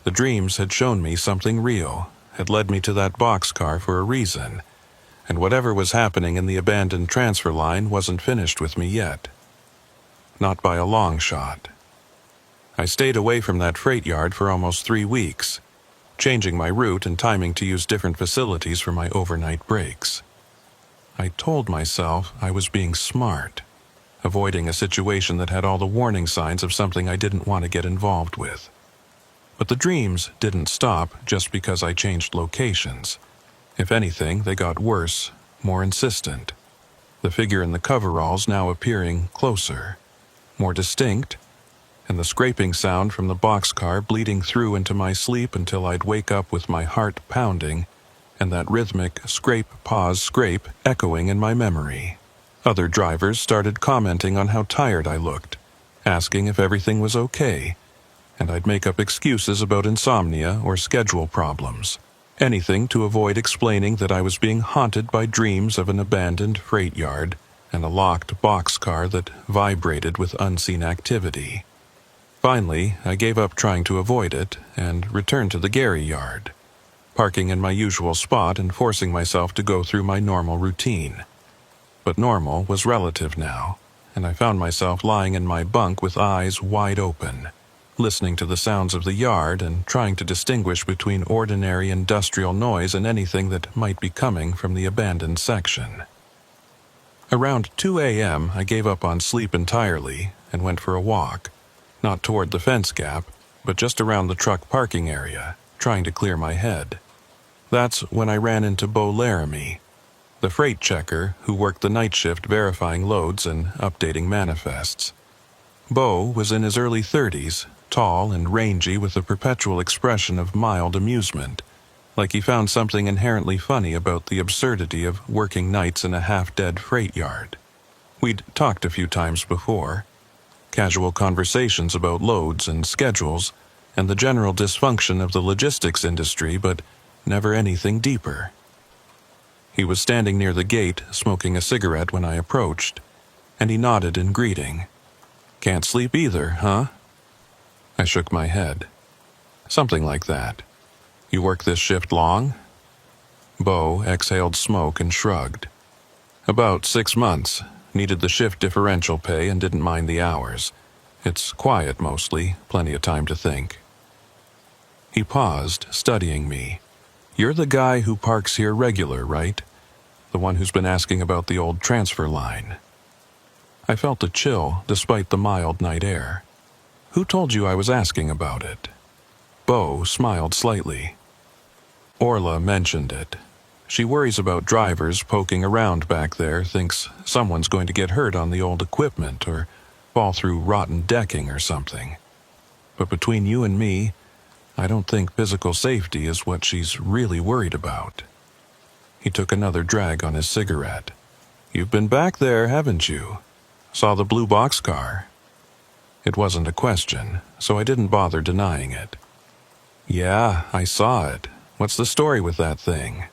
The dreams had shown me something real, had led me to that boxcar for a reason, and whatever was happening in the abandoned transfer line wasn't finished with me yet. Not by a long shot. I stayed away from that freight yard for almost 3 weeks, changing my route and timing to use different facilities for my overnight breaks. I told myself I was being smart, avoiding a situation that had all the warning signs of something I didn't want to get involved with. But the dreams didn't stop just because I changed locations. If anything, they got worse, more insistent. The figure in the coveralls now appearing closer, more distinct, and the scraping sound from the boxcar bleeding through into my sleep until I'd wake up with my heart pounding and that rhythmic scrape, pause, scrape echoing in my memory. Other drivers started commenting on how tired I looked, asking if everything was okay, and I'd make up excuses about insomnia or schedule problems. Anything to avoid explaining that I was being haunted by dreams of an abandoned freight yard and a locked boxcar that vibrated with unseen activity. Finally, I gave up trying to avoid it and returned to the Gary yard, parking in my usual spot and forcing myself to go through my normal routine. But normal was relative now, and I found myself lying in my bunk with eyes wide open, listening to the sounds of the yard and trying to distinguish between ordinary industrial noise and anything that might be coming from the abandoned section. Around 2 a.m., I gave up on sleep entirely and went for a walk, not toward the fence gap, but just around the truck parking area, trying to clear my head. That's when I ran into Bo Laramie, the freight checker who worked the night shift verifying loads and updating manifests. Bo was in his early 30s, tall and rangy with a perpetual expression of mild amusement, like he found something inherently funny about the absurdity of working nights in a half-dead freight yard. We'd talked a few times before, casual conversations about loads and schedules and the general dysfunction of the logistics industry, but never anything deeper. He was standing near the gate, smoking a cigarette when I approached, and he nodded in greeting. "Can't sleep either, huh?" I shook my head. "Something like that. You work this shift long?" Bo exhaled smoke and shrugged. "About 6 months. Needed the shift differential pay and didn't mind the hours. It's quiet mostly, plenty of time to think." He paused, studying me. "You're the guy who parks here regular, right? The one who's been asking about the old transfer line." I felt a chill despite the mild night air. "Who told you I was asking about it?" Bo smiled slightly. "Orla mentioned it. She worries about drivers poking around back there, thinks someone's going to get hurt on the old equipment or fall through rotten decking or something. But between you and me, I don't think physical safety is what she's really worried about." He took another drag on his cigarette. "You've been back there, haven't you? Saw the blue boxcar?" It wasn't a question, so I didn't bother denying it. "Yeah, I saw it. What's the story with that thing?"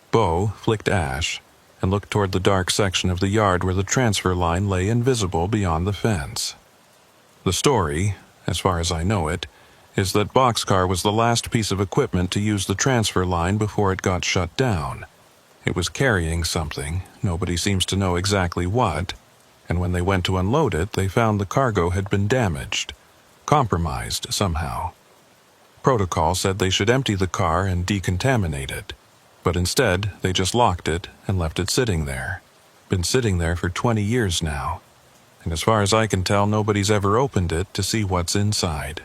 Bo flicked ash and looked toward the dark section of the yard where the transfer line lay invisible beyond the fence. "The story, as far as I know it, is that boxcar was the last piece of equipment to use the transfer line before it got shut down. It was carrying something, nobody seems to know exactly what, and when they went to unload it, they found the cargo had been damaged, compromised somehow. Protocol said they should empty the car and decontaminate it, but instead they just locked it and left it sitting there. Been sitting there for 20 years now, and as far as I can tell, nobody's ever opened it to see what's inside.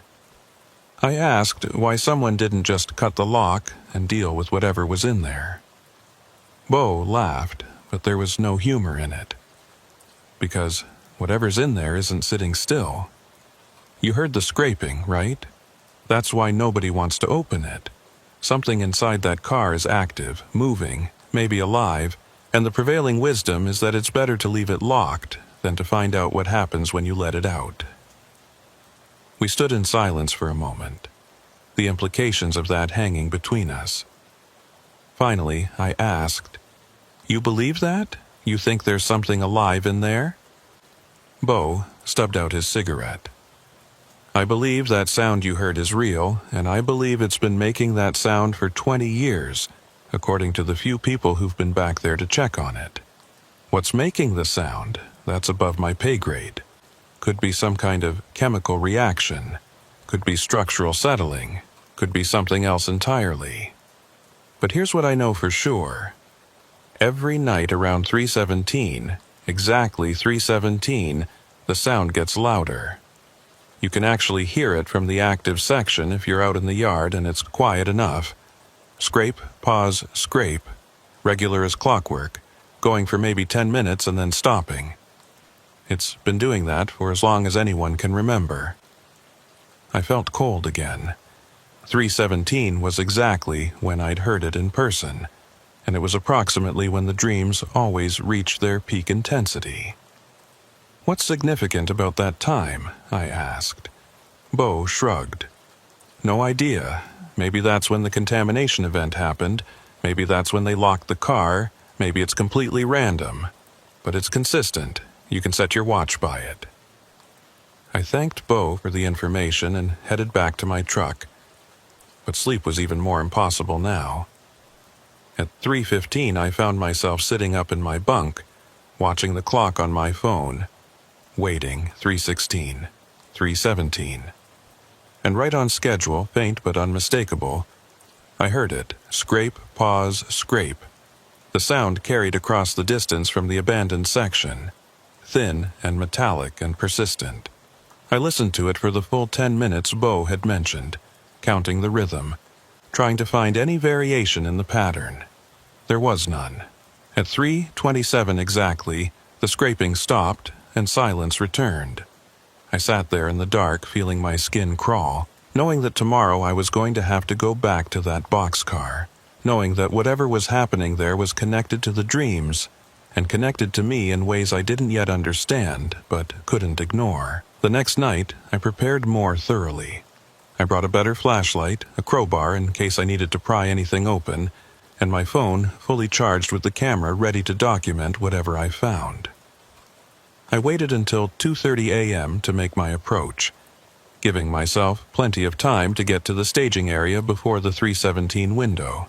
I asked why someone didn't just cut the lock and deal with whatever was in there. Bo laughed, but there was no humor in it. Because whatever's in there isn't sitting still. You heard the scraping, right? That's why nobody wants to open it. Something inside that car is active, moving, maybe alive, and the prevailing wisdom is that it's better to leave it locked than to find out what happens when you let it out. We stood in silence for a moment, the implications of that hanging between us. Finally, I asked, "You believe that? You think there's something alive in there?" Bo stubbed out his cigarette. "I believe that sound you heard is real, and I believe it's been making that sound for 20 years, according to the few people who've been back there to check on it. What's making the sound, that's above my pay grade. Could be some kind of chemical reaction, could be structural settling, could be something else entirely. But here's what I know for sure. Every night around 3:17, exactly 3:17, the sound gets louder. You can actually hear it from the active section if you're out in the yard and it's quiet enough. Scrape, pause, scrape, regular as clockwork, going for maybe 10 minutes and then stopping. It's been doing that for as long as anyone can remember." I felt cold again. 3:17 was exactly when I'd heard it in person, and it was approximately when the dreams always reach their peak intensity. "What's significant about that time?" I asked. Bo shrugged. "No idea. Maybe that's when the contamination event happened. Maybe that's when they locked the car. Maybe it's completely random. But it's consistent. You can set your watch by it." I thanked Bo for the information and headed back to my truck. But sleep was even more impossible now. At 3:15, I found myself sitting up in my bunk, watching the clock on my phone, waiting. 3:16, 3:17. And right on schedule, faint but unmistakable, I heard it, scrape, pause, scrape. The sound carried across the distance from the abandoned section, thin and metallic and persistent. I listened to it for the full 10 minutes Bo had mentioned, counting the rhythm, trying to find any variation in the pattern. There was none. At 3:27 exactly, the scraping stopped and silence returned. I sat there in the dark, feeling my skin crawl, knowing that tomorrow I was going to have to go back to that boxcar, knowing that whatever was happening there was connected to the dreams, and connected to me in ways I didn't yet understand, but couldn't ignore. The next night, I prepared more thoroughly. I brought a better flashlight, a crowbar in case I needed to pry anything open, and my phone fully charged with the camera ready to document whatever I found. I waited until 2:30 a.m. to make my approach, giving myself plenty of time to get to the staging area before the 3:17 window.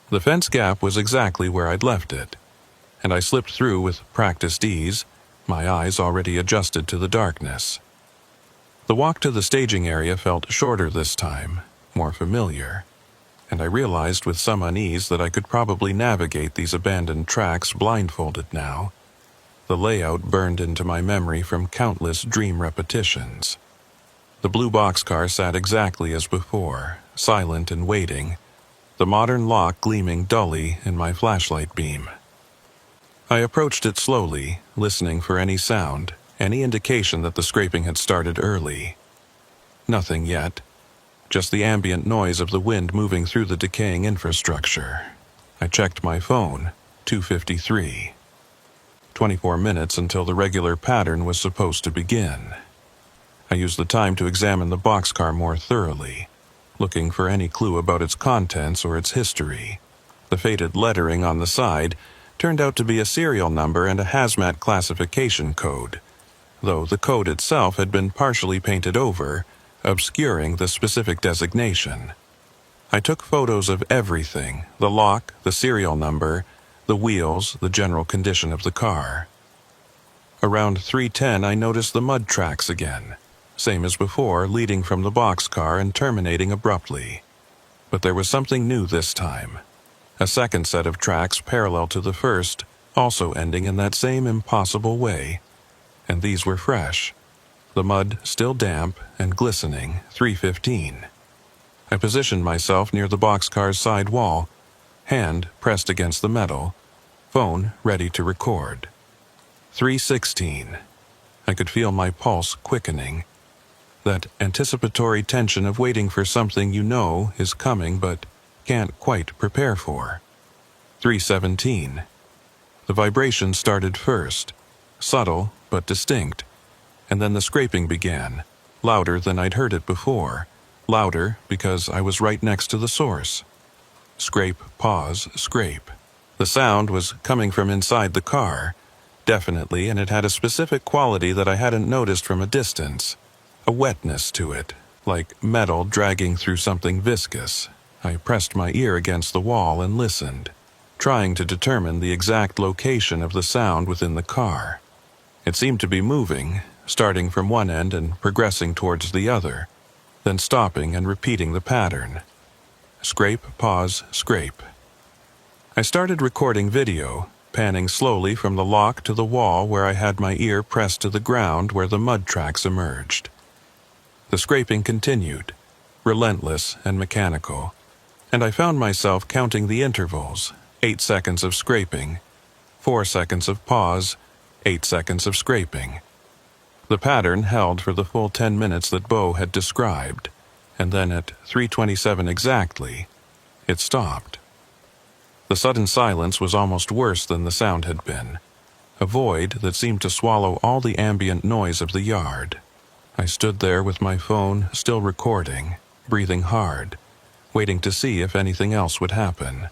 The fence gap was exactly where I'd left it, and I slipped through with practiced ease, my eyes already adjusted to the darkness. The walk to the staging area felt shorter this time, more familiar, and I realized with some unease that I could probably navigate these abandoned tracks blindfolded now. The layout burned into my memory from countless dream repetitions. The blue boxcar sat exactly as before, silent and waiting, the modern lock gleaming dully in my flashlight beam. I approached it slowly, listening for any sound, any indication that the scraping had started early. Nothing yet, just the ambient noise of the wind moving through the decaying infrastructure. I checked my phone, 2:53. 24 minutes until the regular pattern was supposed to begin. I used the time to examine the boxcar more thoroughly, looking for any clue about its contents or its history. The faded lettering on the side turned out to be a serial number and a hazmat classification code, though the code itself had been partially painted over, obscuring the specific designation. I took photos of everything, the lock, the serial number, the wheels, the general condition of the car. Around 3:10, I noticed the mud tracks again, same as before, leading from the boxcar and terminating abruptly. But there was something new this time. A second set of tracks parallel to the first, also ending in that same impossible way. And these were fresh. The mud still damp and glistening, 3:15. I positioned myself near the boxcar's side wall, hand pressed against the metal, phone ready to record. 3:16. I could feel my pulse quickening. That anticipatory tension of waiting for something you know is coming but can't quite prepare for. 3:17. The vibration started first, subtle but distinct, and then the scraping began, louder than I'd heard it before, louder because I was right next to the source. Scrape, pause, scrape. The sound was coming from inside the car, definitely, and it had a specific quality that I hadn't noticed from a distance. A wetness to it, like metal dragging through something viscous. I pressed my ear against the wall and listened, trying to determine the exact location of the sound within the car. It seemed to be moving, starting from one end and progressing towards the other, then stopping and repeating the pattern. Scrape, pause, scrape. I started recording video, panning slowly from the lock to the wall where I had my ear pressed to the ground where the mud tracks emerged. The scraping continued, relentless and mechanical, and I found myself counting the intervals, 8 seconds of scraping, 4 seconds of pause, 8 seconds of scraping. The pattern held for the full 10 minutes that Bo had described, and then at 3:27 exactly, it stopped. The sudden silence was almost worse than the sound had been, a void that seemed to swallow all the ambient noise of the yard. I stood there with my phone still recording, breathing hard, waiting to see if anything else would happen.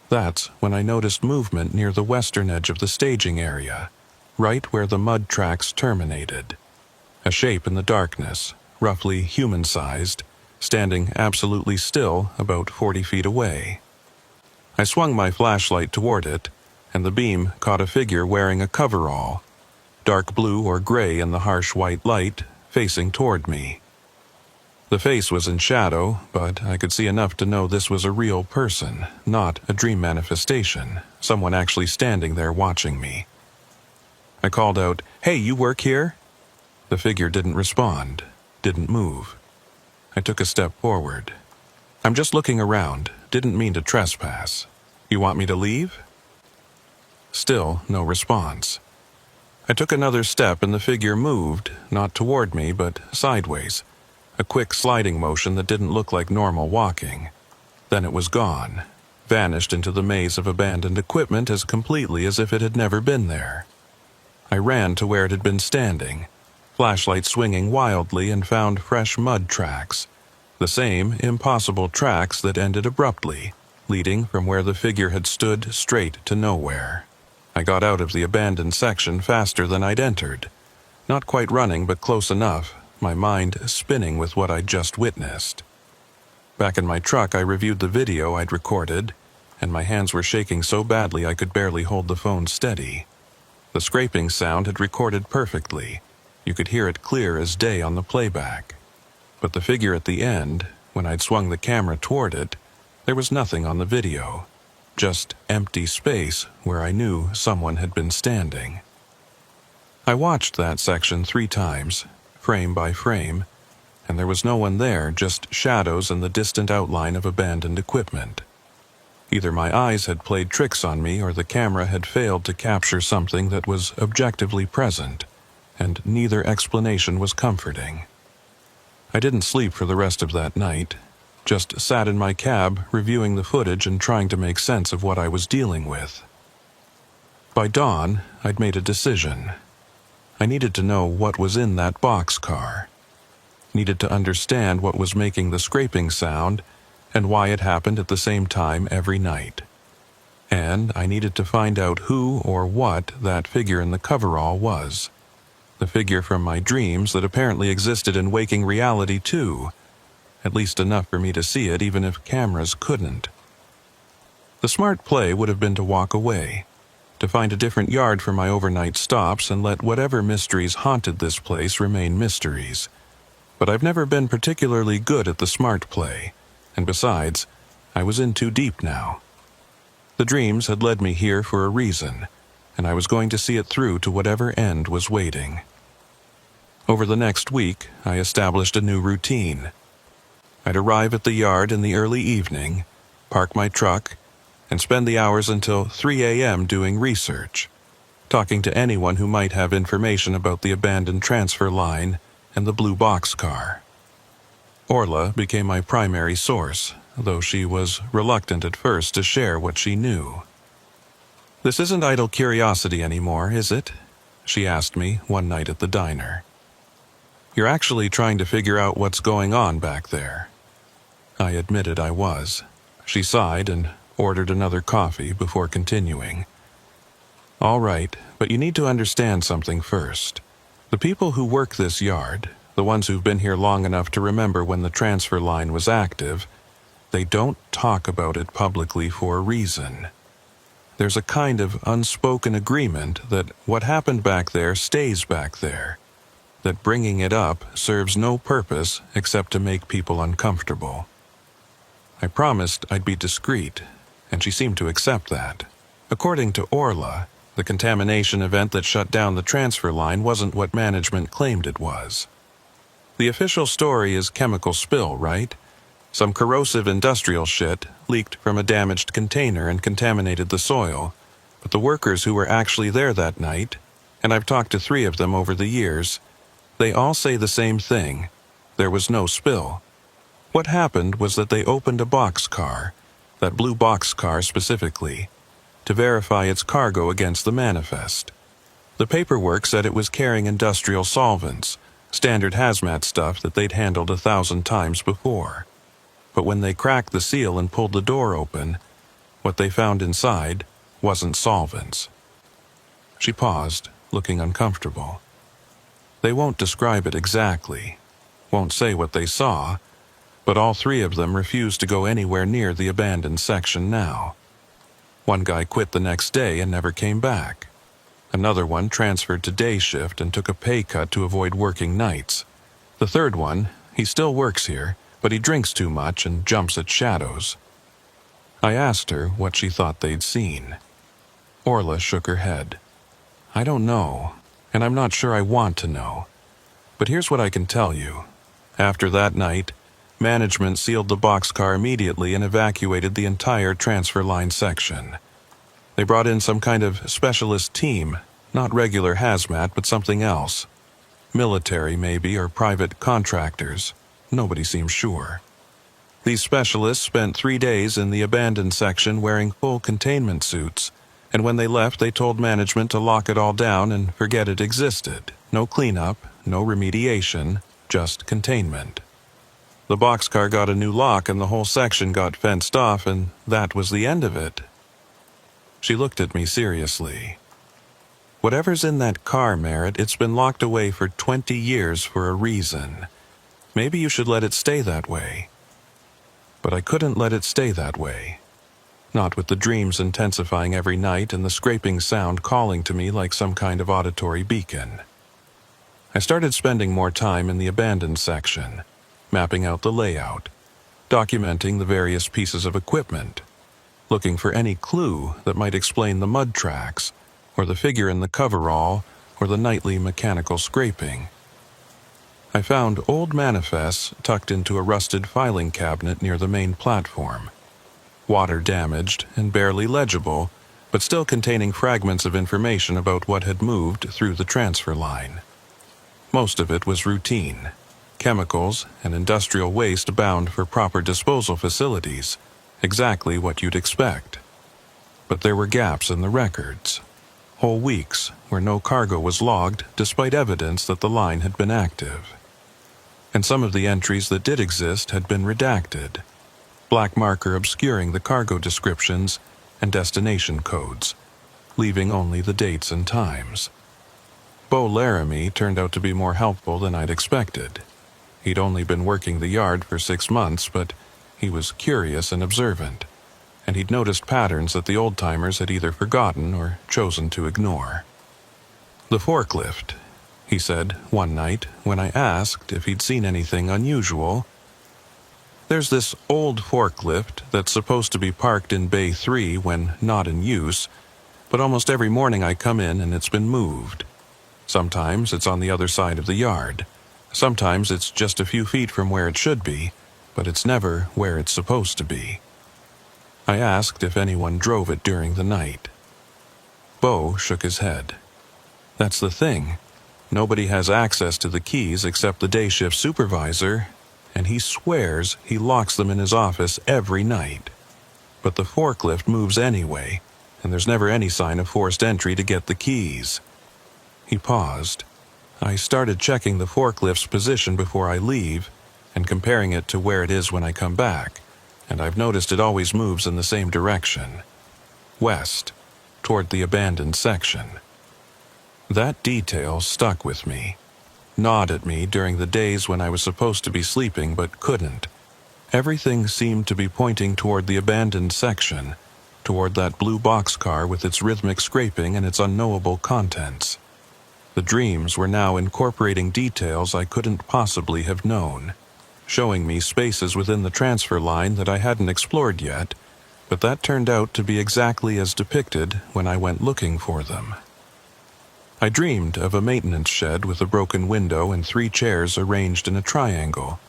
That's when I noticed movement near the western edge of the staging area, right where the mud tracks terminated. A shape in the darkness, roughly human-sized, standing absolutely still about 40 feet away. I swung my flashlight toward it, and the beam caught a figure wearing a coverall, dark blue or gray in the harsh white light, facing toward me. The face was in shadow, but I could see enough to know this was a real person, not a dream manifestation, someone actually standing there watching me. I called out, "Hey, you work here?" The figure didn't respond, didn't move. I took a step forward. "I'm just looking around, didn't mean to trespass. You want me to leave?" Still no response. I took another step and the figure moved, not toward me, but sideways, a quick sliding motion that didn't look like normal walking. Then it was gone, vanished into the maze of abandoned equipment as completely as if it had never been there. I ran to where it had been standing, flashlight swinging wildly, and found fresh mud tracks, the same impossible tracks that ended abruptly, leading from where the figure had stood straight to nowhere. I got out of the abandoned section faster than I'd entered, not quite running but close enough, my mind spinning with what I'd just witnessed. Back in my truck, I reviewed the video I'd recorded, and my hands were shaking so badly I could barely hold the phone steady. The scraping sound had recorded perfectly. You could hear it clear as day on the playback. But the figure at the end, when I'd swung the camera toward it, there was nothing on the video. Just empty space where I knew someone had been standing. I watched that section 3 times, frame by frame, and there was no one there, just shadows and the distant outline of abandoned equipment. Either my eyes had played tricks on me or the camera had failed to capture something that was objectively present, and neither explanation was comforting. I didn't sleep for the rest of that night, just sat in my cab reviewing the footage and trying to make sense of what I was dealing with. By dawn, I'd made a decision. I needed to know what was in that boxcar. Needed to understand what was making the scraping sound and why it happened at the same time every night. And I needed to find out who or what that figure in the coverall was. The figure from my dreams that apparently existed in waking reality too, at least enough for me to see it even if cameras couldn't. The smart play would have been to walk away, to find a different yard for my overnight stops and let whatever mysteries haunted this place remain mysteries. But I've never been particularly good at the smart play, and besides, I was in too deep now. The dreams had led me here for a reason, and I was going to see it through to whatever end was waiting. Over the next week, I established a new routine. I'd arrive at the yard in the early evening, park my truck, and spend the hours until 3 a.m. doing research, talking to anyone who might have information about the abandoned transfer line and the blue boxcar. Orla became my primary source, though she was reluctant at first to share what she knew. "This isn't idle curiosity anymore, is it?" she asked me one night at the diner. "You're actually trying to figure out what's going on back there." I admitted I was. She sighed and ordered another coffee before continuing. "All right, but you need to understand something first. The people who work this yard, the ones who've been here long enough to remember when the transfer line was active, they don't talk about it publicly for a reason. There's a kind of unspoken agreement that what happened back there stays back there, that bringing it up serves no purpose except to make people uncomfortable." I promised I'd be discreet, and she seemed to accept that. According to Orla, the contamination event that shut down the transfer line wasn't what management claimed it was. The official story is chemical spill, right? Some corrosive industrial shit leaked from a damaged container and contaminated the soil, but the workers who were actually there that night, and I've talked to 3 of them over the years, they all say the same thing: there was no spill. What happened was that they opened a boxcar, that blue boxcar specifically, to verify its cargo against the manifest. The paperwork said it was carrying industrial solvents, standard hazmat stuff that they'd handled 1,000 times before. But when they cracked the seal and pulled the door open, what they found inside wasn't solvents. She paused, looking uncomfortable. They won't describe it exactly, won't say what they saw, but all 3 of them refused to go anywhere near the abandoned section now. One guy quit the next day and never came back. Another one transferred to day shift and took a pay cut to avoid working nights. The third one, he still works here, but he drinks too much and jumps at shadows. I asked her what she thought they'd seen. Orla shook her head. "I don't know, and I'm not sure I want to know. But here's what I can tell you. After that night, management sealed the boxcar immediately and evacuated the entire transfer line section. They brought in some kind of specialist team, not regular hazmat, but something else. Military, maybe, or private contractors. Nobody seems sure. These specialists spent 3 days in the abandoned section wearing full containment suits, and when they left they told management to lock it all down and forget it existed. No cleanup, no remediation, just containment. The boxcar got a new lock and the whole section got fenced off, and that was the end of it." She looked at me seriously. "Whatever's in that car, Merritt, it's been locked away for 20 years for a reason. Maybe you should let it stay that way." But I couldn't let it stay that way. Not with the dreams intensifying every night and the scraping sound calling to me like some kind of auditory beacon. I started spending more time in the abandoned section, mapping out the layout, documenting the various pieces of equipment, looking for any clue that might explain the mud tracks, or the figure in the coverall, or the nightly mechanical scraping. I found old manifests tucked into a rusted filing cabinet near the main platform, water damaged and barely legible, but still containing fragments of information about what had moved through the transfer line. Most of it was routine. Chemicals and industrial waste bound for proper disposal facilities, exactly what you'd expect. But there were gaps in the records. Whole weeks where no cargo was logged despite evidence that the line had been active. And some of the entries that did exist had been redacted, black marker obscuring the cargo descriptions and destination codes, leaving only the dates and times. Bo Laramie turned out to be more helpful than I'd expected. He'd only been working the yard for 6 months, but he was curious and observant. and he'd noticed patterns that the old-timers had either forgotten or chosen to ignore. "The forklift," he said one night when I asked if he'd seen anything unusual. "There's this old forklift that's supposed to be parked in Bay 3 when not in use, but almost every morning I come in and it's been moved. Sometimes it's on the other side of the yard. Sometimes it's just a few feet from where it should be, but it's never where it's supposed to be." I asked if anyone drove it during the night. Bo shook his head. "That's the thing. Nobody has access to the keys except the day shift supervisor, and he swears he locks them in his office every night. But the forklift moves anyway, and there's never any sign of forced entry to get the keys." He paused. "I started checking the forklift's position before I leave and comparing it to where it is when I come back, and I've noticed it always moves in the same direction. West, toward the abandoned section." That detail stuck with me, gnawed at me during the days when I was supposed to be sleeping but couldn't. Everything seemed to be pointing toward the abandoned section, toward that blue boxcar with its rhythmic scraping and its unknowable contents. The dreams were now incorporating details I couldn't possibly have known, showing me spaces within the transfer line that I hadn't explored yet, but that turned out to be exactly as depicted when I went looking for them. I dreamed of a maintenance shed with a broken window and 3 chairs arranged in a triangle,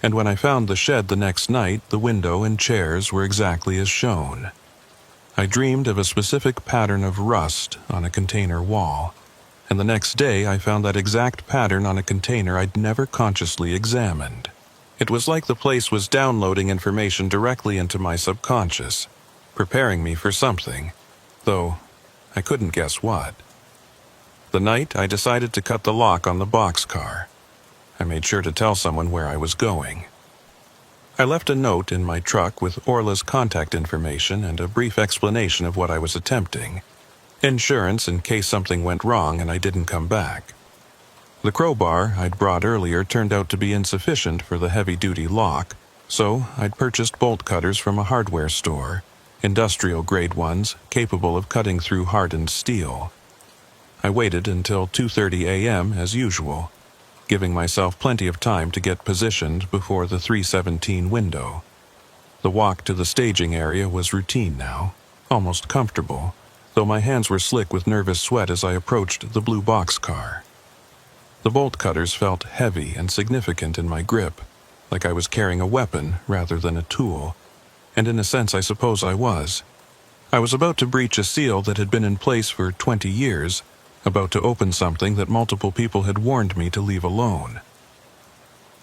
and when I found the shed the next night, the window and chairs were exactly as shown. I dreamed of a specific pattern of rust on a container wall, and the next day I found that exact pattern on a container I'd never consciously examined. It was like the place was downloading information directly into my subconscious, preparing me for something, though I couldn't guess what. The night I decided to cut the lock on the boxcar, I made sure to tell someone where I was going. I left a note in my truck with Orla's contact information and a brief explanation of what I was attempting. Insurance in case something went wrong and I didn't come back. The crowbar I'd brought earlier turned out to be insufficient for the heavy-duty lock, so I'd purchased bolt cutters from a hardware store, industrial-grade ones capable of cutting through hardened steel. I waited until 2:30 a.m. as usual, giving myself plenty of time to get positioned before the 317 window. The walk to the staging area was routine now, almost comfortable, though my hands were slick with nervous sweat as I approached the blue boxcar. The bolt cutters felt heavy and significant in my grip, like I was carrying a weapon rather than a tool, and in a sense I suppose I was. I was about to breach a seal that had been in place for 20 years, about to open something that multiple people had warned me to leave alone.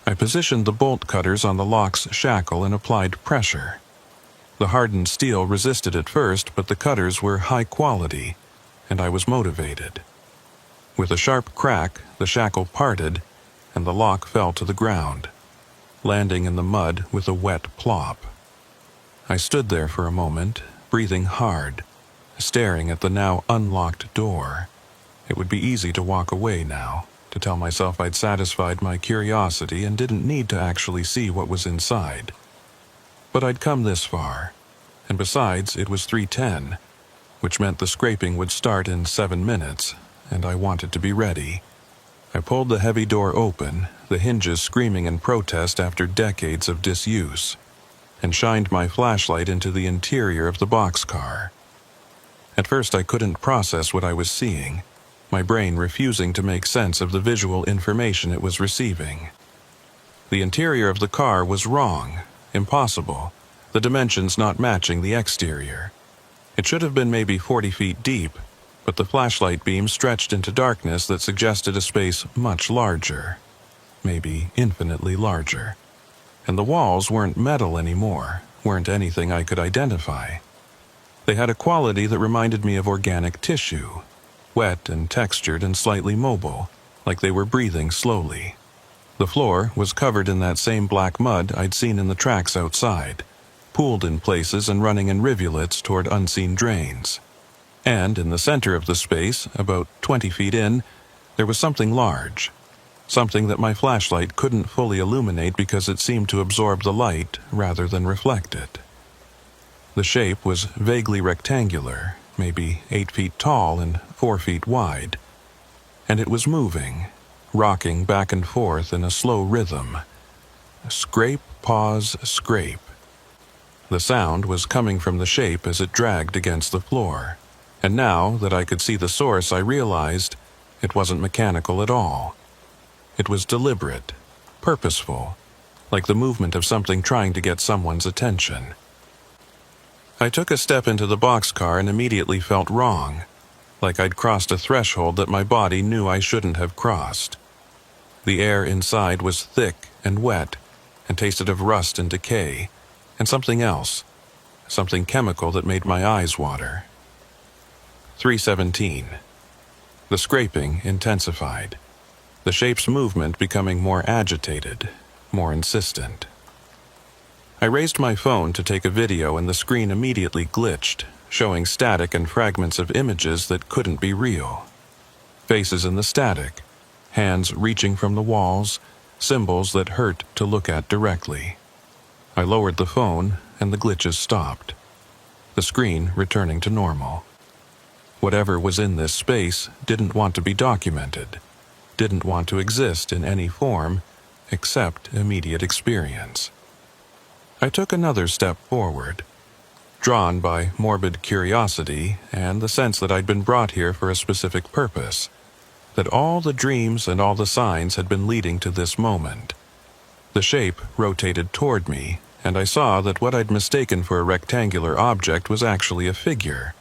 I positioned the bolt cutters on the lock's shackle and applied pressure. The hardened steel resisted at first, but the cutters were high quality, and I was motivated. With a sharp crack, the shackle parted, and the lock fell to the ground, landing in the mud with a wet plop. I stood there for a moment, breathing hard, staring at the now unlocked door. It would be easy to walk away now, to tell myself I'd satisfied my curiosity and didn't need to actually see what was inside. But I'd come this far, and besides, it was 3:10, which meant the scraping would start in 7 minutes, and I wanted to be ready. I pulled the heavy door open, the hinges screaming in protest after decades of disuse, and shined my flashlight into the interior of the boxcar. At first I couldn't process what I was seeing, my brain refusing to make sense of the visual information it was receiving. The interior of the car was wrong, impossible, the dimensions not matching the exterior. It should have been maybe 40 feet deep, but the flashlight beam stretched into darkness that suggested a space much larger, maybe infinitely larger. And the walls weren't metal anymore, weren't anything I could identify. They had a quality that reminded me of organic tissue, wet and textured and slightly mobile, like they were breathing slowly. The floor was covered in that same black mud I'd seen in the tracks outside, pooled in places and running in rivulets toward unseen drains. And in the center of the space, about 20 feet in, there was something large, something that my flashlight couldn't fully illuminate because it seemed to absorb the light rather than reflect it. The shape was vaguely rectangular, maybe 8 feet tall and 4 feet wide, and it was moving, rocking back and forth in a slow rhythm. Scrape, pause, scrape. The sound was coming from the shape as it dragged against the floor, and now that I could see the source, I realized it wasn't mechanical at all. It was deliberate, purposeful, like the movement of something trying to get someone's attention. I took a step into the boxcar and immediately felt wrong, like I'd crossed a threshold that my body knew I shouldn't have crossed. The air inside was thick and wet, and tasted of rust and decay, and something else, something chemical that made my eyes water. 3:17. The scraping intensified, the shape's movement becoming more agitated, more insistent. I raised my phone to take a video and the screen immediately glitched, showing static and fragments of images that couldn't be real. Faces in the static, hands reaching from the walls, symbols that hurt to look at directly. I lowered the phone and the glitches stopped, the screen returning to normal. Whatever was in this space didn't want to be documented, didn't want to exist in any form except immediate experience. I took another step forward, drawn by morbid curiosity and the sense that I'd been brought here for a specific purpose, that all the dreams and all the signs had been leading to this moment. The shape rotated toward me, and I saw that what I'd mistaken for a rectangular object was actually a figure,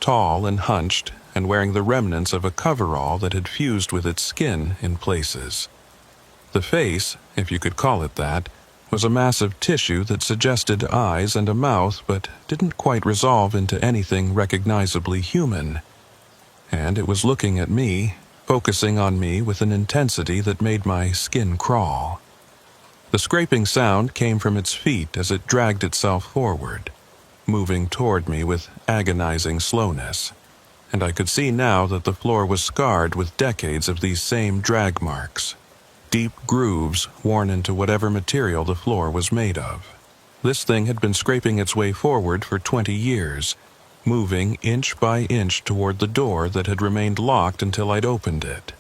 tall and hunched and wearing the remnants of a coverall that had fused with its skin in places. The face, if you could call it that, was a mass of tissue that suggested eyes and a mouth but didn't quite resolve into anything recognizably human. And it was looking at me, focusing on me with an intensity that made my skin crawl. The scraping sound came from its feet as it dragged itself forward, moving toward me with agonizing slowness, and I could see now that the floor was scarred with decades of these same drag marks. Deep grooves worn into whatever material the floor was made of. This thing had been scraping its way forward for 20 years, moving inch by inch toward the door that had remained locked until I'd opened it.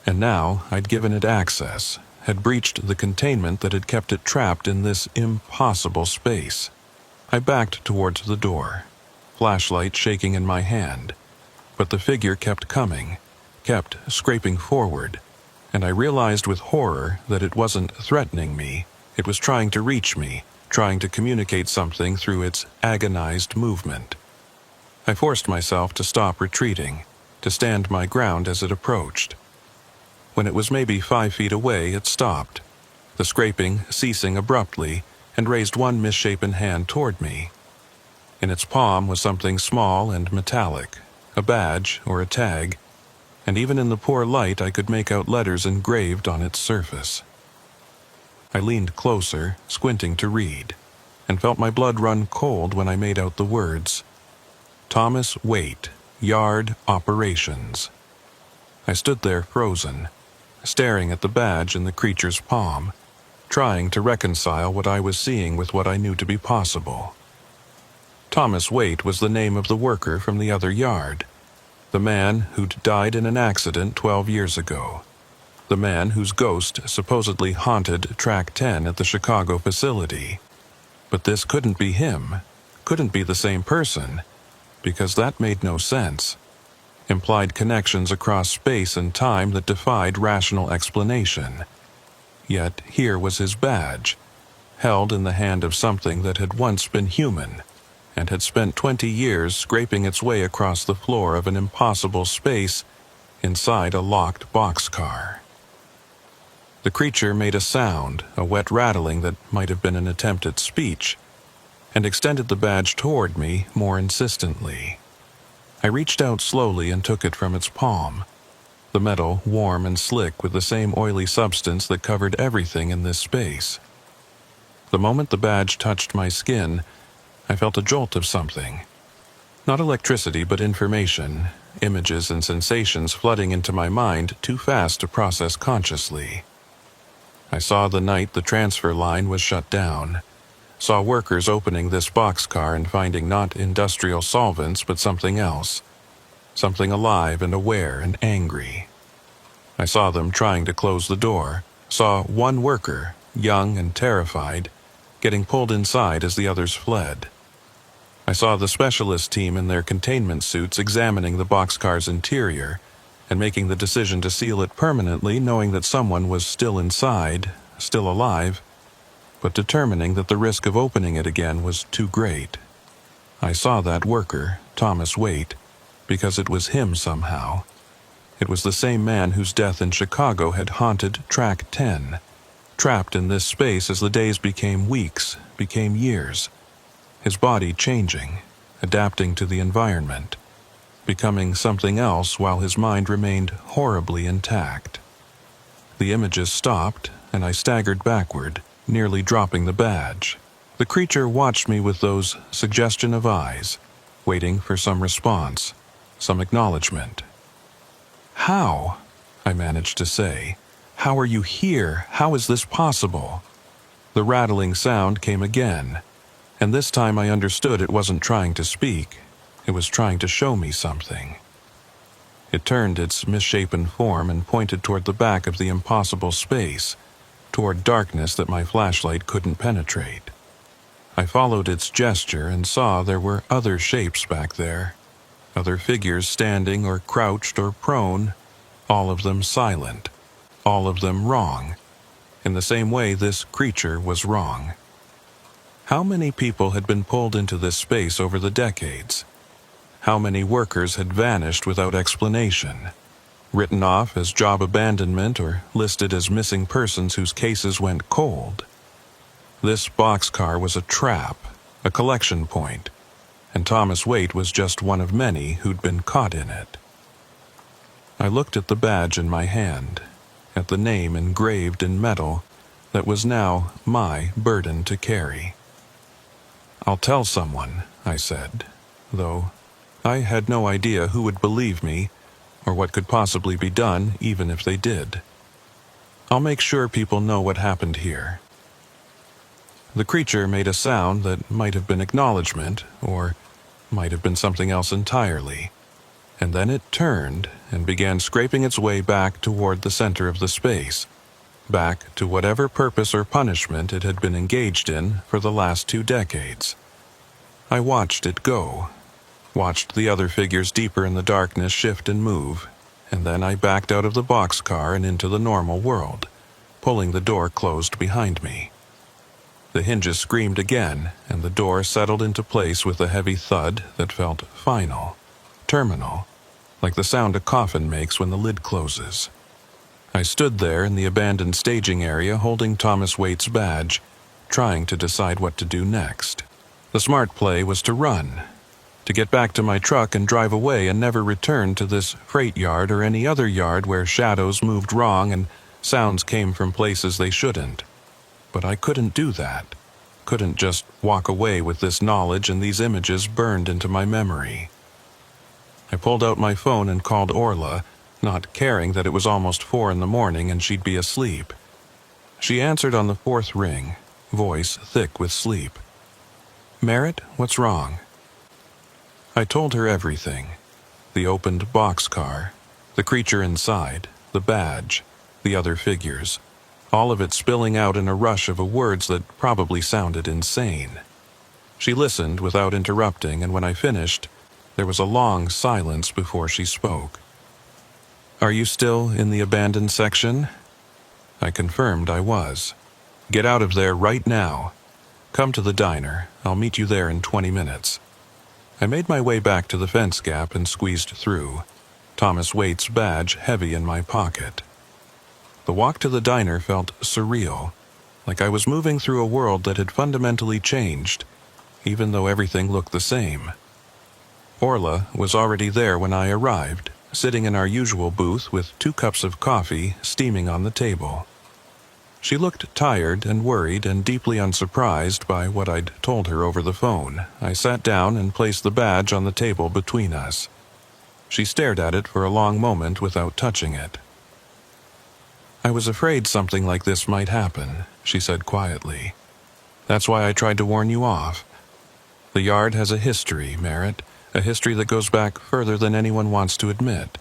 And now I'd given it access, had breached the containment that had kept it trapped in this impossible space. I backed towards the door, flashlight shaking in my hand, but the figure kept coming, kept scraping forward, and I realized with horror that it wasn't threatening me, it was trying to reach me, trying to communicate something through its agonized movement. I forced myself to stop retreating, to stand my ground as it approached. When it was maybe 5 feet away, it stopped, the scraping ceasing abruptly, and raised one misshapen hand toward me. In its palm was something small and metallic, a badge or a tag, and even in the poor light I could make out letters engraved on its surface. I leaned closer, squinting to read, and felt my blood run cold when I made out the words, Thomas Waite, Yard Operations. I stood there frozen, staring at the badge in the creature's palm, trying to reconcile what I was seeing with what I knew to be possible. Thomas Waite was the name of the worker from the other yard, the man who'd died in an accident 12 years ago, the man whose ghost supposedly haunted Track 10 at the Chicago facility. But this couldn't be him, couldn't be the same person, because that made no sense. Implied connections across space and time that defied rational explanation. Yet here was his badge, held in the hand of something that had once been human, and had spent 20 years scraping its way across the floor of an impossible space inside a locked boxcar. The creature made a sound, a wet rattling that might have been an attempt at speech, and extended the badge toward me more insistently. I reached out slowly and took it from its palm, the metal warm and slick with the same oily substance that covered everything in this space. The moment the badge touched my skin, I felt a jolt of something. Not electricity, but information, images and sensations flooding into my mind too fast to process consciously. I saw the night the transfer line was shut down, Saw workers opening this boxcar and finding not industrial solvents but something else. Something alive and aware and angry. I saw them trying to close the door. Saw one worker, young and terrified, getting pulled inside as the others fled. I saw the specialist team in their containment suits examining the boxcar's interior and making the decision to seal it permanently, knowing that someone was still inside, still alive, but determining that the risk of opening it again was too great. I saw that worker, Thomas Waite, because it was him somehow. It was the same man whose death in Chicago had haunted Track 10, trapped in this space as the days became weeks, became years. His body changing, adapting to the environment, becoming something else while his mind remained horribly intact. The images stopped, and I staggered backward, nearly dropping the badge. The creature watched me with those suggestion of eyes, waiting for some response, some acknowledgement. "How?" I managed to say. "How are you here? How is this possible?" The rattling sound came again, and this time I understood it wasn't trying to speak. It was trying to show me something. It turned its misshapen form and pointed toward the back of the impossible space, toward darkness that my flashlight couldn't penetrate. I followed its gesture and saw there were other shapes back there, other figures standing or crouched or prone, all of them silent, all of them wrong, in the same way this creature was wrong. How many people had been pulled into this space over the decades? How many workers had vanished without explanation, written off as job abandonment or listed as missing persons whose cases went cold? This boxcar was a trap, a collection point, and Thomas Waite was just one of many who'd been caught in it. I looked at the badge in my hand, at the name engraved in metal that was now my burden to carry. "I'll tell someone," I said, though I had no idea who would believe me or what could possibly be done even if they did. "I'll make sure people know what happened here." The creature made a sound that might have been acknowledgement or might have been something else entirely, and then it turned and began scraping its way back toward the center of the space, back to whatever purpose or punishment it had been engaged in for the last 2 decades. I watched it go, watched the other figures deeper in the darkness shift and move, and then I backed out of the boxcar and into the normal world, pulling the door closed behind me. The hinges screamed again, and the door settled into place with a heavy thud that felt final, terminal, like the sound a coffin makes when the lid closes. I stood there in the abandoned staging area holding Thomas Waite's badge, trying to decide what to do next. The smart play was to run, to get back to my truck and drive away and never return to this freight yard or any other yard where shadows moved wrong and sounds came from places they shouldn't. But I couldn't do that. Couldn't just walk away with this knowledge and these images burned into my memory. I pulled out my phone and called Orla, not caring that it was almost 4 a.m. and she'd be asleep. She answered on the 4th ring, voice thick with sleep. "Merritt, what's wrong?" I told her everything. The opened boxcar, the creature inside, the badge, the other figures, all of it spilling out in a rush of words that probably sounded insane. She listened without interrupting, and when I finished, there was a long silence before she spoke. "Are you still in the abandoned section?" I confirmed I was. "Get out of there right now. Come to the diner. I'll meet you there in 20 minutes. I made my way back to the fence gap and squeezed through, Thomas Waite's badge heavy in my pocket. The walk to the diner felt surreal, like I was moving through a world that had fundamentally changed, even though everything looked the same. Orla was already there when I arrived, sitting in our usual booth with 2 cups of coffee steaming on the table. She looked tired and worried and deeply unsurprised by what I'd told her over the phone. I sat down and placed the badge on the table between us. She stared at it for a long moment without touching it. "I was afraid something like this might happen," she said quietly. That's why I tried to warn you off. The yard has a history, Merritt, a history that goes back further than anyone wants to admit.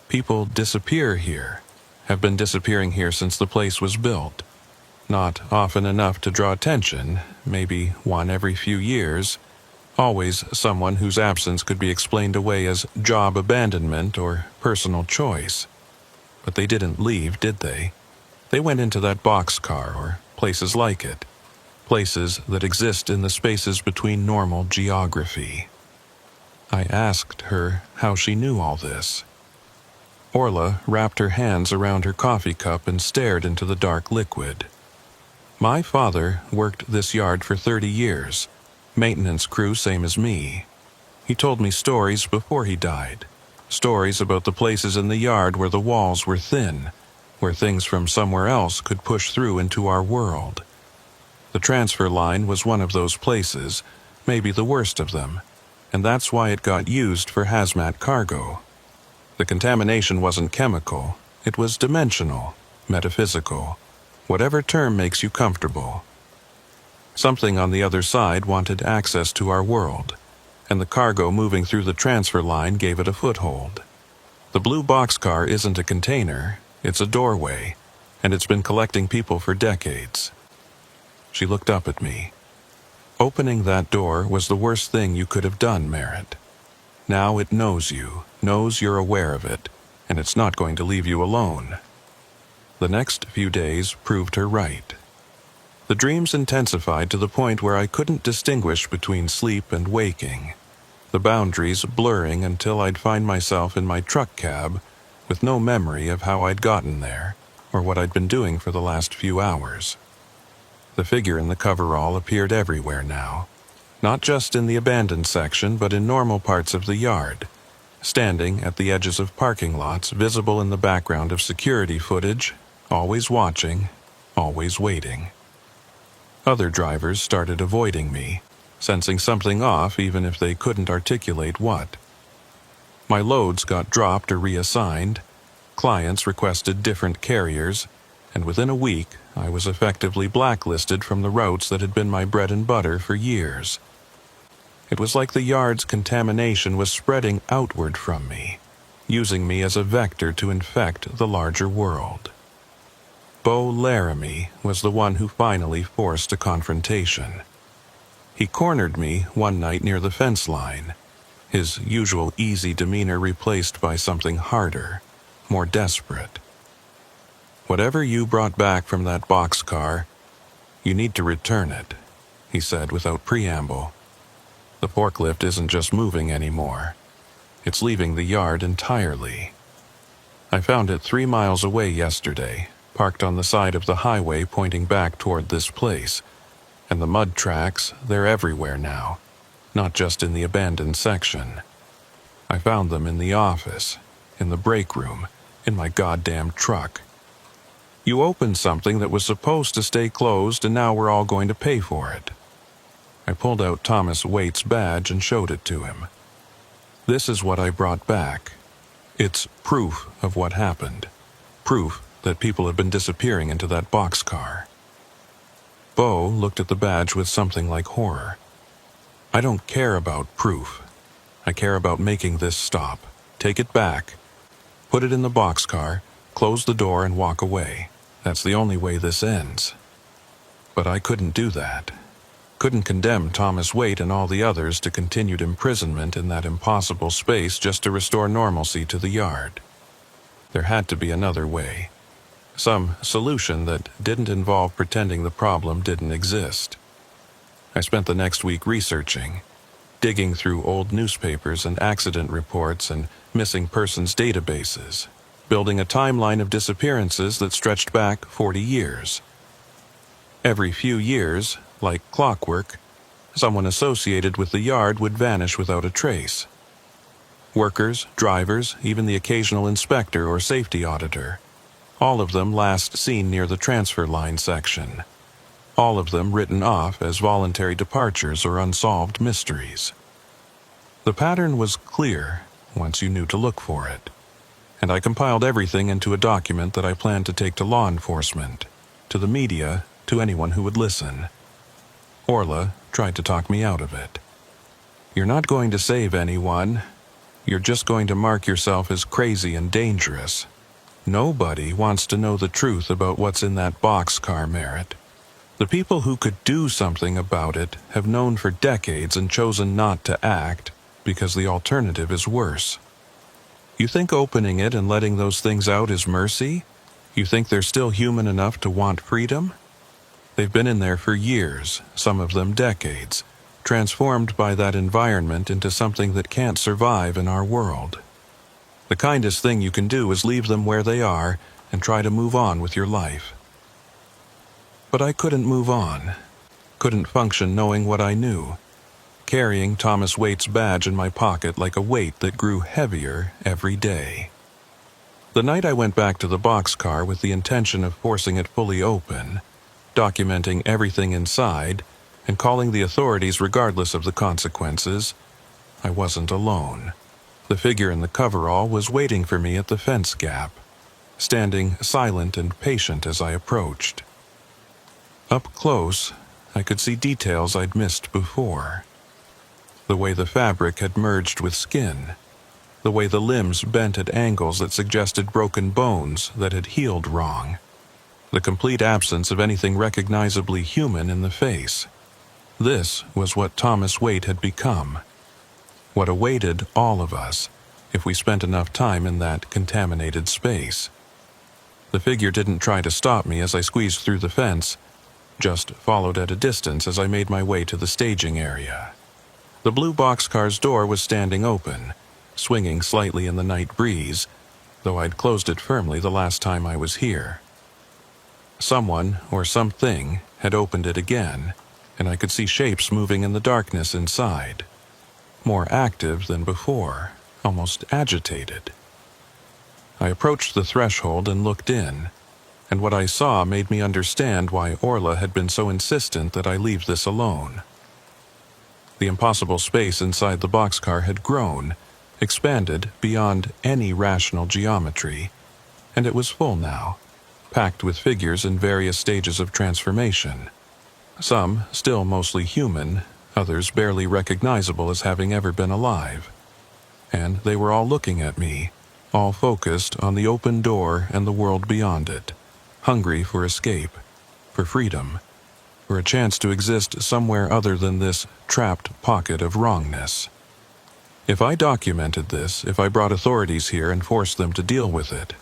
People disappear here, have been disappearing here since the place was built. Not often enough to draw attention, maybe one every few years. Always someone whose absence could be explained away as job abandonment or personal choice. But they didn't leave, did they? They went into that boxcar or places like it. Places that exist in the spaces between normal geography. I asked her how she knew all this. Orla wrapped her hands around her coffee cup and stared into the dark liquid. My father worked this yard for 30 years. Maintenance crew same as me. He told me stories before he died. Stories about the places in the yard where the walls were thin, where things from somewhere else could push through into our world. The transfer line was one of those places, maybe the worst of them, and that's why it got used for hazmat cargo. The contamination wasn't chemical, it was dimensional, metaphysical, whatever term makes you comfortable. Something on the other side wanted access to our world, and the cargo moving through the transfer line gave it a foothold. The blue boxcar isn't a container, it's a doorway, and it's been collecting people for decades. She looked up at me. Opening that door was the worst thing you could have done, Merritt. Now it knows you, knows you're aware of it, and it's not going to leave you alone. The next few days proved her right. The dreams intensified to the point where I couldn't distinguish between sleep and waking, the boundaries blurring until I'd find myself in my truck cab with no memory of how I'd gotten there or what I'd been doing for the last few hours. The figure in the coverall appeared everywhere now, not just in the abandoned section but in normal parts of the yard, standing at the edges of parking lots, visible in the background of security footage, always watching, always waiting. Other drivers started avoiding me, sensing something off even if they couldn't articulate what. My loads got dropped or reassigned, clients requested different carriers, and within a week I was effectively blacklisted from the routes that had been my bread and butter for years. It was like the yard's contamination was spreading outward from me, using me as a vector to infect the larger world. Beau Laramie was the one who finally forced a confrontation. He cornered me one night near the fence line, his usual easy demeanor replaced by something harder, more desperate. "Whatever you brought back from that boxcar, you need to return it," he said without preamble. "The forklift isn't just moving anymore. It's leaving the yard entirely. I found it 3 miles away yesterday, parked on the side of the highway pointing back toward this place, and the mud tracks, they're everywhere now, not just in the abandoned section. I found them in the office, in the break room, in my goddamn truck. You opened something that was supposed to stay closed and now we're all going to pay for it." I pulled out Thomas Waite's badge and showed it to him. "This is what I brought back. It's proof of what happened. Proof that people have been disappearing into that boxcar." Beau looked at the badge with something like horror. "I don't care about proof. I care about making this stop. Take it back. Put it in the boxcar, close the door and walk away. That's the only way this ends." But I couldn't do that. Couldn't condemn Thomas Waite and all the others to continued imprisonment in that impossible space just to restore normalcy to the yard. There had to be another way. Some solution that didn't involve pretending the problem didn't exist. I spent the next week researching, digging through old newspapers and accident reports and missing persons databases, building a timeline of disappearances that stretched back 40 years. Every few years, like clockwork, someone associated with the yard would vanish without a trace. Workers, drivers, even the occasional inspector or safety auditor. All of them last seen near the transfer line section. All of them written off as voluntary departures or unsolved mysteries. The pattern was clear once you knew to look for it, and I compiled everything into a document that I planned to take to law enforcement, to the media, to anyone who would listen. Orla tried to talk me out of it. "You're not going to save anyone. You're just going to mark yourself as crazy and dangerous. Nobody wants to know the truth about what's in that boxcar, Merritt. The people who could do something about it have known for decades and chosen not to act because the alternative is worse. You think opening it and letting those things out is mercy? You think they're still human enough to want freedom? They've been in there for years, some of them decades, transformed by that environment into something that can't survive in our world. The kindest thing you can do is leave them where they are and try to move on with your life." But I couldn't move on, couldn't function knowing what I knew, carrying Thomas Waite's badge in my pocket like a weight that grew heavier every day. The night I went back to the boxcar with the intention of forcing it fully open, documenting everything inside, and calling the authorities regardless of the consequences, I wasn't alone. The figure in the coverall was waiting for me at the fence gap, standing silent and patient as I approached. Up close, I could see details I'd missed before. The way the fabric had merged with skin, the way the limbs bent at angles that suggested broken bones that had healed wrong, the complete absence of anything recognizably human in the face. This was what Thomas Waite had become, what awaited all of us if we spent enough time in that contaminated space. The figure didn't try to stop me as I squeezed through the fence, just followed at a distance as I made my way to the staging area. The blue boxcar's door was standing open, swinging slightly in the night breeze, though I'd closed it firmly the last time I was here. Someone or something had opened it again, and I could see shapes moving in the darkness inside, more active than before, almost agitated. I approached the threshold and looked in, and what I saw made me understand why Orla had been so insistent that I leave this alone. The impossible space inside the boxcar had grown, expanded beyond any rational geometry, and it was full now, packed with figures in various stages of transformation. Some still mostly human, others barely recognizable as having ever been alive. And they were all looking at me, all focused on the open door and the world beyond it, hungry for escape, for freedom, for a chance to exist somewhere other than this trapped pocket of wrongness. If I documented this, if I brought authorities here and forced them to deal with it,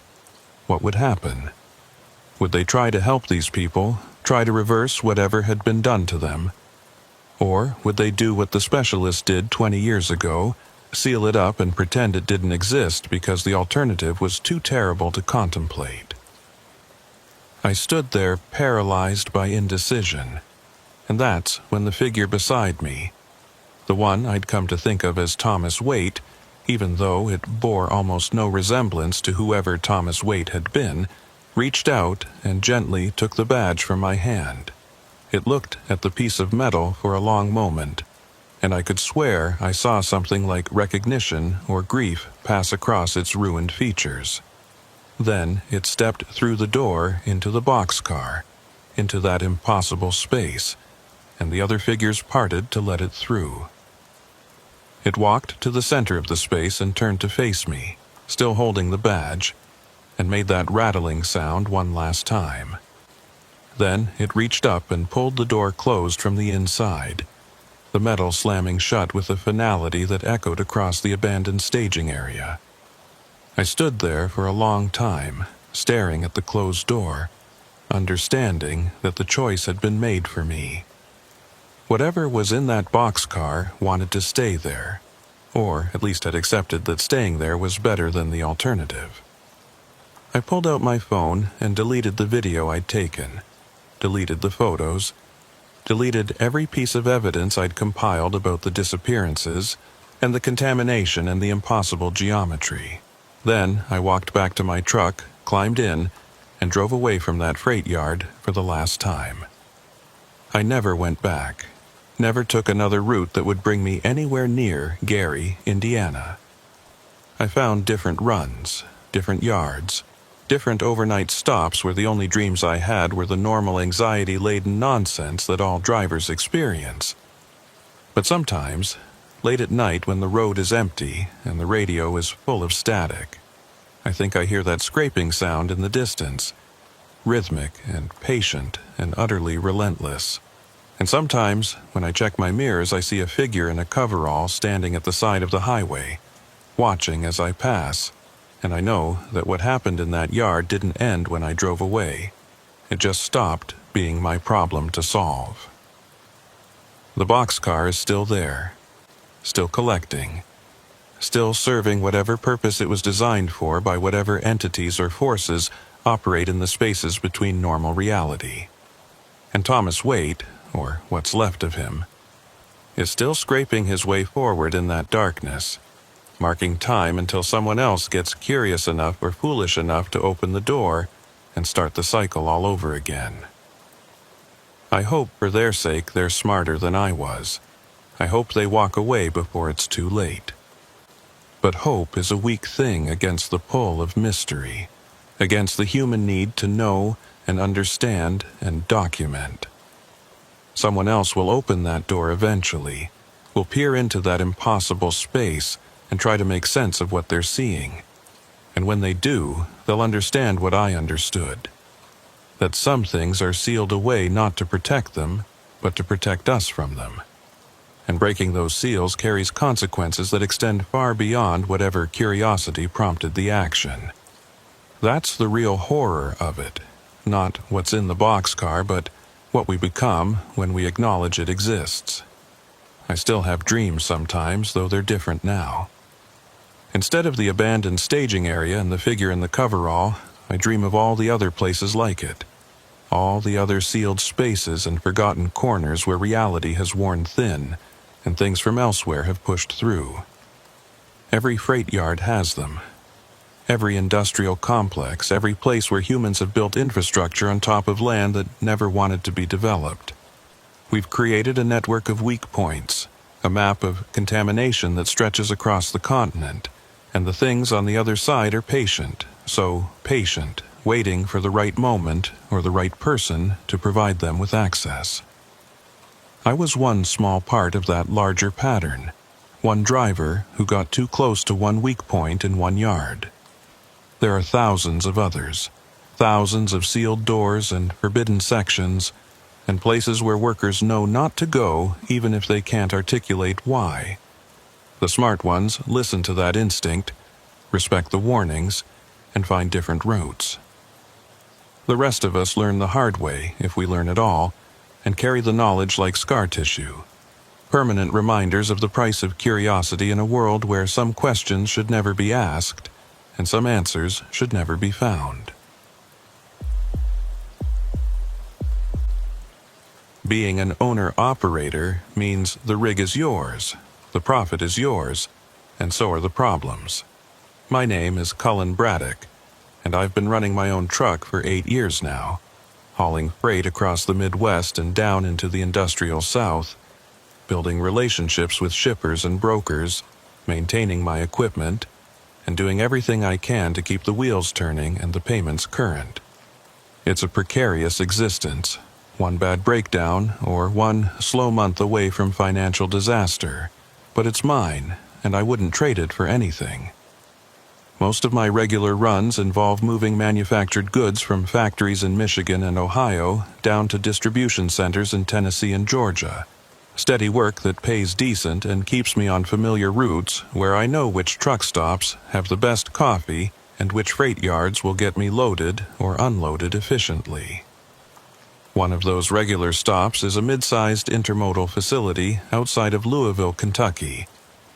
what would happen? Would they try to help these people, try to reverse whatever had been done to them? Or would they do what the specialist did 20 years ago, seal it up and pretend it didn't exist because the alternative was too terrible to contemplate? I stood there paralyzed by indecision, and that's when the figure beside me, the one I'd come to think of as Thomas Waite, even though it bore almost no resemblance to whoever Thomas Waite had been, reached out and gently took the badge from my hand. It looked at the piece of metal for a long moment, and I could swear I saw something like recognition or grief pass across its ruined features. Then it stepped through the door into the boxcar, into that impossible space, and the other figures parted to let it through. It walked to the center of the space and turned to face me, still holding the badge, and made that rattling sound one last time. Then it reached up and pulled the door closed from the inside, the metal slamming shut with a finality that echoed across the abandoned staging area. I stood there for a long time, staring at the closed door, understanding that the choice had been made for me. Whatever was in that boxcar wanted to stay there, or at least had accepted that staying there was better than the alternative. I pulled out my phone and deleted the video I'd taken, deleted the photos, deleted every piece of evidence I'd compiled about the disappearances and the contamination and the impossible geometry. Then I walked back to my truck, climbed in, and drove away from that freight yard for the last time. I never went back, never took another route that would bring me anywhere near Gary, Indiana. I found different runs, different yards, Different overnight stops where the only dreams I had were the normal anxiety-laden nonsense that all drivers experience. But sometimes, late at night when the road is empty and the radio is full of static, I think I hear that scraping sound in the distance, rhythmic and patient and utterly relentless. And sometimes, when I check my mirrors, I see a figure in a coverall standing at the side of the highway, watching as I pass, and I know that what happened in that yard didn't end when I drove away. It just stopped being my problem to solve. The boxcar is still there, still collecting, still serving whatever purpose it was designed for by whatever entities or forces operate in the spaces between normal reality. And Thomas Waite, or what's left of him, is still scraping his way forward in that darkness, marking time until someone else gets curious enough or foolish enough to open the door and start the cycle all over again. I hope for their sake they're smarter than I was. I hope they walk away before it's too late. But hope is a weak thing against the pull of mystery, against the human need to know and understand and document. Someone else will open that door eventually, will peer into that impossible space and try to make sense of what they're seeing. And when they do, they'll understand what I understood. That some things are sealed away not to protect them, but to protect us from them. And breaking those seals carries consequences that extend far beyond whatever curiosity prompted the action. That's the real horror of it, not what's in the boxcar, but what we become when we acknowledge it exists. I still have dreams sometimes, though they're different now. Instead of the abandoned staging area and the figure in the coverall, I dream of all the other places like it. All the other sealed spaces and forgotten corners where reality has worn thin and things from elsewhere have pushed through. Every freight yard has them. Every industrial complex, every place where humans have built infrastructure on top of land that never wanted to be developed. We've created a network of weak points, a map of contamination that stretches across the continent, and the things on the other side are patient, so patient, waiting for the right moment or the right person to provide them with access. I was one small part of that larger pattern, one driver who got too close to one weak point in one yard. There are thousands of others, thousands of sealed doors and forbidden sections, and places where workers know not to go even if they can't articulate why. The smart ones listen to that instinct, respect the warnings, and find different routes. The rest of us learn the hard way, if we learn at all, and carry the knowledge like scar tissue, permanent reminders of the price of curiosity in a world where some questions should never be asked, and some answers should never be found. Being an owner-operator means the rig is yours, the profit is yours, and so are the problems. My name is Cullen Braddock, and I've been running my own truck for 8 years now, hauling freight across the Midwest and down into the industrial South, building relationships with shippers and brokers, maintaining my equipment, and doing everything I can to keep the wheels turning and the payments current. It's a precarious existence, one bad breakdown or one slow month away from financial disaster, but it's mine, and I wouldn't trade it for anything. Most of my regular runs involve moving manufactured goods from factories in Michigan and Ohio down to distribution centers in Tennessee and Georgia. Steady work that pays decent and keeps me on familiar routes where I know which truck stops have the best coffee and which freight yards will get me loaded or unloaded efficiently. One of those regular stops is a mid-sized intermodal facility outside of Louisville, Kentucky,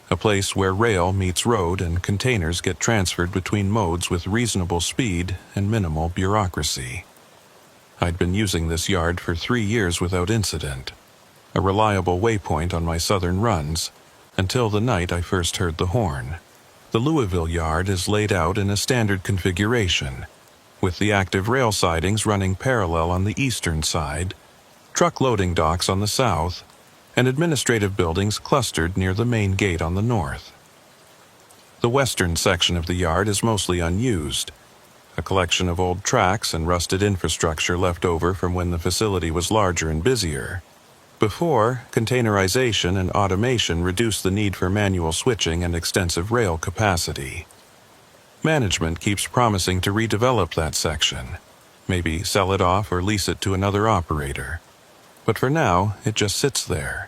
a place where rail meets road and containers get transferred between modes with reasonable speed and minimal bureaucracy. I'd been using this yard for 3 years without incident, a reliable waypoint on my southern runs, until the night I first heard the horn. The Louisville yard is laid out in a standard configuration, with the active rail sidings running parallel on the eastern side, truck loading docks on the south, and administrative buildings clustered near the main gate on the north. The western section of the yard is mostly unused. a collection of old tracks and rusted infrastructure left over from when the facility was larger and busier. Before, containerization and automation reduced the need for manual switching and extensive rail capacity. Management keeps promising to redevelop that section, maybe sell it off or lease it to another operator. But for now, it just sits there,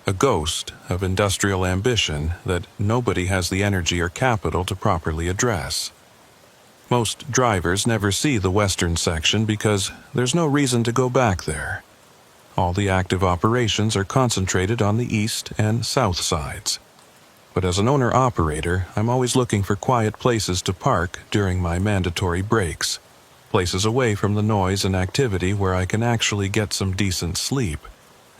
a ghost of industrial ambition that nobody has the energy or capital to properly address. Most drivers never see the western section because there's no reason to go back there. All the active operations are concentrated on the east and south sides. But as an owner-operator, I'm always looking for quiet places to park during my mandatory breaks, places away from the noise and activity where I can actually get some decent sleep,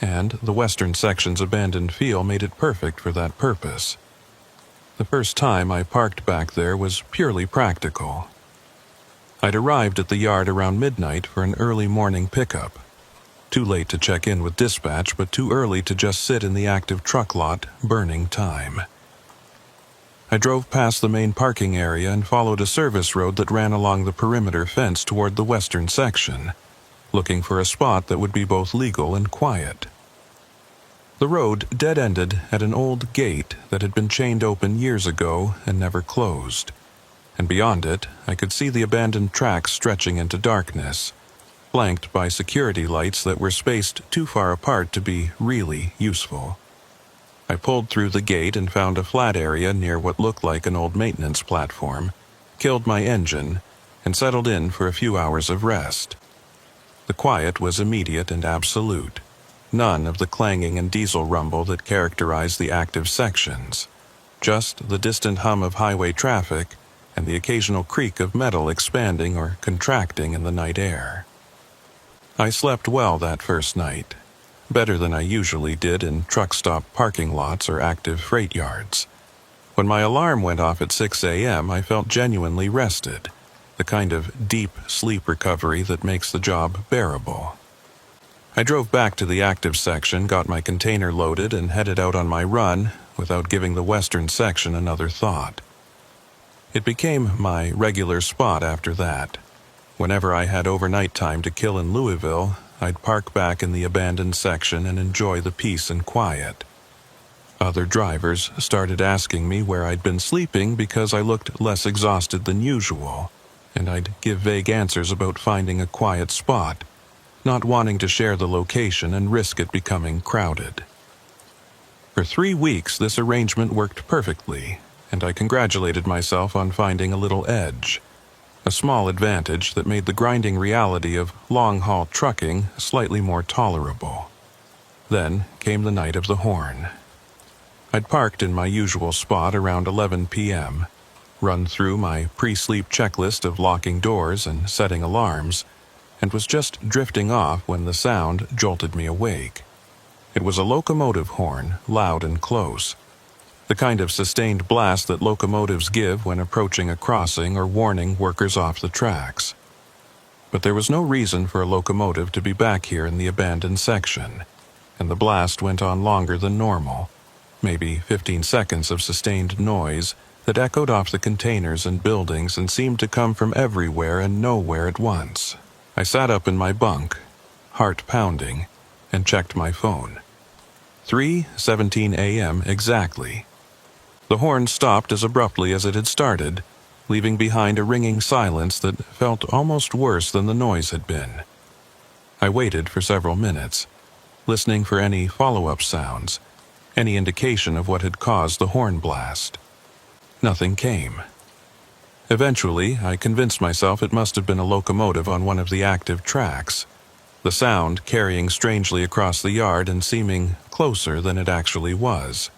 and the western section's abandoned feel made it perfect for that purpose. The first time I parked back there was purely practical. I'd arrived at the yard around midnight for an early morning pickup. Too late to check in with dispatch, but too early to just sit in the active truck lot, burning time. I drove past the main parking area and followed a service road that ran along the perimeter fence toward the western section, looking for a spot that would be both legal and quiet. The road dead-ended at an old gate that had been chained open years ago and never closed, and beyond it I could see the abandoned tracks stretching into darkness, flanked by security lights that were spaced too far apart to be really useful. I pulled through the gate and found a flat area near what looked like an old maintenance platform, killed my engine, and settled in for a few hours of rest. The quiet was immediate and absolute. None of the clanging and diesel rumble that characterized the active sections. Just the distant hum of highway traffic and the occasional creak of metal expanding or contracting in the night air. I slept well that first night. Better than I usually did in truck stop parking lots or active freight yards. When my alarm went off at 6 a.m., I felt genuinely rested, the kind of deep sleep recovery that makes the job bearable. I drove back to the active section, got my container loaded, and headed out on my run without giving the western section another thought. It became my regular spot after that. Whenever I had overnight time to kill in Louisville, I'd park back in the abandoned section and enjoy the peace and quiet. Other drivers started asking me where I'd been sleeping because I looked less exhausted than usual, and I'd give vague answers about finding a quiet spot, not wanting to share the location and risk it becoming crowded. For 3 weeks, this arrangement worked perfectly, and I congratulated myself on finding a little edge. A small advantage that made the grinding reality of long-haul trucking slightly more tolerable. Then came the night of the horn. I'd parked in my usual spot around 11 p.m., run through my pre-sleep checklist of locking doors and setting alarms, and was just drifting off when the sound jolted me awake. It was a locomotive horn, loud and close. The kind of sustained blast that locomotives give when approaching a crossing or warning workers off the tracks. But there was no reason for a locomotive to be back here in the abandoned section, and the blast went on longer than normal, maybe 15 seconds of sustained noise that echoed off the containers and buildings and seemed to come from everywhere and nowhere at once. I sat up in my bunk, heart pounding, and checked my phone. 3:17 a.m. exactly. The horn stopped as abruptly as it had started, leaving behind a ringing silence that felt almost worse than the noise had been. I waited for several minutes, listening for any follow-up sounds, any indication of what had caused the horn blast. Nothing came. Eventually, I convinced myself it must have been a locomotive on one of the active tracks, the sound carrying strangely across the yard and seeming closer than it actually was.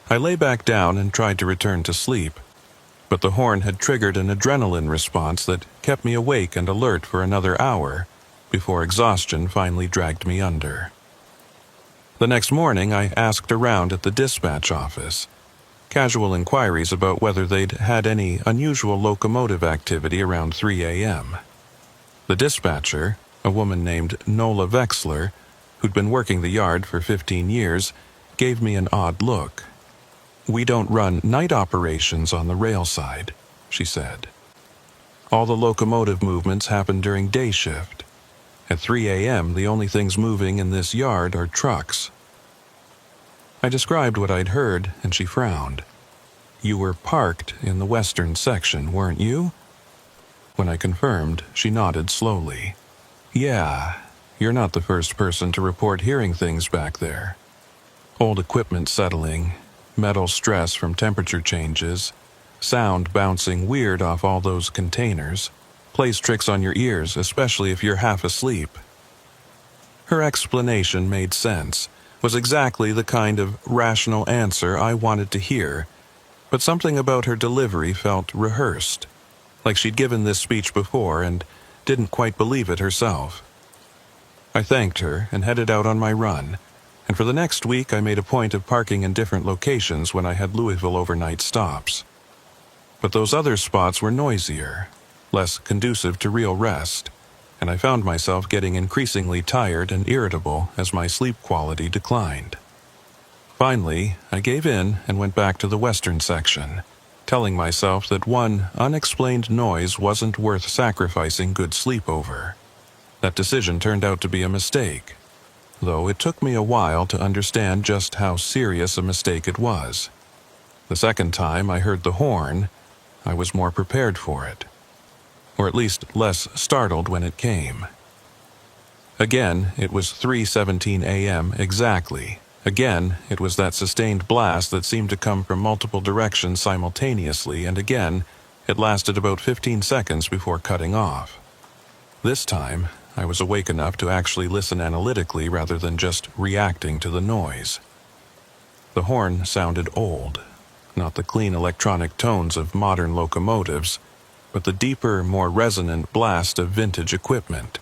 I lay back down and tried to return to sleep, but the horn had triggered an adrenaline response that kept me awake and alert for another hour before exhaustion finally dragged me under. The next morning, I asked around at the dispatch office, casual inquiries about whether they'd had any unusual locomotive activity around 3 a.m. The dispatcher, a woman named Nola Vexler, who'd been working the yard for 15 years, gave me an odd look. "We don't run night operations on the rail side," she said. All the locomotive movements happen during day shift. At 3 a.m., the only things moving in this yard are trucks. I described what I'd heard, and she frowned. You were parked in the western section, weren't you? When I confirmed, she nodded slowly. Yeah, you're not the first person to report hearing things back there. Old equipment settling, metal stress from temperature changes, sound bouncing weird off all those containers, plays tricks on your ears, especially if you're half asleep. Her explanation made sense, was exactly the kind of rational answer I wanted to hear, but something about her delivery felt rehearsed, like she'd given this speech before and didn't quite believe it herself. I thanked her and headed out on my run, and for the next week I made a point of parking in different locations when I had Louisville overnight stops. But those other spots were noisier, less conducive to real rest, and I found myself getting increasingly tired and irritable as my sleep quality declined. Finally, I gave in and went back to the western section, telling myself that one unexplained noise wasn't worth sacrificing good sleep over. That decision turned out to be a mistake, though it took me a while to understand just how serious a mistake it was. The second time I heard the horn, I was more prepared for it, or at least less startled when it came. Again, it was 3:17 a.m. exactly. Again, it was that sustained blast that seemed to come from multiple directions simultaneously, and again, it lasted about 15 seconds before cutting off. This time, I was awake enough to actually listen analytically rather than just reacting to the noise. The horn sounded old, not the clean electronic tones of modern locomotives, but the deeper, more resonant blast of vintage equipment.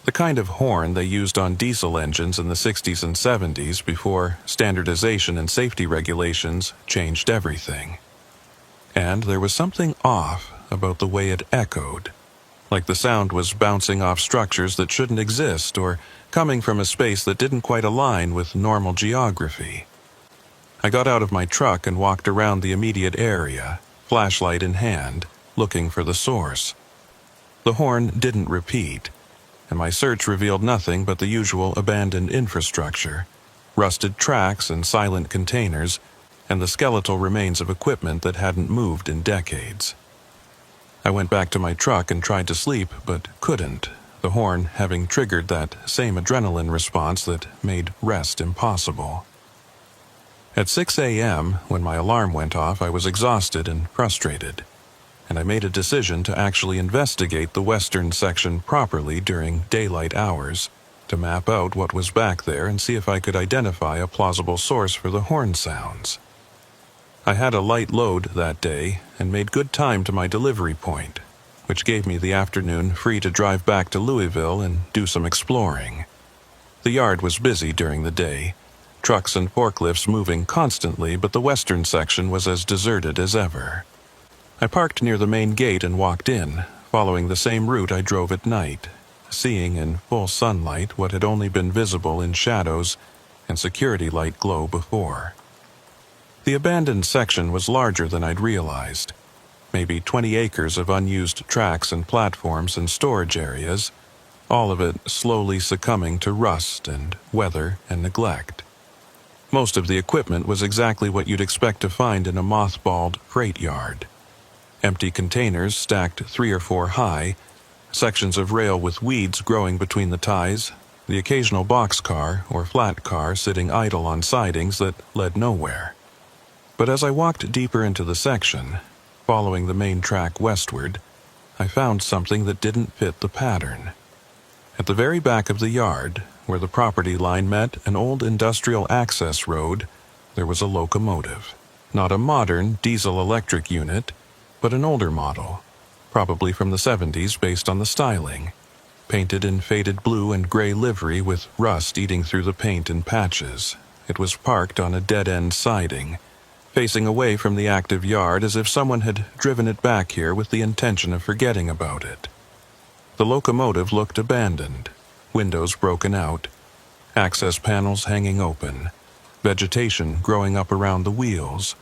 The kind of horn they used on diesel engines in the 60s and 70s before standardization and safety regulations changed everything. And there was something off about the way it echoed, like the sound was bouncing off structures that shouldn't exist or coming from a space that didn't quite align with normal geography. I got out of my truck and walked around the immediate area, flashlight in hand, looking for the source. The horn didn't repeat, and my search revealed nothing but the usual abandoned infrastructure, rusted tracks and silent containers, and the skeletal remains of equipment that hadn't moved in decades. I went back to my truck and tried to sleep, but couldn't, the horn having triggered that same adrenaline response that made rest impossible. At 6 a.m., when my alarm went off, I was exhausted and frustrated, and I made a decision to actually investigate the western section properly during daylight hours, to map out what was back there and see if I could identify a plausible source for the horn sounds. I had a light load that day and made good time to my delivery point, which gave me the afternoon free to drive back to Louisville and do some exploring. The yard was busy during the day, trucks and forklifts moving constantly, but the western section was as deserted as ever. I parked near the main gate and walked in, following the same route I drove at night, seeing in full sunlight what had only been visible in shadows and security light glow before. The abandoned section was larger than I'd realized, maybe 20 acres of unused tracks and platforms and storage areas, all of it slowly succumbing to rust and weather and neglect. Most of the equipment was exactly what you'd expect to find in a mothballed freight yard. Empty containers stacked 3 or 4 high, sections of rail with weeds growing between the ties, the occasional boxcar or flat car sitting idle on sidings that led nowhere. But as I walked deeper into the section, following the main track westward, I found something that didn't fit the pattern. At the very back of the yard, where the property line met an old industrial access road, there was a locomotive. Not a modern diesel-electric unit, but an older model, probably from the 70s based on the styling, painted in faded blue and gray livery with rust eating through the paint in patches. It was parked on a dead-end siding, facing away from the active yard as if someone had driven it back here with the intention of forgetting about it. The locomotive looked abandoned, windows broken out, access panels hanging open, vegetation growing up around the wheels,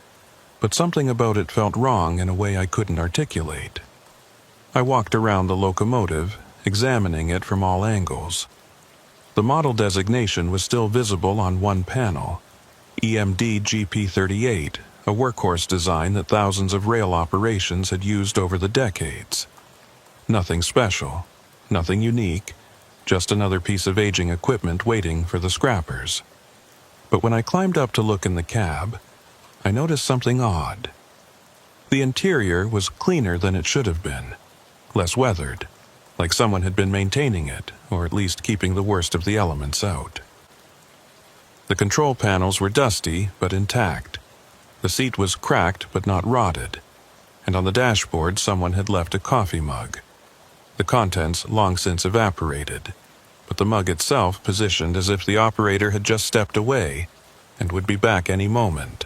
but something about it felt wrong in a way I couldn't articulate. I walked around the locomotive, examining it from all angles. The model designation was still visible on one panel, EMD GP38, a workhorse design that thousands of rail operations had used over the decades. Nothing special, nothing unique, just another piece of aging equipment waiting for the scrappers. But when I climbed up to look in the cab, I noticed something odd. The interior was cleaner than it should have been, less weathered, like someone had been maintaining it, or at least keeping the worst of the elements out. The control panels were dusty but intact. The seat was cracked but not rotted, and on the dashboard someone had left a coffee mug. The contents long since evaporated, but the mug itself positioned as if the operator had just stepped away and would be back any moment.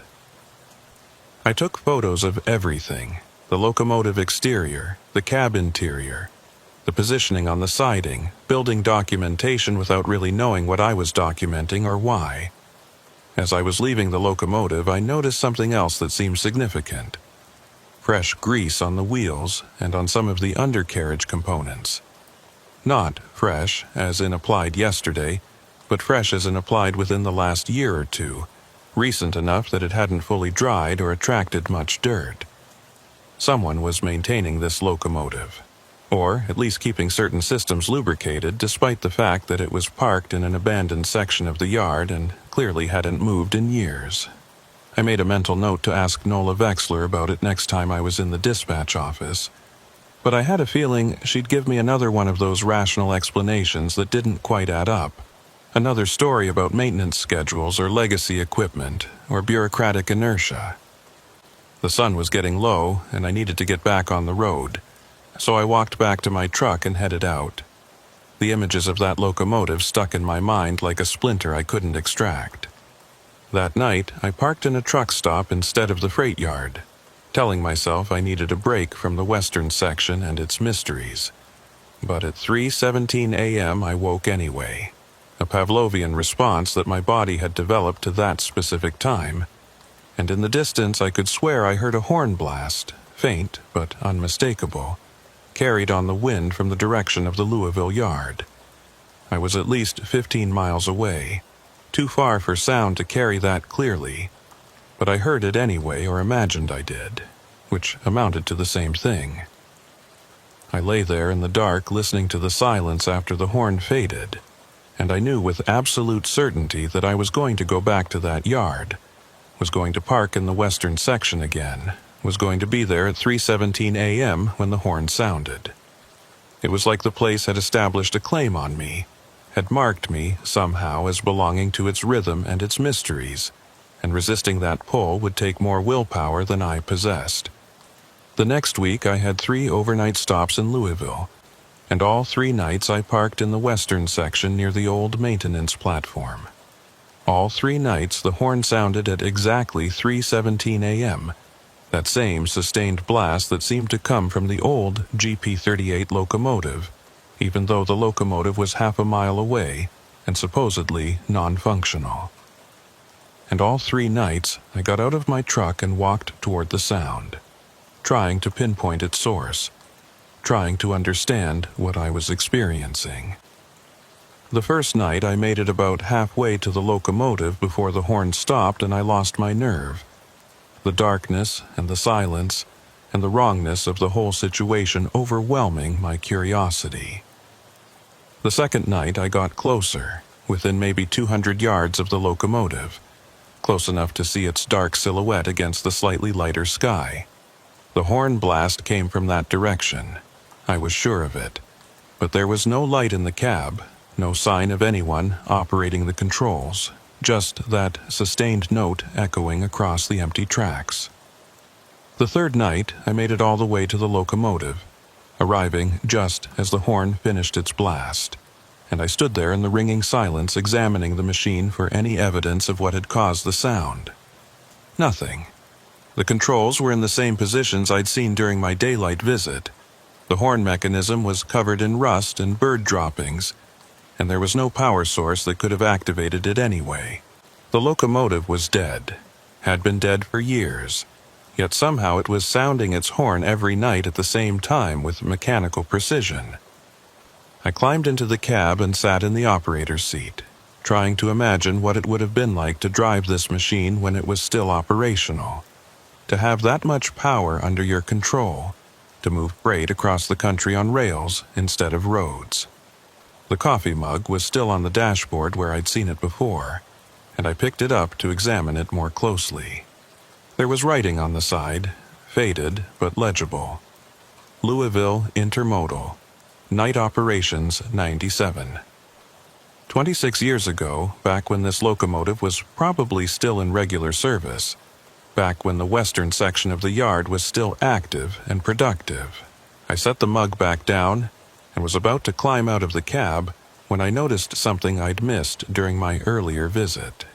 I took photos of everything: the locomotive exterior, the cab interior, the positioning on the siding, building documentation without really knowing what I was documenting or why. As I was leaving the locomotive, I noticed something else that seemed significant: fresh grease on the wheels and on some of the undercarriage components. Not fresh, as in applied yesterday, but fresh as in applied within the last year or two, recent enough that it hadn't fully dried or attracted much dirt. Someone was maintaining this locomotive, or at least keeping certain systems lubricated, despite the fact that it was parked in an abandoned section of the yard and clearly hadn't moved in years. I made a mental note to ask Nola Vexler about it next time I was in the dispatch office, but I had a feeling she'd give me another one of those rational explanations that didn't quite add up. Another story about maintenance schedules or legacy equipment or bureaucratic inertia. The sun was getting low and I needed to get back on the road, so I walked back to my truck and headed out. The images of that locomotive stuck in my mind like a splinter I couldn't extract. That night, I parked in a truck stop instead of the freight yard, telling myself I needed a break from the western section and its mysteries. But at 3:17 a.m. I woke anyway, a Pavlovian response that my body had developed to that specific time, and in the distance I could swear I heard a horn blast, faint but unmistakable, carried on the wind from the direction of the Louisville yard. I was at least 15 miles away, too far for sound to carry that clearly, but I heard it anyway, or imagined I did, which amounted to the same thing. I lay there in the dark listening to the silence after the horn faded, and I knew with absolute certainty that I was going to go back to that yard, was going to park in the western section again, was going to be there at 3:17 a.m. when the horn sounded. It was like the place had established a claim on me, had marked me somehow as belonging to its rhythm and its mysteries, and resisting that pull would take more willpower than I possessed. The next week I had 3 overnight stops in Louisville, and all 3 nights I parked in the western section near the old maintenance platform. All 3 nights the horn sounded at exactly 3:17 a.m., that same sustained blast that seemed to come from the old GP38 locomotive, even though the locomotive was half a mile away and supposedly non-functional. And all 3 nights I got out of my truck and walked toward the sound, trying to pinpoint its source, trying to understand what I was experiencing. The first night I made it about halfway to the locomotive before the horn stopped and I lost my nerve. The darkness and the silence and the wrongness of the whole situation overwhelming my curiosity. The second night I got closer, within maybe 200 yards of the locomotive, close enough to see its dark silhouette against the slightly lighter sky. The horn blast came from that direction. I was sure of it. But there was no light in the cab, no sign of anyone operating the controls, just that sustained note echoing across the empty tracks. The third night, I made it all the way to the locomotive, arriving just as the horn finished its blast, and I stood there in the ringing silence examining the machine for any evidence of what had caused the sound. Nothing. The controls were in the same positions I'd seen during my daylight visit. The horn mechanism was covered in rust and bird droppings, and there was no power source that could have activated it anyway. The locomotive was dead, had been dead for years, yet somehow it was sounding its horn every night at the same time with mechanical precision. I climbed into the cab and sat in the operator's seat, trying to imagine what it would have been like to drive this machine when it was still operational. To have that much power under your control, to move freight across the country on rails instead of roads. The coffee mug was still on the dashboard where I'd seen it before, and I picked it up to examine it more closely. There was writing on the side, faded but legible. Louisville Intermodal, Night Operations 97. 26 years ago, back when this locomotive was probably still in regular service, back when the western section of the yard was still active and productive, I set the mug back down and was about to climb out of the cab when I noticed something I'd missed during my earlier visit.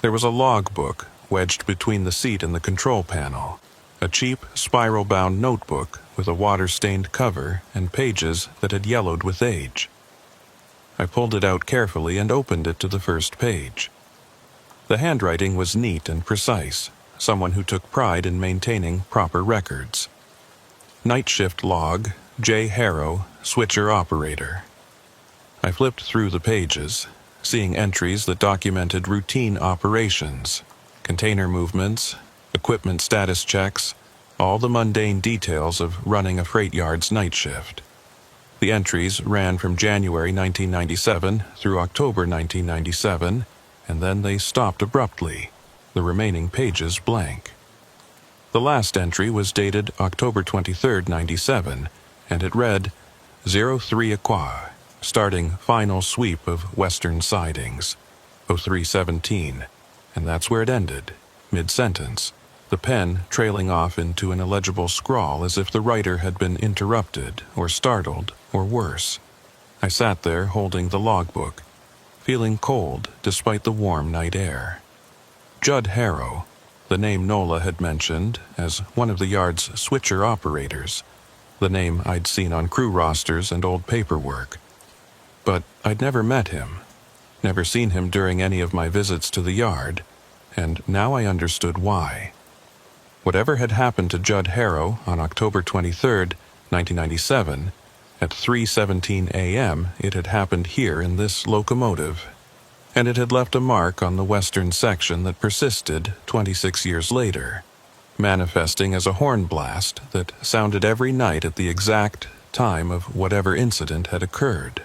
There was a logbook wedged between the seat and the control panel, a cheap, spiral-bound notebook with a water-stained cover and pages that had yellowed with age. I pulled it out carefully and opened it to the first page. The handwriting was neat and precise, someone who took pride in maintaining proper records. Night shift log, J. Harrow, switcher operator. I flipped through the pages, seeing entries that documented routine operations, container movements, equipment status checks, all the mundane details of running a freight yard's night shift. The entries ran from January 1997 through October 1997, and then they stopped abruptly, the remaining pages blank. The last entry was dated October 23, 97, and it read 03 Aqua, starting final sweep of western sidings, 0317, and that's where it ended, mid-sentence, the pen trailing off into an illegible scrawl as if the writer had been interrupted or startled or worse. I sat there holding the logbook, feeling cold despite the warm night air. Judd Harrow, the name Nola had mentioned as one of the yard's switcher operators, the name I'd seen on crew rosters and old paperwork. But I'd never met him, never seen him during any of my visits to the yard, and now I understood why. Whatever had happened to Judd Harrow on October 23, 1997, at 3:17 a.m. it had happened here in this locomotive, and it had left a mark on the western section that persisted 26 years later, manifesting as a horn blast that sounded every night at the exact time of whatever incident had occurred.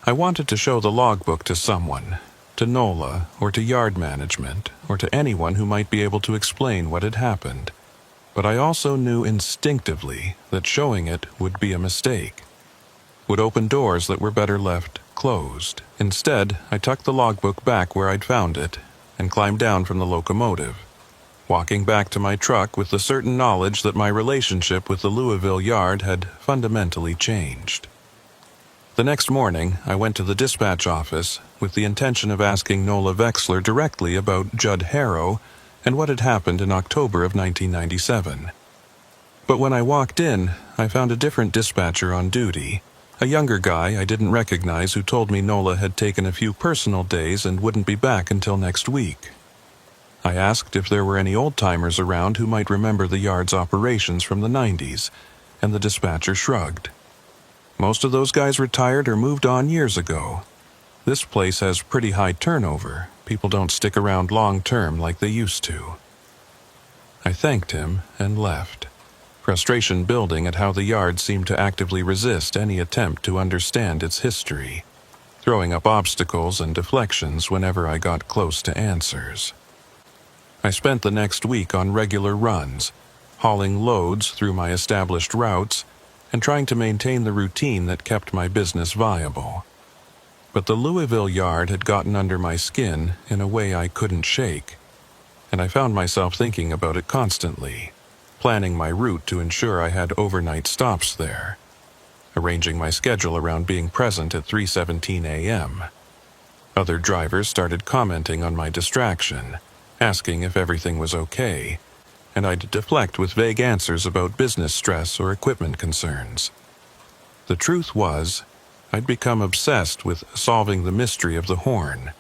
I wanted to show the logbook to someone, to Nola, or to yard management, or to anyone who might be able to explain what had happened, but I also knew instinctively that showing it would be a mistake, would open doors that were better left closed. Instead, I tucked the logbook back where I'd found it and climbed down from the locomotive, walking back to my truck with the certain knowledge that my relationship with the Louisville yard had fundamentally changed. The next morning, I went to the dispatch office with the intention of asking Nola Vexler directly about Judd Harrow and what had happened in October of 1997. But when I walked in, I found a different dispatcher on duty, a younger guy I didn't recognize who told me Nola had taken a few personal days and wouldn't be back until next week. I asked if there were any old-timers around who might remember the yard's operations from the 90s, and the dispatcher shrugged. Most of those guys retired or moved on years ago. This place has pretty high turnover. People don't stick around long-term like they used to. I thanked him and left, frustration building at how the yard seemed to actively resist any attempt to understand its history, throwing up obstacles and deflections whenever I got close to answers. I spent the next week on regular runs, hauling loads through my established routes, and trying to maintain the routine that kept my business viable. But the Louisville yard had gotten under my skin in a way I couldn't shake, and I found myself thinking about it constantly, planning my route to ensure I had overnight stops there, arranging my schedule around being present at 3:17 a.m. Other drivers started commenting on my distraction, asking if everything was okay, and I'd deflect with vague answers about business stress or equipment concerns. The truth was, I'd become obsessed with solving the mystery of the horn,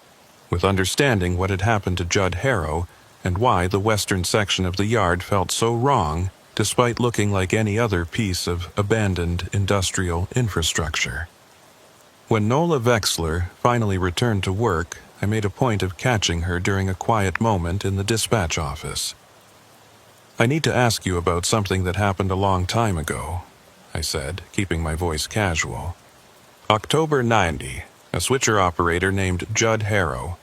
with understanding what had happened to Judd Harrow and why the western section of the yard felt so wrong despite looking like any other piece of abandoned industrial infrastructure. When Nola Vexler finally returned to work, I made a point of catching her during a quiet moment in the dispatch office. "I need to ask you about something that happened a long time ago," I said, keeping my voice casual. "October 90, a switcher operator named Judd Harrow.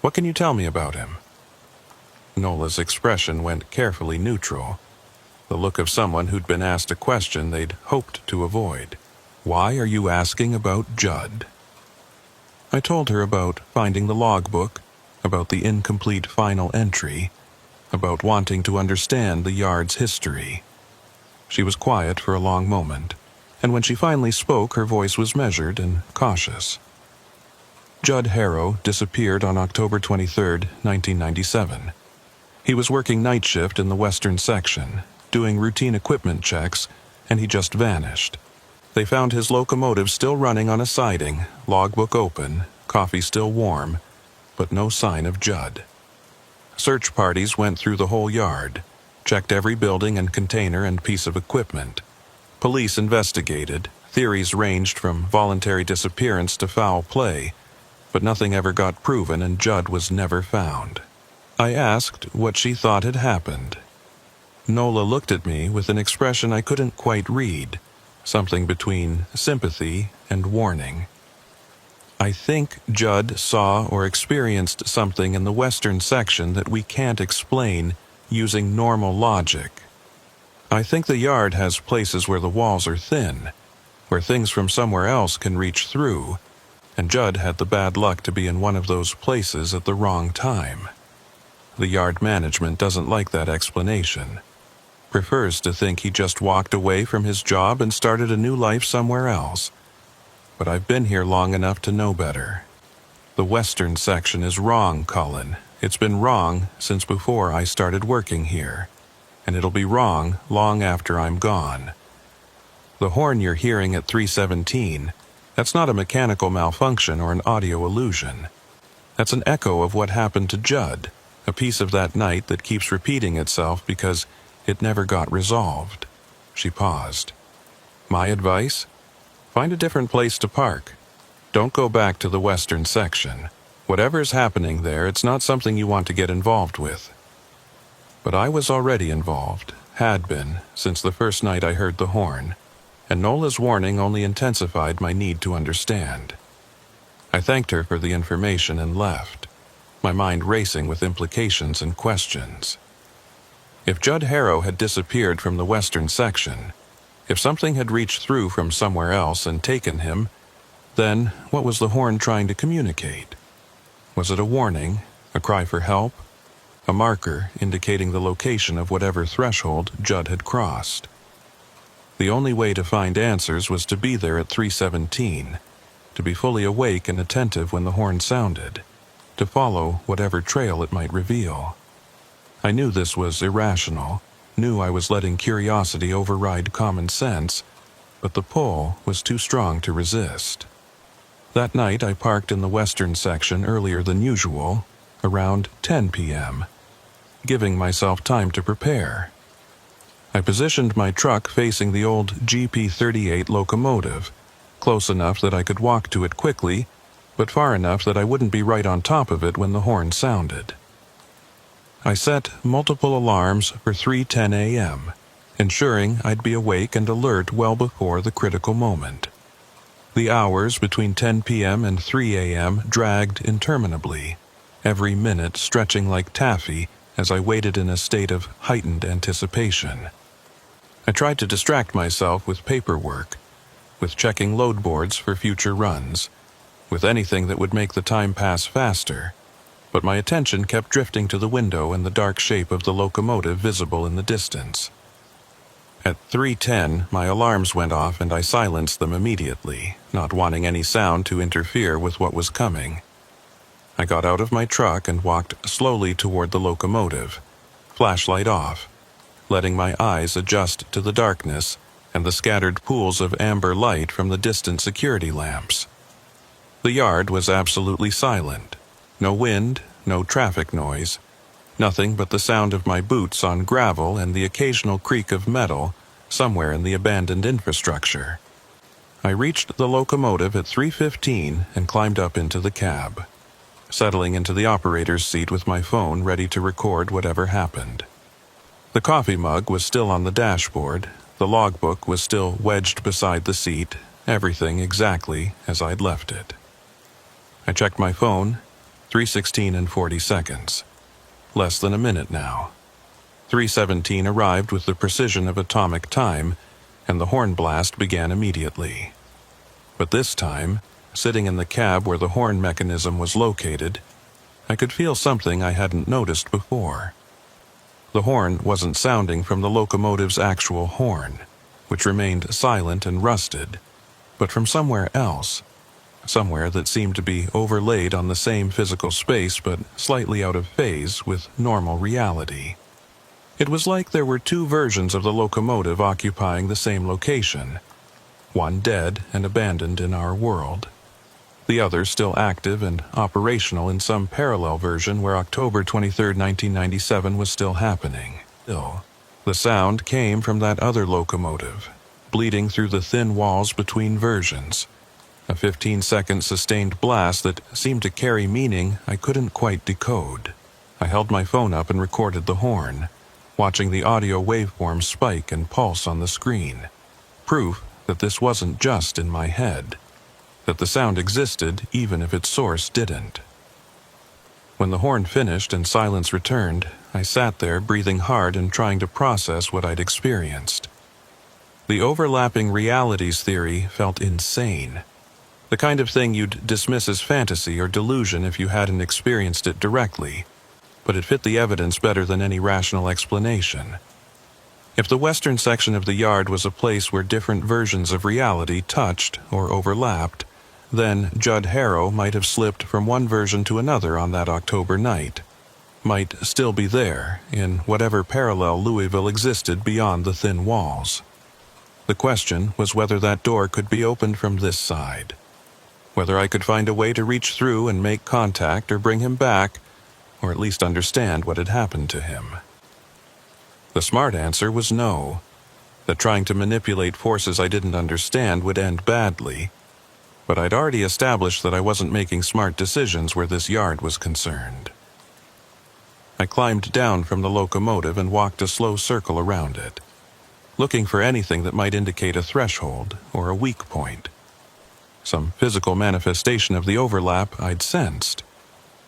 What can you tell me about him?" Nola's expression went carefully neutral, the look of someone who'd been asked a question they'd hoped to avoid. "Why are you asking about Judd?" I told her about finding the logbook, about the incomplete final entry, about wanting to understand the yard's history. She was quiet for a long moment, and when she finally spoke, her voice was measured and cautious. Judd Harrow disappeared on October 23, 1997. He was working night shift in the western section, doing routine equipment checks, and he just vanished. They found his locomotive still running on a siding, logbook open, coffee still warm, but no sign of Judd. Search parties went through the whole yard, checked every building and container and piece of equipment. Police investigated. Theories ranged from voluntary disappearance to foul play, but nothing ever got proven and Judd was never found. I asked what she thought had happened. Nola looked at me with an expression I couldn't quite read, something between sympathy and warning. "I think Judd saw or experienced something in the western section that we can't explain using normal logic. I think the yard has places where the walls are thin, where things from somewhere else can reach through, and Judd had the bad luck to be in one of those places at the wrong time. The yard management doesn't like that explanation. Prefers to think he just walked away from his job and started a new life somewhere else. But I've been here long enough to know better. The western section is wrong, Colin. It's been wrong since before I started working here, and it'll be wrong long after I'm gone. The horn you're hearing at 317, that's not a mechanical malfunction or an audio illusion. That's an echo of what happened to Judd, a piece of that night that keeps repeating itself because it never got resolved." She paused. "My advice? Find a different place to park. Don't go back to the western section. Whatever's happening there, it's not something you want to get involved with." But I was already involved, had been, since the first night I heard the horn, and Nola's warning only intensified my need to understand. I thanked her for the information and left, my mind racing with implications and questions. If Judd Harrow had disappeared from the western section, if something had reached through from somewhere else and taken him, then what was the horn trying to communicate? Was it a warning, a cry for help, a marker indicating the location of whatever threshold Judd had crossed? The only way to find answers was to be there at 317, to be fully awake and attentive when the horn sounded, to follow whatever trail it might reveal. I knew this was irrational, knew I was letting curiosity override common sense, but the pull was too strong to resist. That night I parked in the western section earlier than usual, around 10 p.m., giving myself time to prepare. I positioned my truck facing the old GP38 locomotive, close enough that I could walk to it quickly, but far enough that I wouldn't be right on top of it when the horn sounded. I set multiple alarms for 3:10 a.m., ensuring I'd be awake and alert well before the critical moment. The hours between 10 p.m. and 3 a.m. dragged interminably, every minute stretching like taffy as I waited in a state of heightened anticipation. I tried to distract myself with paperwork, with checking load boards for future runs, with anything that would make the time pass faster, but my attention kept drifting to the window and the dark shape of the locomotive visible in the distance. At 3:10, my alarms went off and I silenced them immediately, not wanting any sound to interfere with what was coming. I got out of my truck and walked slowly toward the locomotive, flashlight off, letting my eyes adjust to the darkness and the scattered pools of amber light from the distant security lamps. The yard was absolutely silent. No wind, no traffic noise, Nothing but the sound of my boots on gravel and the occasional creak of metal somewhere in the abandoned infrastructure. I reached the locomotive at 3:15 and climbed up into the cab, settling into the operator's seat with my phone ready to record whatever happened. The coffee mug was still on the dashboard, the logbook was still wedged beside the seat, everything exactly as I'd left it. I checked my phone, 3:16 and 40 seconds. Less than a minute now. 3:17 arrived with the precision of atomic time, and the horn blast began immediately. But this time, sitting in the cab where the horn mechanism was located, I could feel something I hadn't noticed before. The horn wasn't sounding from the locomotive's actual horn, which remained silent and rusted, but from somewhere else, somewhere that seemed to be overlaid on the same physical space but slightly out of phase with normal reality. It was like there were two versions of the locomotive occupying the same location, one dead and abandoned in our world, the other still active and operational in some parallel version where October 23, 1997 was still happening. Still, the sound came from that other locomotive, bleeding through the thin walls between versions, a 15-second sustained blast that seemed to carry meaning I couldn't quite decode. I held my phone up and recorded the horn, watching the audio waveform spike and pulse on the screen. Proof that this wasn't just in my head, that the sound existed even if its source didn't. When the horn finished and silence returned, I sat there breathing hard and trying to process what I'd experienced. The overlapping realities theory felt insane. The kind of thing you'd dismiss as fantasy or delusion if you hadn't experienced it directly, but it fit the evidence better than any rational explanation. If the western section of the yard was a place where different versions of reality touched or overlapped, then Judd Harrow might have slipped from one version to another on that October night, might still be there in whatever parallel Louisville existed beyond the thin walls. The question was whether that door could be opened from this side, whether I could find a way to reach through and make contact or bring him back, or at least understand what had happened to him. The smart answer was no, that trying to manipulate forces I didn't understand would end badly, but I'd already established that I wasn't making smart decisions where this yard was concerned. I climbed down from the locomotive and walked a slow circle around it, looking for anything that might indicate a threshold or a weak point. Some physical manifestation of the overlap I'd sensed.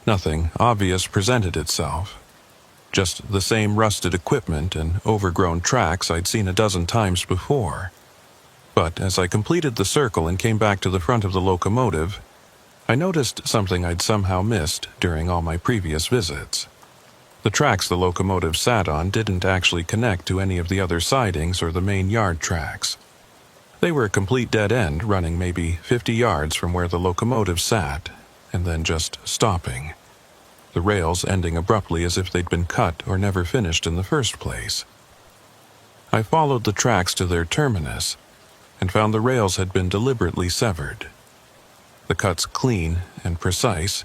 Nothing obvious presented itself. Just the same rusted equipment and overgrown tracks I'd seen a dozen times before. But as I completed the circle and came back to the front of the locomotive, I noticed something I'd somehow missed during all my previous visits. The tracks the locomotive sat on didn't actually connect to any of the other sidings or the main yard tracks. They were a complete dead end running maybe 50 yards from where the locomotive sat, and then just stopping, the rails ending abruptly as if they'd been cut or never finished in the first place. I followed the tracks to their terminus and found the rails had been deliberately severed. The cuts clean and precise,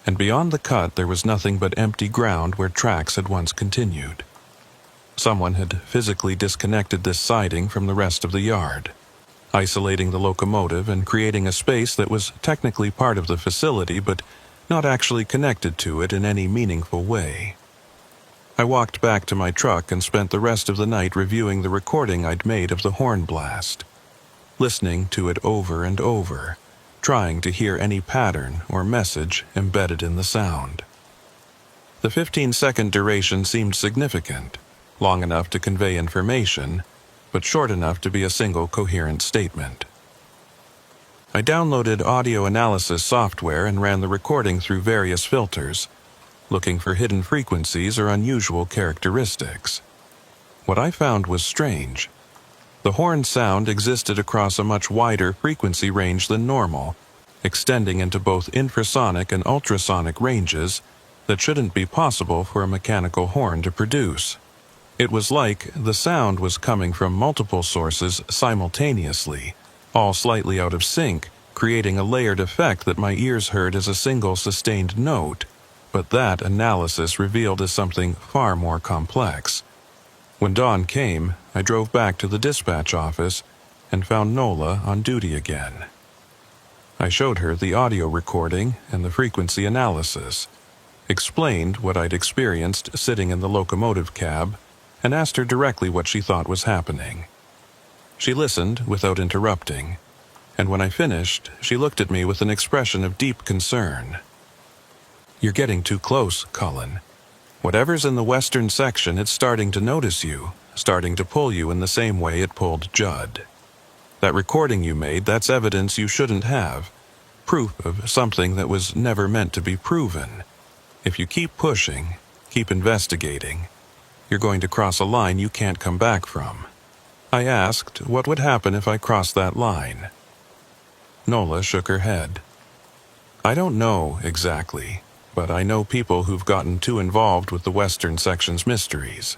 and beyond the cut there was nothing but empty ground where tracks had once continued. Someone had physically disconnected this siding from the rest of the yard, isolating the locomotive and creating a space that was technically part of the facility but not actually connected to it in any meaningful way. I walked back to my truck and spent the rest of the night reviewing the recording I'd made of the horn blast, listening to it over and over, trying to hear any pattern or message embedded in the sound. The 15-second duration seemed significant, long enough to convey information, but short enough to be a single coherent statement. I downloaded audio analysis software and ran the recording through various filters, looking for hidden frequencies or unusual characteristics. What I found was strange. The horn sound existed across a much wider frequency range than normal, extending into both infrasonic and ultrasonic ranges that shouldn't be possible for a mechanical horn to produce. It was like the sound was coming from multiple sources simultaneously, all slightly out of sync, creating a layered effect that my ears heard as a single sustained note, But that analysis revealed as something far more complex. When dawn came, I drove back to the dispatch office and found Nola on duty again. I showed her the audio recording and the frequency analysis, explained what I'd experienced sitting in the locomotive cab, and asked her directly what she thought was happening. She listened without interrupting, and when I finished, she looked at me with an expression of deep concern. "You're getting too close, Cullen. Whatever's in the western section, it's starting to notice you, starting to pull you in the same way it pulled Judd. That recording you made, that's evidence you shouldn't have, proof of something that was never meant to be proven. If you keep pushing, keep investigating, you're going to cross a line you can't come back from." I asked what would happen if I crossed that line. Nola shook her head. "I don't know exactly, but I know people who've gotten too involved with the western section's mysteries.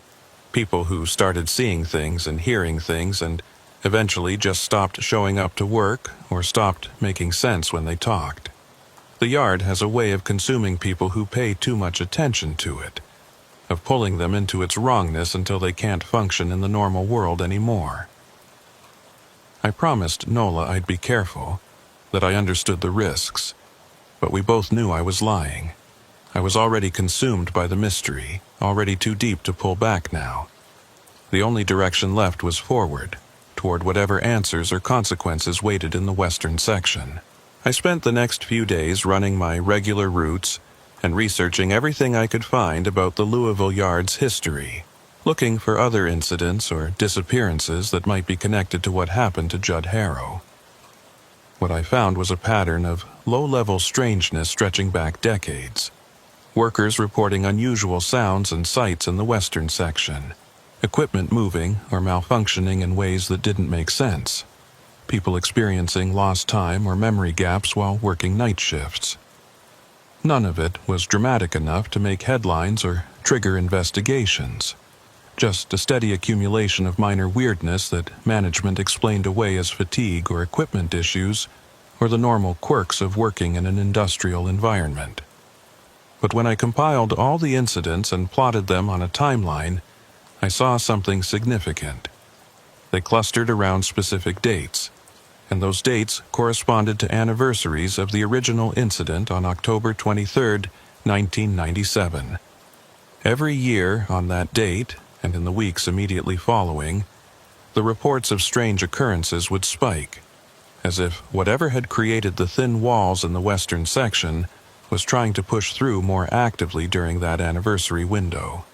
People who started seeing things and hearing things and eventually just stopped showing up to work or stopped making sense when they talked. The yard has a way of consuming people who pay too much attention to it, of pulling them into its wrongness until they can't function in the normal world anymore." I promised Nola I'd be careful, that I understood the risks, but we both knew I was lying. I was already consumed by the mystery, already too deep to pull back now. The only direction left was forward, toward whatever answers or consequences waited in the western section. I spent the next few days running my regular routes and researching everything I could find about the Louisville Yard's history, looking for other incidents or disappearances that might be connected to what happened to Judd Harrow. What I found was a pattern of low-level strangeness stretching back decades. Workers reporting unusual sounds and sights in the western section, equipment moving or malfunctioning in ways that didn't make sense, people experiencing lost time or memory gaps while working night shifts. None of it was dramatic enough to make headlines or trigger investigations. Just a steady accumulation of minor weirdness that management explained away as fatigue or equipment issues or the normal quirks of working in an industrial environment. But when I compiled all the incidents and plotted them on a timeline, I saw something significant. They clustered around specific dates, and those dates corresponded to anniversaries of the original incident on October 23, 1997. Every year on that date, and in the weeks immediately following, the reports of strange occurrences would spike, as if whatever had created the thin walls in the western section was trying to push through more actively during that anniversary window.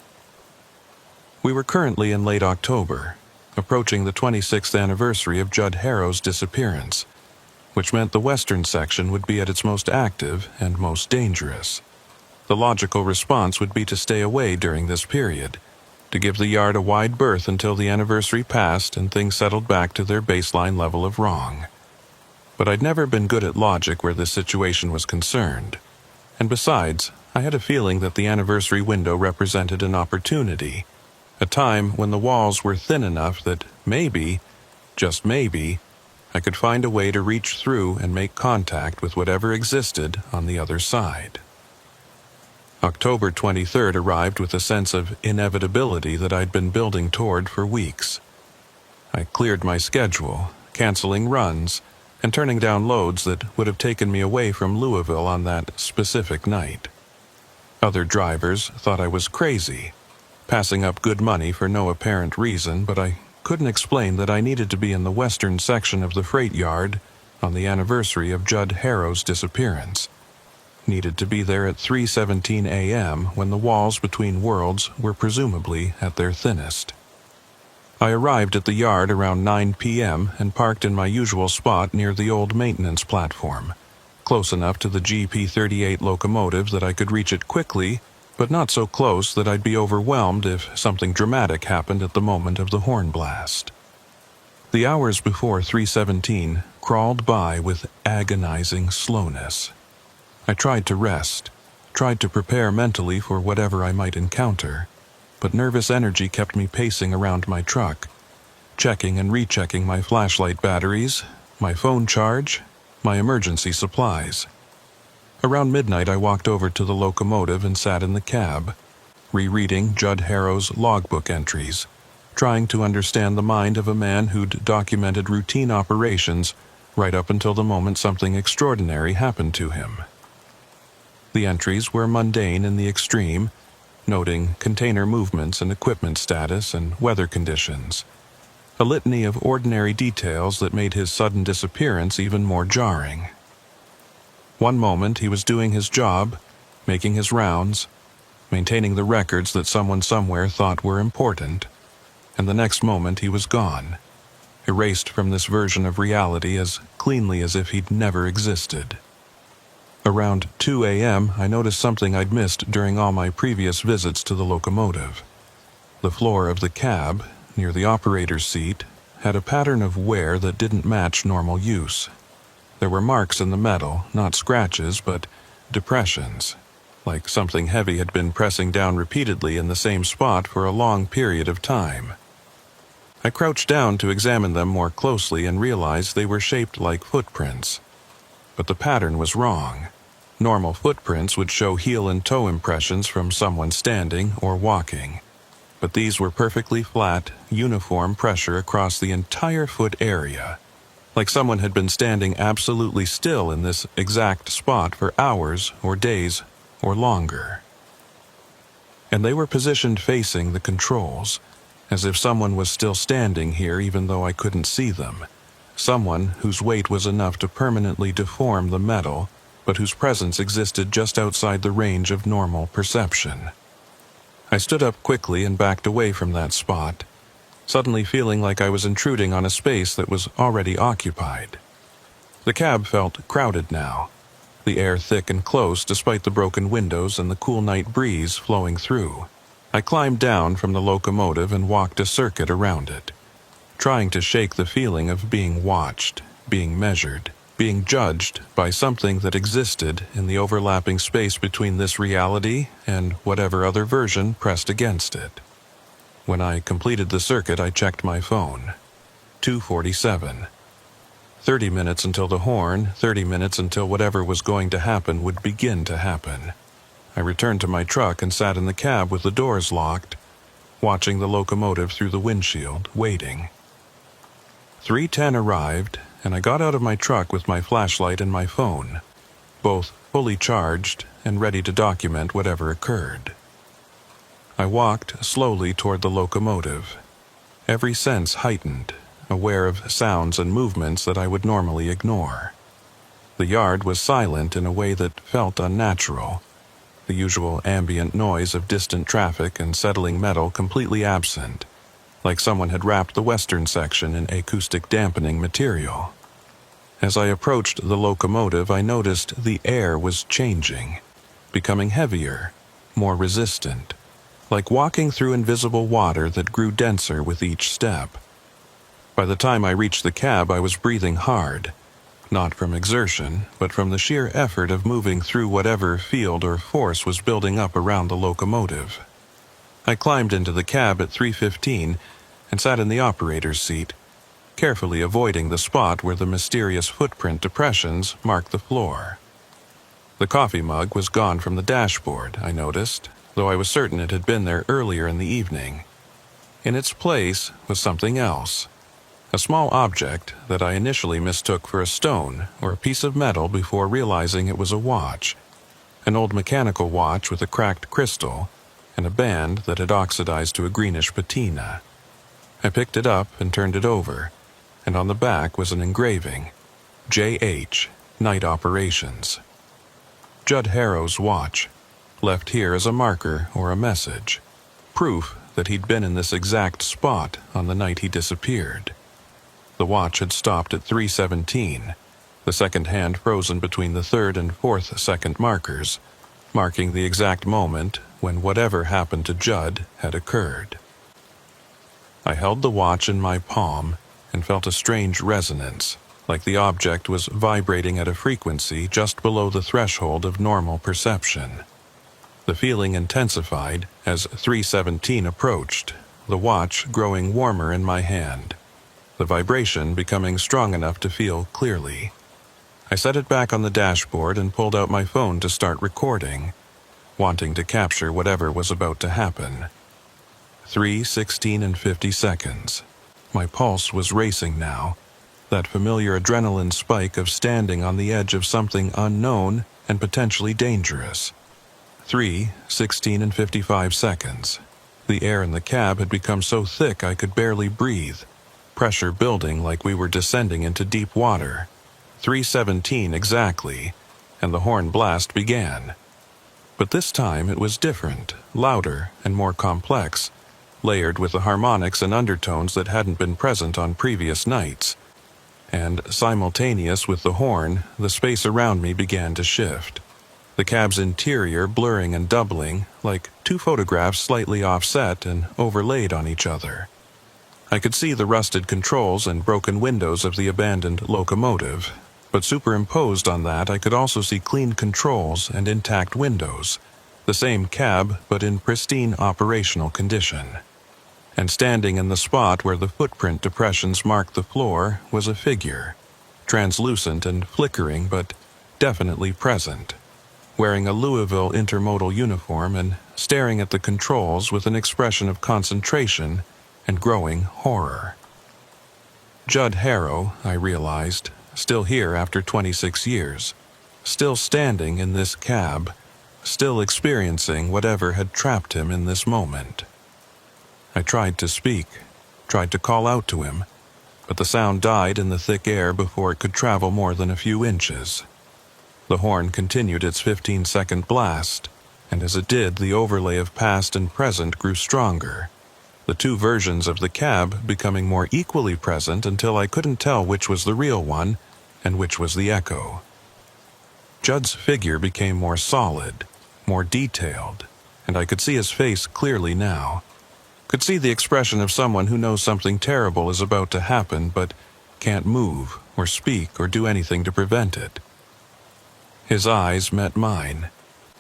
We were currently in late October, approaching the 26th anniversary of Judd Harrow's disappearance, which meant the western section would be at its most active and most dangerous. The logical response would be to stay away during this period, to give the yard a wide berth until the anniversary passed and things settled back to their baseline level of wrong. But I'd never been good at logic where this situation was concerned, and besides, I had a feeling that the anniversary window represented an opportunity, a time when the walls were thin enough that maybe, just maybe, I could find a way to reach through and make contact with whatever existed on the other side. October 23rd arrived with a sense of inevitability that I'd been building toward for weeks. I cleared my schedule, canceling runs, and turning down loads that would have taken me away from Louisville on that specific night. Other drivers thought I was crazy, passing up good money for no apparent reason, but I couldn't explain that I needed to be in the western section of the freight yard on the anniversary of Judd Harrow's disappearance. Needed to be there at 3:17 a.m. when the walls between worlds were presumably at their thinnest. I arrived at the yard around 9 p.m. and parked in my usual spot near the old maintenance platform, close enough to the GP38 locomotive that I could reach it quickly, but not so close that I'd be overwhelmed if something dramatic happened at the moment of the horn blast. The hours before 3:17 crawled by with agonizing slowness. I tried to rest, tried to prepare mentally for whatever I might encounter, but nervous energy kept me pacing around my truck, checking and rechecking my flashlight batteries, my phone charge, my emergency supplies. Around midnight, I walked over to the locomotive and sat in the cab, rereading Judd Harrow's logbook entries, trying to understand the mind of a man who'd documented routine operations right up until the moment something extraordinary happened to him. The entries were mundane in the extreme, noting container movements and equipment status and weather conditions, a litany of ordinary details that made his sudden disappearance even more jarring. One moment he was doing his job, making his rounds, maintaining the records that someone somewhere thought were important, and the next moment he was gone, erased from this version of reality as cleanly as if he'd never existed. Around 2 a.m., I noticed something I'd missed during all my previous visits to the locomotive. The floor of the cab, near the operator's seat, had a pattern of wear that didn't match normal use. There were marks in the metal, not scratches, but depressions, like something heavy had been pressing down repeatedly in the same spot for a long period of time. I crouched down to examine them more closely and realized they were shaped like footprints. But the pattern was wrong. Normal footprints would show heel and toe impressions from someone standing or walking, but these were perfectly flat, uniform pressure across the entire foot area, like someone had been standing absolutely still in this exact spot for hours or days or longer. And they were positioned facing the controls, as if someone was still standing here even though I couldn't see them, someone whose weight was enough to permanently deform the metal, but whose presence existed just outside the range of normal perception. I stood up quickly and backed away from that spot, suddenly feeling like I was intruding on a space that was already occupied. The cab felt crowded now, the air thick and close despite the broken windows and the cool night breeze flowing through. I climbed down from the locomotive and walked a circuit around it, trying to shake the feeling of being watched, being measured, being judged by something that existed in the overlapping space between this reality and whatever other version pressed against it. When I completed the circuit, I checked my phone. 2:47. 30 minutes until the horn, 30 minutes until whatever was going to happen would begin to happen. I returned to my truck and sat in the cab with the doors locked, watching the locomotive through the windshield, waiting. 3:10 arrived, and I got out of my truck with my flashlight and my phone, both fully charged and ready to document whatever occurred. I walked slowly toward the locomotive, every sense heightened, aware of sounds and movements that I would normally ignore. The yard was silent in a way that felt unnatural, the usual ambient noise of distant traffic and settling metal completely absent, like someone had wrapped the western section in acoustic dampening material. As I approached the locomotive, I noticed the air was changing, becoming heavier, more resistant, like walking through invisible water that grew denser with each step. By the time I reached the cab, I was breathing hard, not from exertion, but from the sheer effort of moving through whatever field or force was building up around the locomotive. I climbed into the cab at 3:15 and sat in the operator's seat, carefully avoiding the spot where the mysterious footprint depressions marked the floor. The coffee mug was gone from the dashboard, I noticed, though I was certain it had been there earlier in the evening. In its place was something else, a small object that I initially mistook for a stone or a piece of metal before realizing it was a watch, an old mechanical watch with a cracked crystal and a band that had oxidized to a greenish patina. I picked it up and turned it over, and on the back was an engraving, J.H., Night Operations. Judd Harrow's watch, left here as a marker or a message, proof that he'd been in this exact spot on the night he disappeared. The watch had stopped at 3:17, the second hand frozen between the third and fourth second markers, marking the exact moment when whatever happened to Judd had occurred. I held the watch in my palm and felt a strange resonance, like the object was vibrating at a frequency just below the threshold of normal perception. The feeling intensified as 3:17 approached, the watch growing warmer in my hand, the vibration becoming strong enough to feel clearly. I set it back on the dashboard and pulled out my phone to start recording, wanting to capture whatever was about to happen. 3:16 and 50 seconds. My pulse was racing now, that familiar adrenaline spike of standing on the edge of something unknown and potentially dangerous. 3:16 and 55 seconds. The air in the cab had become so thick I could barely breathe, pressure building like we were descending into deep water. 3:17 exactly, and the horn blast began. But this time it was different, louder, and more complex, layered with the harmonics and undertones that hadn't been present on previous nights. And simultaneous with the horn, the space around me began to shift, the cab's interior blurring and doubling, like two photographs slightly offset and overlaid on each other. I could see the rusted controls and broken windows of the abandoned locomotive, but superimposed on that I could also see clean controls and intact windows, the same cab but in pristine operational condition. And standing in the spot where the footprint depressions marked the floor was a figure, translucent and flickering but definitely present, wearing a Louisville intermodal uniform and staring at the controls with an expression of concentration and growing horror. Judd Harrow, I realized, still here after 26 years, still standing in this cab, still experiencing whatever had trapped him in this moment. I tried to speak, tried to call out to him, but the sound died in the thick air before it could travel more than a few inches. The horn continued its 15-second blast, and as it did, the overlay of past and present grew stronger, the two versions of the cab becoming more equally present until I couldn't tell which was the real one and which was the echo. Judd's figure became more solid, more detailed, and I could see his face clearly now. Could see the expression of someone who knows something terrible is about to happen but can't move or speak or do anything to prevent it. His eyes met mine,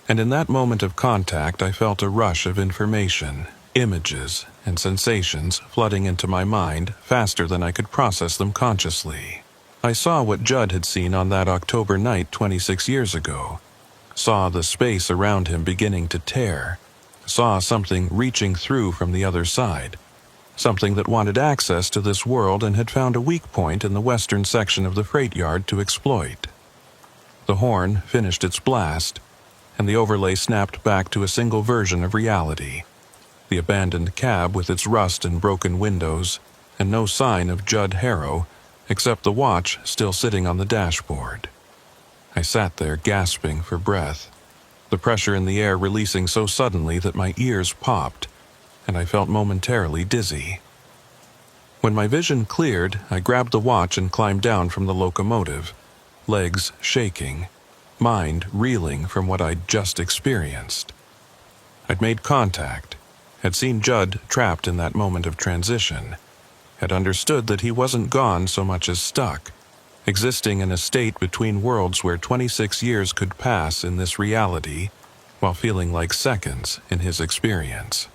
and in that moment of contact I felt a rush of information, images, and sensations flooding into my mind faster than I could process them consciously. I saw what Judd had seen on that October night 26 years ago, saw the space around him beginning to tear, saw something reaching through from the other side, something that wanted access to this world and had found a weak point in the western section of the freight yard to exploit. The horn finished its blast, and the overlay snapped back to a single version of reality, the abandoned cab with its rust and broken windows, and no sign of Judd Harrow except the watch still sitting on the dashboard. I sat there gasping for breath, the pressure in the air releasing so suddenly that my ears popped, and I felt momentarily dizzy. When my vision cleared, I grabbed the watch and climbed down from the locomotive, legs shaking, mind reeling from what I'd just experienced. I'd made contact, had seen Judd trapped in that moment of transition, had understood that he wasn't gone so much as stuck, existing in a state between worlds where 26 years could pass in this reality while feeling like seconds in his experience.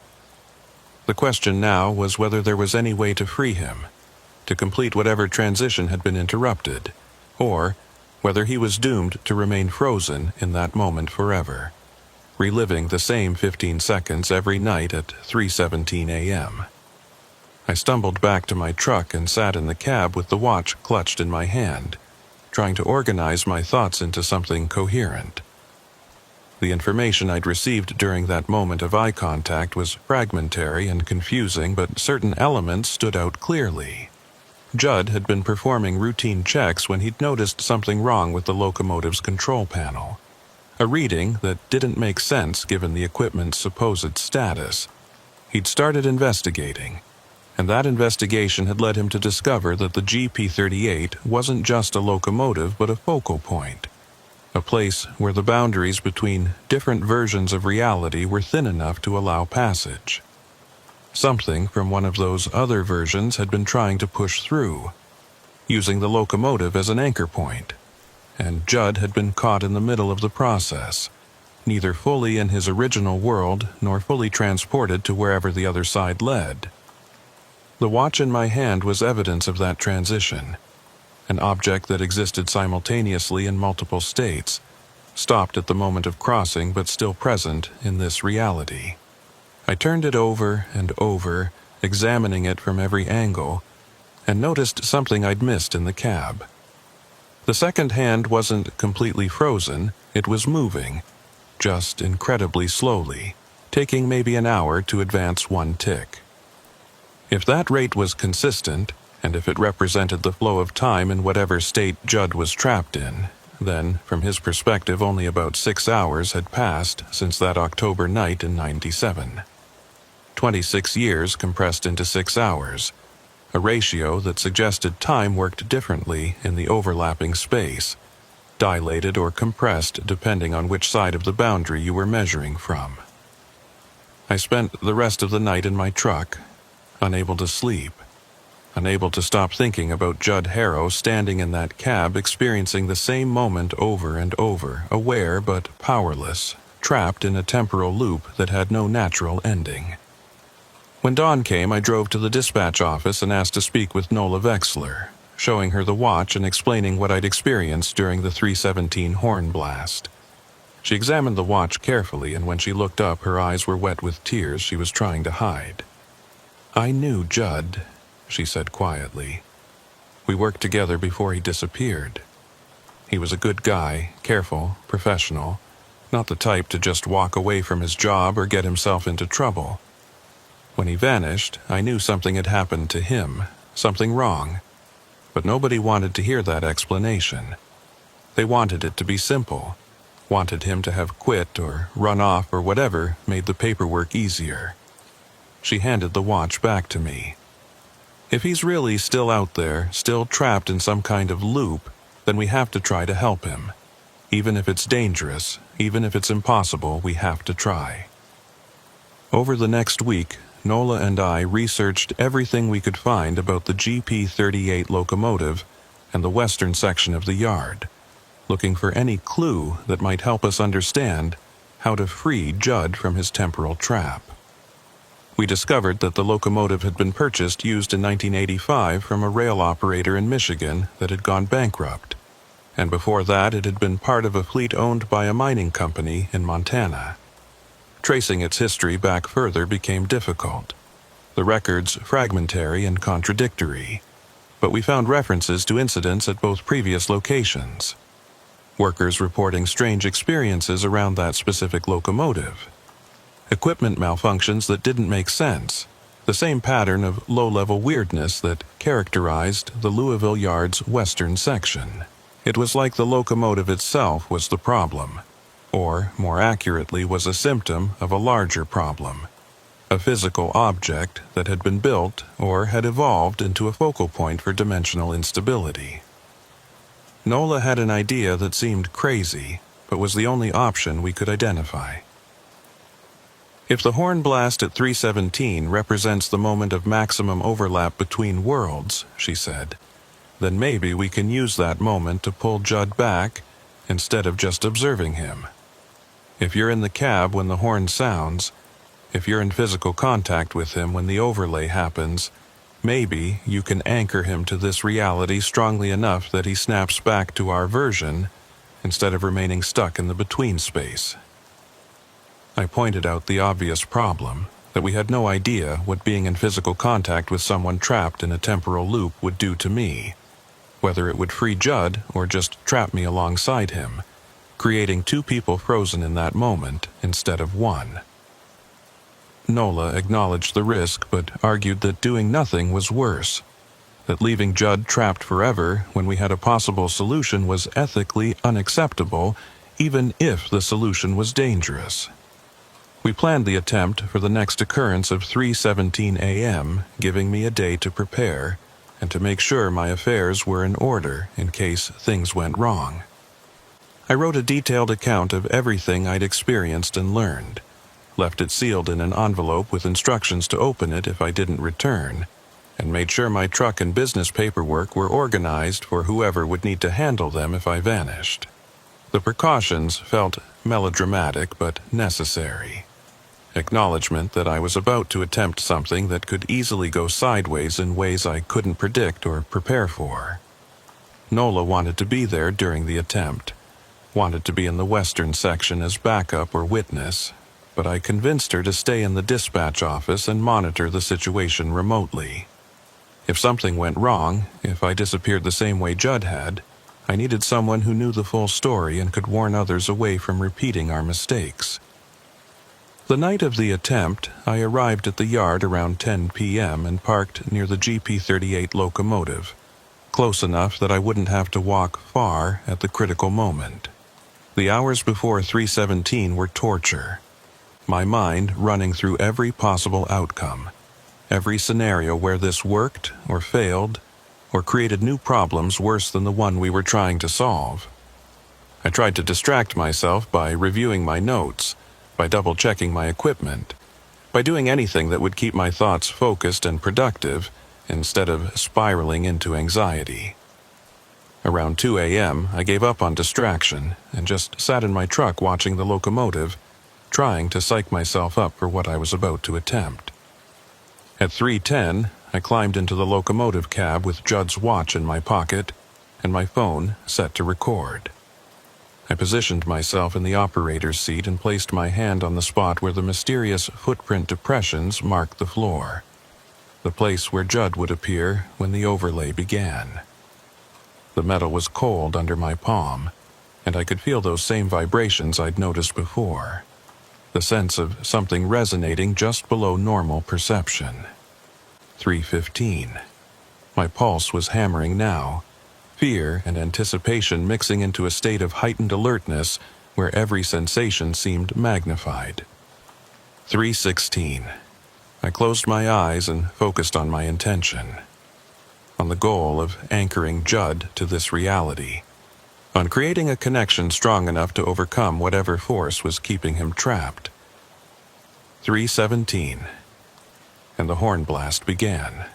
The question now was whether there was any way to free him, to complete whatever transition had been interrupted, or whether he was doomed to remain frozen in that moment forever, reliving the same 15 seconds every night at 3:17 a.m. I stumbled back to my truck and sat in the cab with the watch clutched in my hand, trying to organize my thoughts into something coherent. The information I'd received during that moment of eye contact was fragmentary and confusing, but certain elements stood out clearly. Judd had been performing routine checks when he'd noticed something wrong with the locomotive's control panel, a reading that didn't make sense given the equipment's supposed status. He'd started investigating, and that investigation had led him to discover that the GP38 wasn't just a locomotive but a focal point, a place where the boundaries between different versions of reality were thin enough to allow passage. Something from one of those other versions had been trying to push through, using the locomotive as an anchor point, and Judd had been caught in the middle of the process, neither fully in his original world nor fully transported to wherever the other side led. The watch in my hand was evidence of that transition, an object that existed simultaneously in multiple states, stopped at the moment of crossing but still present in this reality. I turned it over and over, examining it from every angle, and noticed something I'd missed in the cab. The second hand wasn't completely frozen, it was moving, just incredibly slowly, taking maybe an hour to advance one tick. If that rate was consistent, and if it represented the flow of time in whatever state Judd was trapped in, then, from his perspective, only about 6 hours had passed since that October night in '97. 26 years compressed into 6 hours, a ratio that suggested time worked differently in the overlapping space, dilated or compressed depending on which side of the boundary you were measuring from. I spent the rest of the night in my truck, unable to sleep, unable to stop thinking about Judd Harrow standing in that cab experiencing the same moment over and over, aware but powerless, trapped in a temporal loop that had no natural ending. When dawn came, I drove to the dispatch office and asked to speak with Nola Vexler, showing her the watch and explaining what I'd experienced during the 3:17 horn blast. She examined the watch carefully, and when she looked up, her eyes were wet with tears she was trying to hide. "I knew Judd," she said quietly. "We worked together before he disappeared. He was a good guy, careful, professional, not the type to just walk away from his job or get himself into trouble. When he vanished, I knew something had happened to him, something wrong, but nobody wanted to hear that explanation. They wanted it to be simple, wanted him to have quit or run off or whatever made the paperwork easier." She handed the watch back to me. "If he's really still out there, still trapped in some kind of loop, then we have to try to help him. Even if it's dangerous, even if it's impossible, we have to try." Over the next week, Nola and I researched everything we could find about the GP38 locomotive and the western section of the yard, looking for any clue that might help us understand how to free Judd from his temporal trap. We discovered that the locomotive had been purchased used in 1985 from a rail operator in Michigan that had gone bankrupt, and before that it had been part of a fleet owned by a mining company in Montana. Tracing its history back further became difficult, the records fragmentary and contradictory, but we found references to incidents at both previous locations. Workers reporting strange experiences around that specific locomotive. Equipment malfunctions that didn't make sense, the same pattern of low-level weirdness that characterized the Louisville Yard's western section. It was like the locomotive itself was the problem, or, more accurately, was a symptom of a larger problem, a physical object that had been built or had evolved into a focal point for dimensional instability. Nola had an idea that seemed crazy, but was the only option we could identify. "If the horn blast at 3:17 represents the moment of maximum overlap between worlds," she said, "then maybe we can use that moment to pull Judd back instead of just observing him. If you're in the cab when the horn sounds, if you're in physical contact with him when the overlay happens, maybe you can anchor him to this reality strongly enough that he snaps back to our version instead of remaining stuck in the between space." I pointed out the obvious problem, that we had no idea what being in physical contact with someone trapped in a temporal loop would do to me, whether it would free Judd or just trap me alongside him, creating two people frozen in that moment instead of one. Nola acknowledged the risk but argued that doing nothing was worse, that leaving Judd trapped forever when we had a possible solution was ethically unacceptable, even if the solution was dangerous. We planned the attempt for the next occurrence of 3:17 a.m., giving me a day to prepare and to make sure my affairs were in order in case things went wrong. I wrote a detailed account of everything I'd experienced and learned, left it sealed in an envelope with instructions to open it if I didn't return, and made sure my truck and business paperwork were organized for whoever would need to handle them if I vanished. The precautions felt melodramatic but necessary. Acknowledgement that I was about to attempt something that could easily go sideways in ways I couldn't predict or prepare for. Nola wanted to be there during the attempt, wanted to be in the western section as backup or witness, but I convinced her to stay in the dispatch office and monitor the situation remotely. If something went wrong, if I disappeared the same way Judd had, I needed someone who knew the full story and could warn others away from repeating our mistakes. The night of the attempt, I arrived at the yard around 10 p.m. and parked near the GP38 locomotive, close enough that I wouldn't have to walk far at the critical moment. The hours before 3:17 were torture, my mind running through every possible outcome, every scenario where this worked or failed or created new problems worse than the one we were trying to solve. I tried to distract myself by reviewing my notes, by double-checking my equipment, by doing anything that would keep my thoughts focused and productive instead of spiraling into anxiety. Around 2 a.m., I gave up on distraction and just sat in my truck watching the locomotive, trying to psych myself up for what I was about to attempt. At 3:10, I climbed into the locomotive cab with Judd's watch in my pocket and my phone set to record. I positioned myself in the operator's seat and placed my hand on the spot where the mysterious footprint depressions marked the floor, the place where Judd would appear when the overlay began. The metal was cold under my palm, and I could feel those same vibrations I'd noticed before, the sense of something resonating just below normal perception. 3:15. My pulse was hammering now, fear and anticipation mixing into a state of heightened alertness where every sensation seemed magnified. 3:16. I closed my eyes and focused on my intention, on the goal of anchoring Judd to this reality, on creating a connection strong enough to overcome whatever force was keeping him trapped. 3:17. And the horn blast began.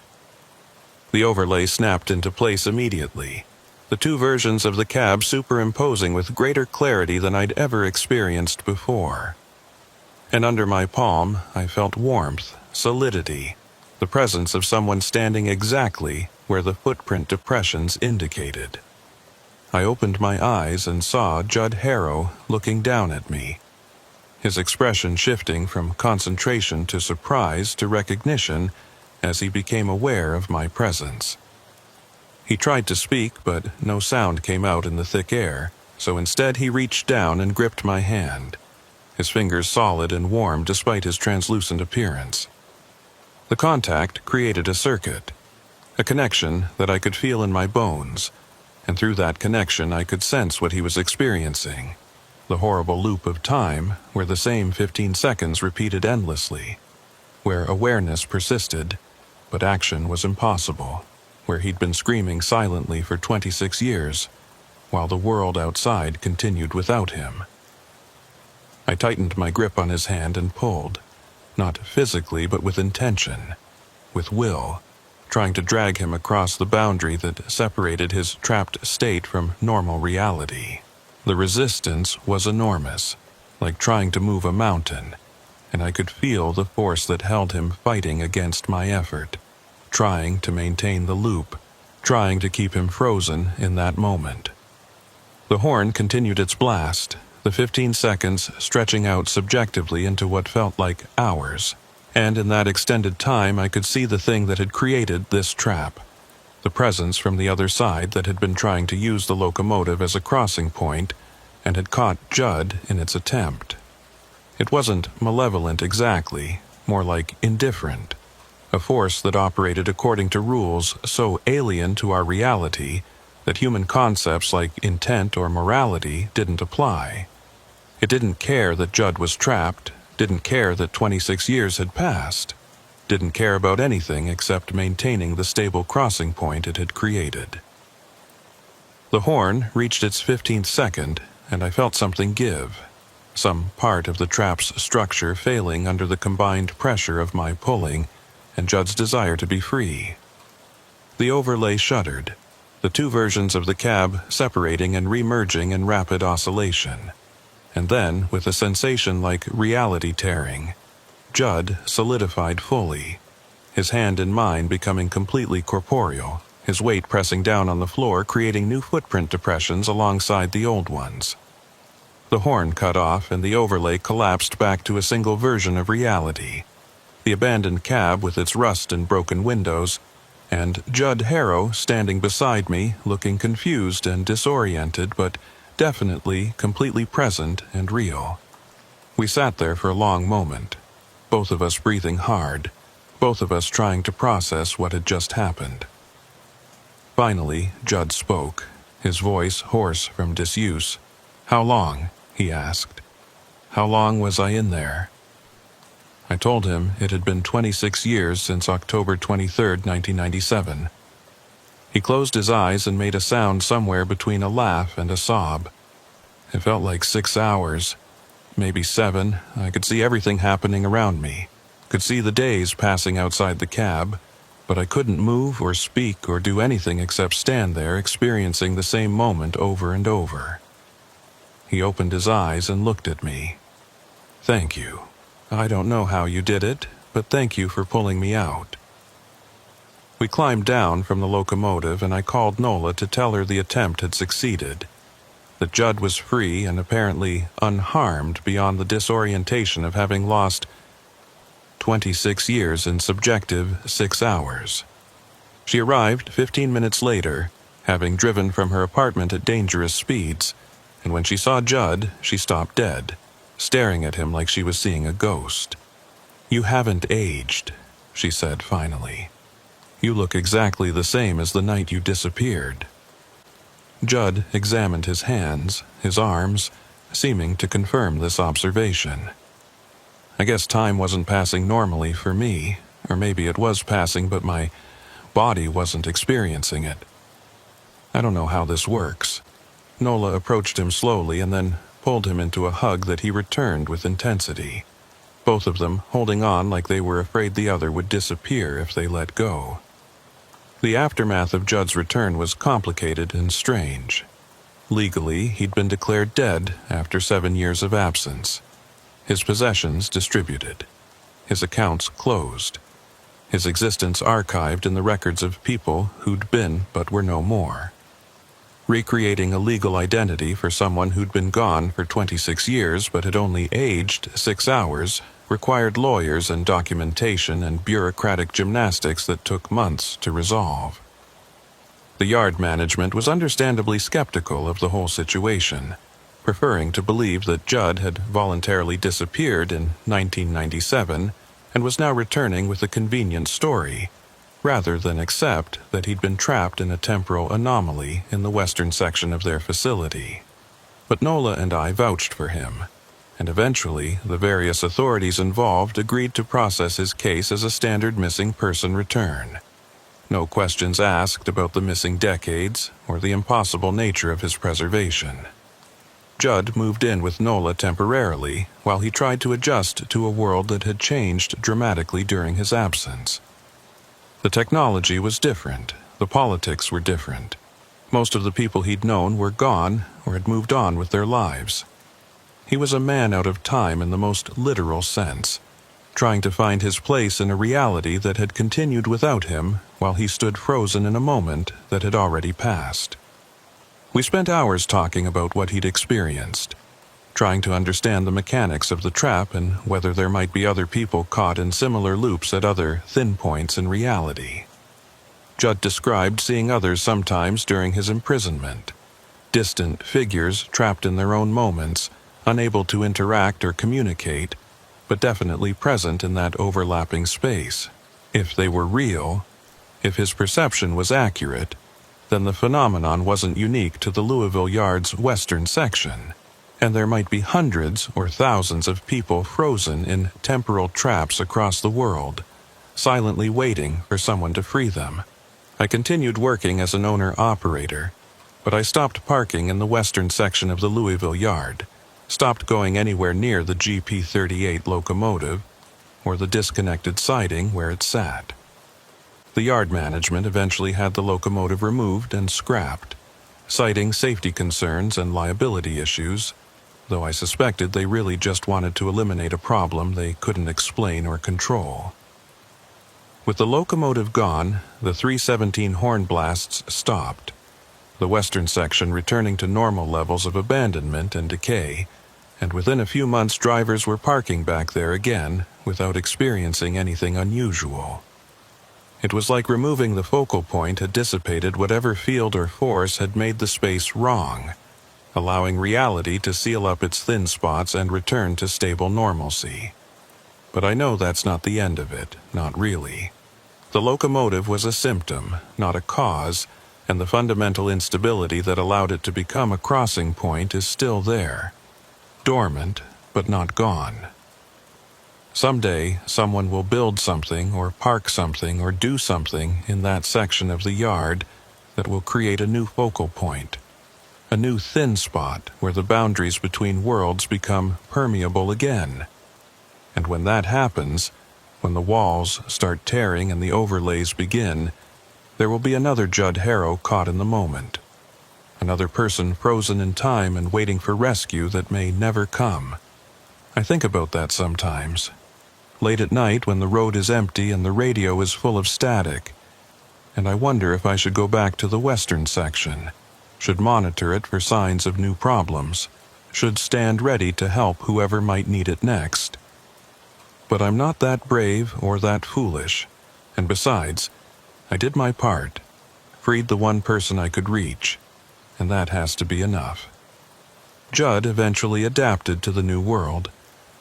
The overlay snapped into place immediately, the two versions of the cab superimposing with greater clarity than I'd ever experienced before. And under my palm, I felt warmth, solidity, the presence of someone standing exactly where the footprint depressions indicated. I opened my eyes and saw Judd Harrow looking down at me, his expression shifting from concentration to surprise to recognition as he became aware of my presence. He tried to speak, but no sound came out in the thick air, so instead he reached down and gripped my hand, his fingers solid and warm despite his translucent appearance. The contact created a circuit, a connection that I could feel in my bones, and through that connection I could sense what he was experiencing, the horrible loop of time where the same 15 seconds repeated endlessly, where awareness persisted, but action was impossible, where he'd been screaming silently for 26 years, while the world outside continued without him. I tightened my grip on his hand and pulled, not physically but with intention, with will, trying to drag him across the boundary that separated his trapped state from normal reality. The resistance was enormous, like trying to move a mountain, and I could feel the force that held him fighting against my effort, trying to maintain the loop, trying to keep him frozen in that moment. The horn continued its blast, the 15 seconds stretching out subjectively into what felt like hours, and in that extended time I could see the thing that had created this trap, the presence from the other side that had been trying to use the locomotive as a crossing point and had caught Judd in its attempt. It wasn't malevolent exactly, more like indifferent, a force that operated according to rules so alien to our reality that human concepts like intent or morality didn't apply. It didn't care that Judd was trapped, didn't care that 26 years had passed, didn't care about anything except maintaining the stable crossing point it had created. The horn reached its 15th second, and I felt something give, some part of the trap's structure failing under the combined pressure of my pulling and Judd's desire to be free. The overlay shuddered, the two versions of the cab separating and remerging in rapid oscillation. And then, with a sensation like reality tearing, Judd solidified fully, his hand in mine becoming completely corporeal, his weight pressing down on the floor, creating new footprint depressions alongside the old ones. The horn cut off and the overlay collapsed back to a single version of reality. The abandoned cab with its rust and broken windows, and Judd Harrow standing beside me, looking confused and disoriented, but definitely completely present and real. We sat there for a long moment, both of us breathing hard, both of us trying to process what had just happened. Finally, Judd spoke, his voice hoarse from disuse. "How long?" he asked. "How long was I in there?" I told him it had been 26 years since October 23, 1997. He closed his eyes and made a sound somewhere between a laugh and a sob. It felt like 6 hours, maybe 7. I could see everything happening around me, could see the days passing outside the cab, but I couldn't move or speak or do anything except stand there experiencing the same moment over and over. He opened his eyes and looked at me. "Thank you. I don't know how you did it, but thank you for pulling me out." We climbed down from the locomotive and I called Nola to tell her the attempt had succeeded, that Judd was free and apparently unharmed beyond the disorientation of having lost 26 years in subjective 6 hours. She arrived 15 minutes later, having driven from her apartment at dangerous speeds, and when she saw Judd, she stopped dead, staring at him like she was seeing a ghost. "You haven't aged," she said finally. "You look exactly the same as the night you disappeared." Judd examined his hands, his arms, seeming to confirm this observation. I guess time wasn't passing normally for me, or maybe it was passing but my body wasn't experiencing it. I don't know how this works. Nola approached him slowly and then pulled him into a hug that he returned with intensity, both of them holding on like they were afraid the other would disappear if they let go. The aftermath of Judd's return was complicated and strange. Legally, he'd been declared dead after 7 years of absence. His possessions distributed. His accounts closed. His existence archived in the records of people who'd been but were no more. Recreating a legal identity for someone who'd been gone for 26 years but had only aged 6 hours required lawyers and documentation and bureaucratic gymnastics that took months to resolve. The yard management was understandably skeptical of the whole situation, preferring to believe that Judd had voluntarily disappeared in 1997 and was now returning with a convenient story, rather than accept that he'd been trapped in a temporal anomaly in the western section of their facility. But Nola and I vouched for him, and eventually the various authorities involved agreed to process his case as a standard missing person return. No questions asked about the missing decades or the impossible nature of his preservation. Judd moved in with Nola temporarily while he tried to adjust to a world that had changed dramatically during his absence. The technology was different, the politics were different. Most of the people he'd known were gone or had moved on with their lives. He was a man out of time in the most literal sense, trying to find his place in a reality that had continued without him while he stood frozen in a moment that had already passed. We spent hours talking about what he'd experienced, trying to understand the mechanics of the trap and whether there might be other people caught in similar loops at other thin points in reality. Judd described seeing others sometimes during his imprisonment, distant figures trapped in their own moments, unable to interact or communicate, but definitely present in that overlapping space. If they were real, if his perception was accurate, then the phenomenon wasn't unique to the Louisville Yard's western section, and there might be hundreds or thousands of people frozen in temporal traps across the world, silently waiting for someone to free them. I continued working as an owner-operator, but I stopped parking in the western section of the Louisville Yard, stopped going anywhere near the GP-38 locomotive or the disconnected siding where it sat. The yard management eventually had the locomotive removed and scrapped, citing safety concerns and liability issues, though I suspected they really just wanted to eliminate a problem they couldn't explain or control. With the locomotive gone, the 317 horn blasts stopped, the western section returning to normal levels of abandonment and decay, and within a few months drivers were parking back there again without experiencing anything unusual. It was like removing the focal point had dissipated whatever field or force had made the space wrong, allowing reality to seal up its thin spots and return to stable normalcy. But I know that's not the end of it, not really. The locomotive was a symptom, not a cause, and the fundamental instability that allowed it to become a crossing point is still there. Dormant, but not gone. Someday, someone will build something or park something or do something in that section of the yard that will create a new focal point, a new thin spot where the boundaries between worlds become permeable again. And when that happens, when the walls start tearing and the overlays begin, there will be another Judd Harrow caught in the moment. Another person frozen in time and waiting for rescue that may never come. I think about that sometimes. Late at night when the road is empty and the radio is full of static. And I wonder if I should go back to the western section, should monitor it for signs of new problems, should stand ready to help whoever might need it next. But I'm not that brave or that foolish, and besides, I did my part, freed the one person I could reach, and that has to be enough. Judd eventually adapted to the new world,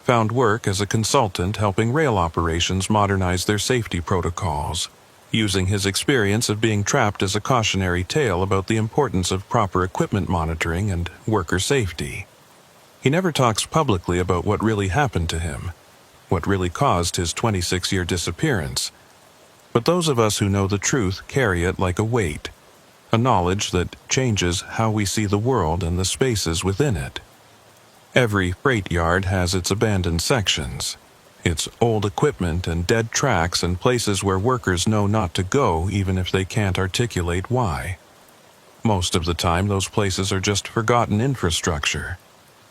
found work as a consultant helping rail operations modernize their safety protocols, using his experience of being trapped as a cautionary tale about the importance of proper equipment monitoring and worker safety. He never talks publicly about what really happened to him, what really caused his 26-year disappearance, but those of us who know the truth carry it like a weight, a knowledge that changes how we see the world and the spaces within it. Every freight yard has its abandoned sections, its old equipment and dead tracks and places where workers know not to go even if they can't articulate why. Most of the time, those places are just forgotten infrastructure,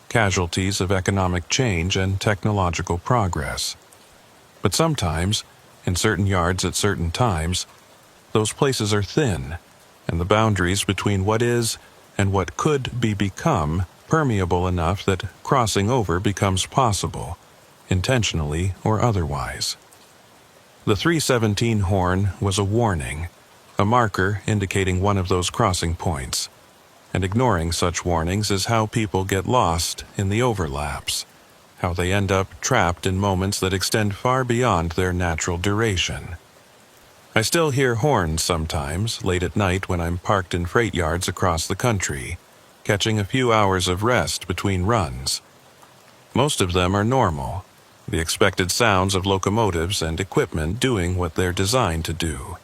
casualties of economic change and technological progress. But sometimes, in certain yards at certain times, those places are thin, and the boundaries between what is and what could be become permeable enough that crossing over becomes possible, intentionally or otherwise. The 317 horn was a warning, a marker indicating one of those crossing points, and ignoring such warnings is how people get lost in the overlaps, how they end up trapped in moments that extend far beyond their natural duration. I still hear horns sometimes, late at night when I'm parked in freight yards across the country, catching a few hours of rest between runs. Most of them are normal, the expected sounds of locomotives and equipment doing what they're designed to do.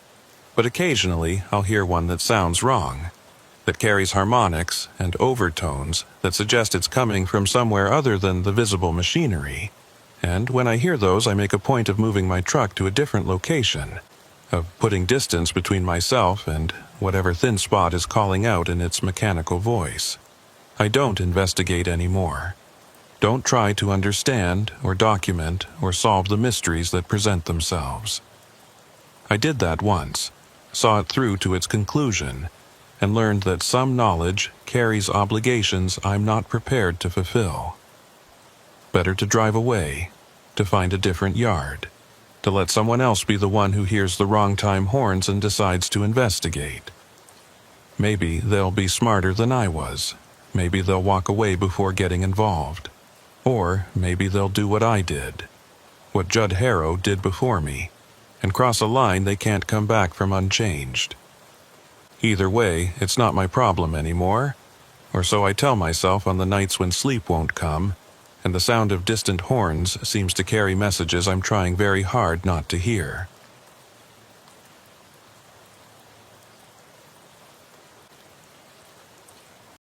But occasionally I'll hear one that sounds wrong, that carries harmonics and overtones that suggest it's coming from somewhere other than the visible machinery. And when I hear those, I make a point of moving my truck to a different location, of putting distance between myself and whatever thin spot is calling out in its mechanical voice. I don't investigate anymore. Don't try to understand or document or solve the mysteries that present themselves. I did that once, saw it through to its conclusion, and learned that some knowledge carries obligations I'm not prepared to fulfill. Better to drive away, to find a different yard, to let someone else be the one who hears the wrong time horns and decides to investigate. Maybe they'll be smarter than I was. Maybe they'll walk away before getting involved. Or maybe they'll do what I did, what Judd Harrow did before me, and cross a line they can't come back from unchanged. Either way, it's not my problem anymore, or so I tell myself on the nights when sleep won't come, and the sound of distant horns seems to carry messages I'm trying very hard not to hear.